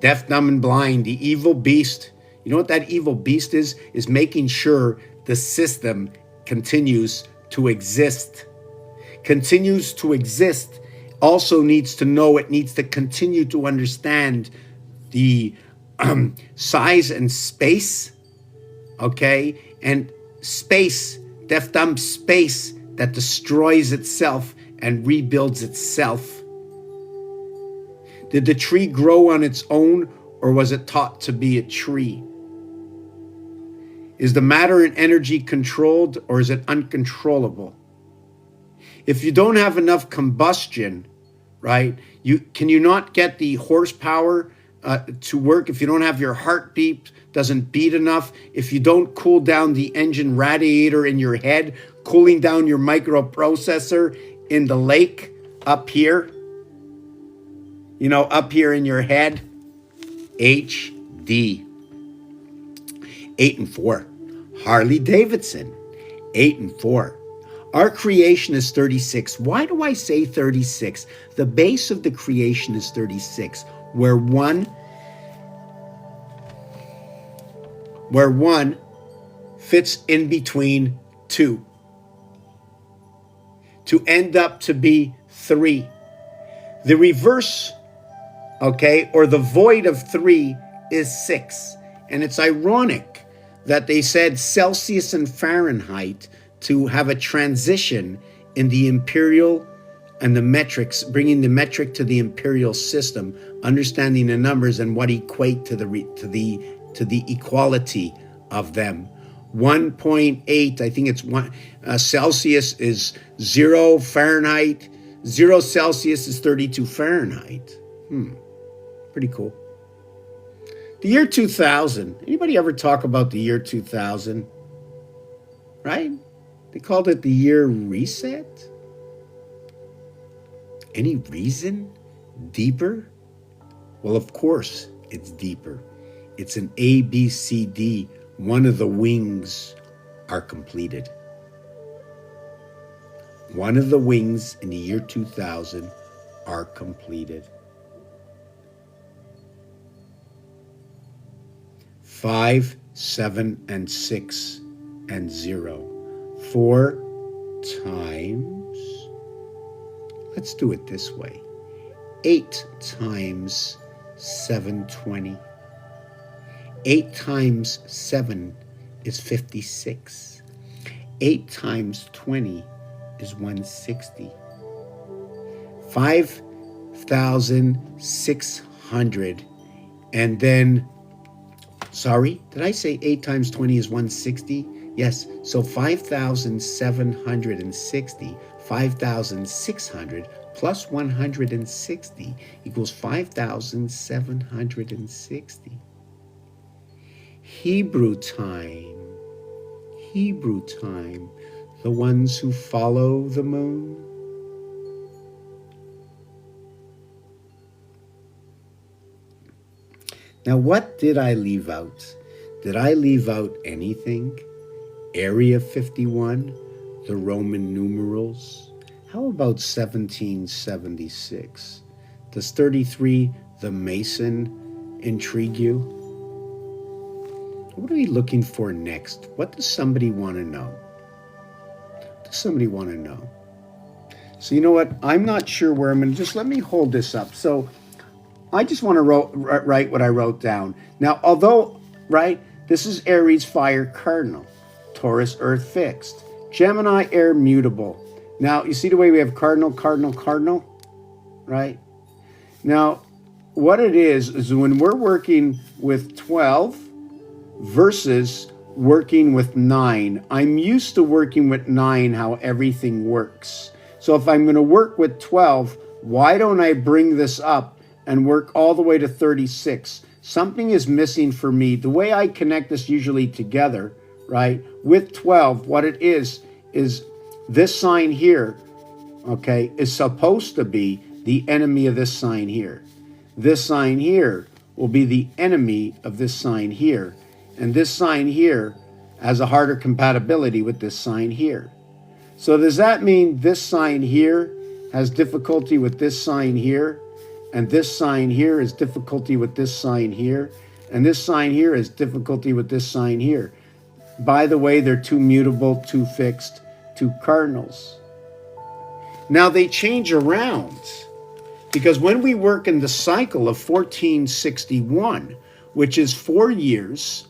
Deaf, dumb, and blind, the evil beast. You know what that evil beast is? Is making sure the system continues to exist. Continues to exist. Also needs to know, it needs to continue to understand the size and space, okay? And space, deaf, dumb space that destroys itself and rebuilds itself. Did the tree grow on its own, or was it taught to be a tree? Is the matter and energy controlled, or is it uncontrollable? If you don't have enough combustion, right, can you not get the horsepower to work? If you don't have your heartbeat, doesn't beat enough, if you don't cool down the engine radiator in your head, cooling down your microprocessor in the lake up here, you know, up here in your head, HD. 8 and 4. Harley Davidson, 8 and 4. Our creation is 36. Why do I say 36? The base of the creation is 36, where one fits in between two, to end up to be 3. The reverse, okay, or the void of 3 is 6. And it's ironic that they said Celsius and Fahrenheit to have a transition in the imperial and the metrics, bringing the metric to the imperial system, understanding the numbers and what equate to the equality of them. 1.8, I think it's one. Celsius is 0 Fahrenheit. 0 Celsius is 32 Fahrenheit. Pretty cool. The year 2000. Anybody ever talk about the year 2000? Right? They called it the year reset. Any reason? Deeper? Well, of course it's deeper. It's an A, B, C, D. One of the wings are completed. One of the wings in the year 2000 are completed. 5, 7, and 6, and 0. 4 times, let's do it this way. 8 times 720. 8 times 7 is 56. 8 times 20 is 160. 5,600. And then, sorry, did I say 8 times 20 is 160? Yes, so 5,760, 5,600 plus 160 equals 5,760. Hebrew time, the ones who follow the moon. Now, what did I leave out? Did I leave out anything? Area 51, the Roman numerals. How about 1776? Does 33, the Mason, intrigue you? What are we looking for next? What does somebody want to know? What does somebody want to know? So you know what? I'm not sure where I'm going to just let me hold this up. So I just want to write what I wrote down. Now, although, right, this is Aries fire cardinal, Taurus earth fixed, Gemini air mutable. Now, you see the way we have cardinal, cardinal, cardinal, right? Now, what it is when we're working with 12 versus working with 9, I'm used to working with 9, how everything works. So if I'm going to work with 12, why don't I bring this up and work all the way to 36? Something is missing for me. The way I connect this usually together, right, with 12, what it is this sign here, okay, is supposed to be the enemy of this sign here. This sign here will be the enemy of this sign here. And this sign here has a harder compatibility with this sign here. So does that mean this sign here has difficulty with this sign here? And this sign here is difficulty with this sign here? And this sign here is difficulty with this sign here? By the way, they're two mutable, two fixed, two cardinals. Now they change around, because when we work in the cycle of 1461, which is 4 years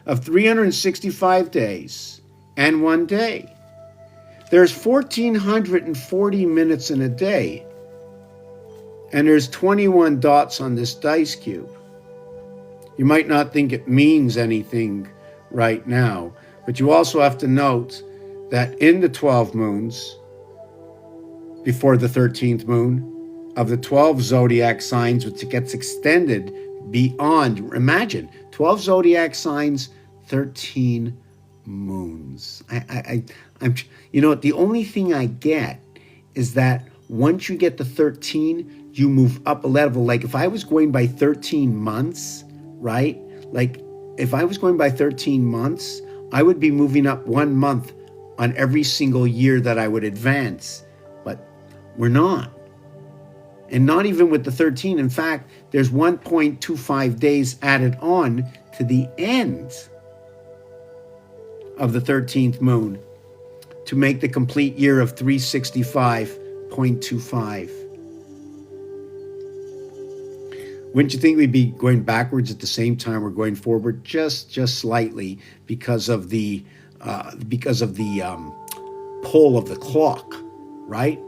of 365 days and 1 day, there's 1,440 minutes in a day, and there's 21 dots on this dice cube. You might not think it means anything right now, but you also have to note that in the 12 moons, before the 13th moon, of the 12 zodiac signs, which gets extended beyond, imagine, 12 zodiac signs, 13 moons. I'm, you know, the only thing I get is that once you get to 13, you move up a level. Like if I was going by 13 months, right? Like if I was going by 13 months, I would be moving up 1 month on every single year that I would advance. But we're not. And not even with the 13. In fact, there's 1.25 days added on to the end of the 13th moon to make the complete year of 365.25. Wouldn't you think we'd be going backwards at the same time we're going forward? Just slightly because of the pull of the clock, right?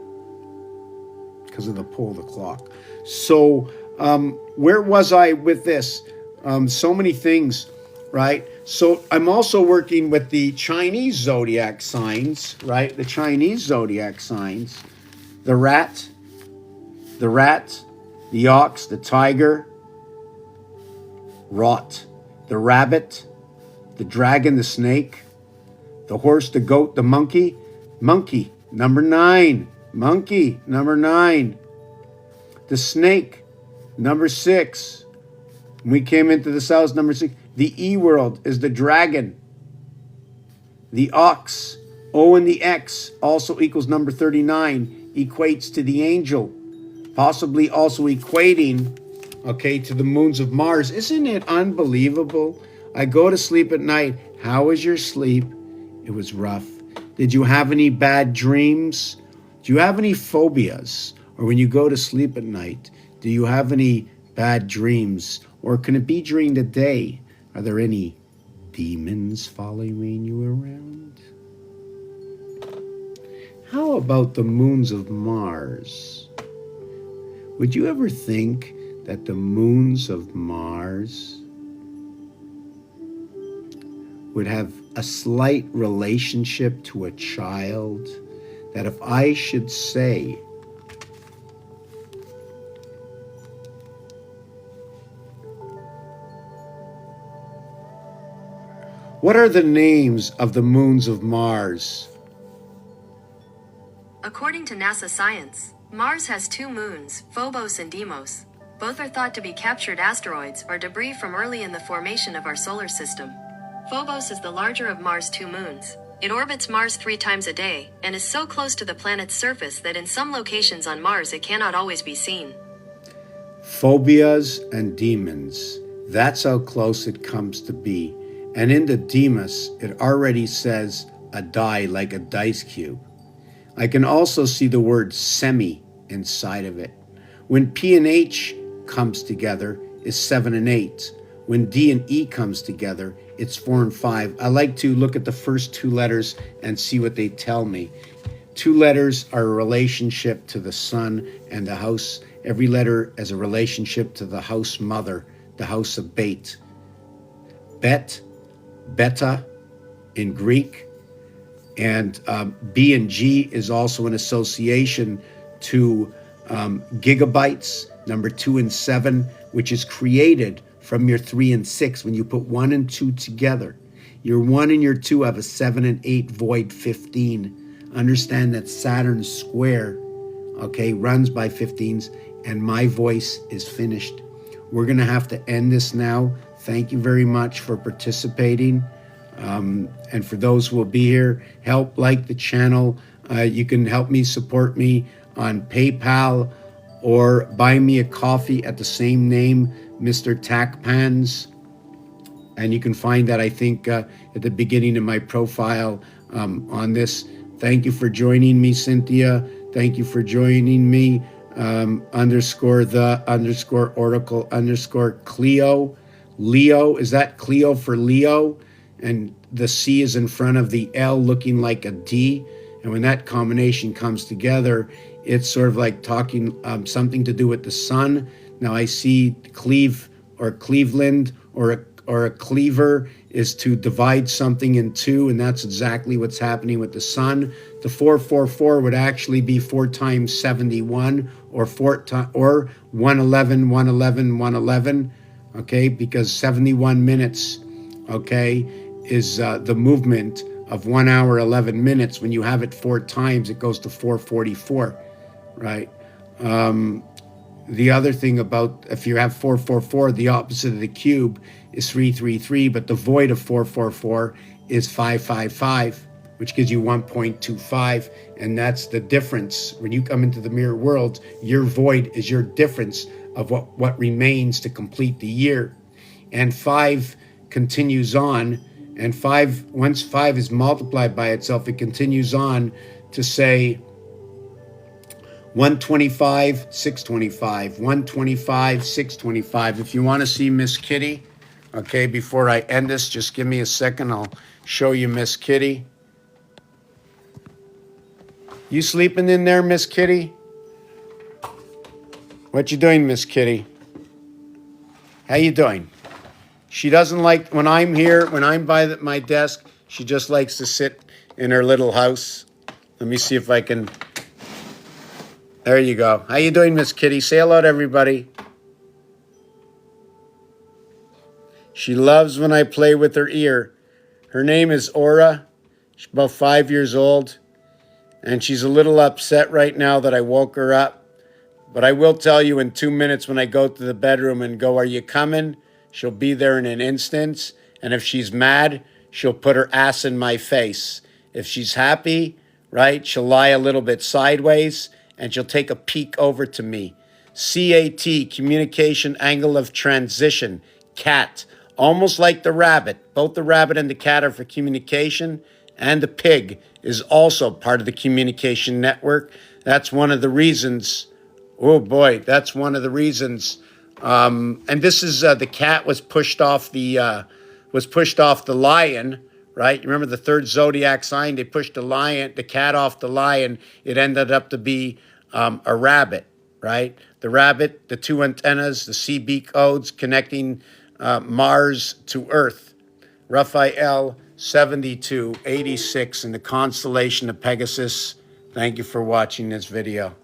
Because of the pull of the clock. So where was I with this? So many things, right? So I'm also working with the Chinese zodiac signs, right? The Chinese zodiac signs, the rat, the ox, the tiger, rot, the rabbit, the dragon, the snake, the horse, the goat, the monkey, number 9, monkey, number 9, the snake, number 6. We came into the south, number 6. The E world is the dragon. The ox, O and the X also equals number 39, equates to the angel, possibly also equating, okay, to the moons of Mars. Isn't it unbelievable? I go to sleep at night. How was your sleep? It was rough. Did you have any bad dreams? Do you have any phobias? Or when you go to sleep at night, do you have any bad dreams? Or can it be during the day? Are there any demons following you around? How about the moons of Mars? Would you ever think that the moons of Mars would have a slight relationship to a child? That if I should say, what are the names of the moons of Mars? According to NASA science, Mars has 2 moons, Phobos and Deimos. Both are thought to be captured asteroids or debris from early in the formation of our solar system. Phobos is the larger of Mars' 2 moons. It orbits Mars 3 times a day, and is so close to the planet's surface that in some locations on Mars it cannot always be seen. Phobias and demons. That's how close it comes to be. And in the Deimos, it already says a die, like a dice cube. I can also see the word semi inside of it. When P and H comes together, it's 7 and 8. When D and E comes together, it's 4 and 5. I like to look at the first two letters and see what they tell me. Two letters are a relationship to the sun and the house. Every letter is a relationship to the house mother, the house of Beit. Bet, beta in Greek. And B and G is also an association to gigabytes, number 2 and 7, which is created from your 3 and 6. When you put 1 and 2 together, your 1 and your 2 have a 7 and 8 void 15. Understand that Saturn's square, okay, runs by 15s, and my voice is finished. We're going to have to end this now. Thank you very much for participating. And for those who will be here, help like the channel. You can help me, support me on PayPal, or buy me a coffee at the same name, Mr. Tackpans. And you can find that, I think, at the beginning of my profile on this. Thank you for joining me, Cynthia. Thank you for joining me. Underscore the underscore oracle underscore Cleo. Leo, is that Cleo for Leo? And the C is in front of the L, looking like a D. And when that combination comes together, it's sort of like talking something to do with the sun. Now I see cleave or Cleveland or a cleaver is to divide something in two, and that's exactly what's happening with the sun. The 444 would actually be 4 times 71, or 111, 111, 111, okay, because 71 minutes, okay, is the movement of 1 hour, 11 minutes. When you have it 4 times, it goes to 444, right? The other thing about, if you have 444, the opposite of the cube is 333, but the void of 444 is 555, which gives you 1.25, and that's the difference. When you come into the mirror world, your void is your difference of what remains to complete the year. And 5 continues on, and 5, once 5 is multiplied by itself, it continues on to say 125, 625, 125, 625. If you want to see Miss Kitty, okay, before I end this, just give me a second. I'll show you Miss Kitty. You sleeping in there, Miss Kitty? What you doing, Miss Kitty? How you doing? She doesn't like, when I'm here, when I'm by my desk, she just likes to sit in her little house. Let me see if I can... There you go. How you doing, Miss Kitty? Say hello to everybody. She loves when I play with her ear. Her name is Aura. She's about 5 years old. And she's a little upset right now that I woke her up. But I will tell you in 2 minutes when I go to the bedroom and go, "Are you coming?" She'll be there in an instant. And if she's mad, she'll put her ass in my face. If she's happy, right, she'll lie a little bit sideways, and she'll take a peek over to me. CAT, communication angle of transition. CAT, almost like the rabbit. Both the rabbit and the cat are for communication, and the pig is also part of the communication network. That's one of the reasons, oh boy, that's one of the reasons. And this is, the cat was pushed off the lion, right? You remember the third zodiac sign? They pushed the cat off the lion. It ended up to be a rabbit, right? The rabbit, the 2 antennas, the CB codes connecting Mars to Earth. Raphael 7286 in the constellation of Pegasus. Thank you for watching this video.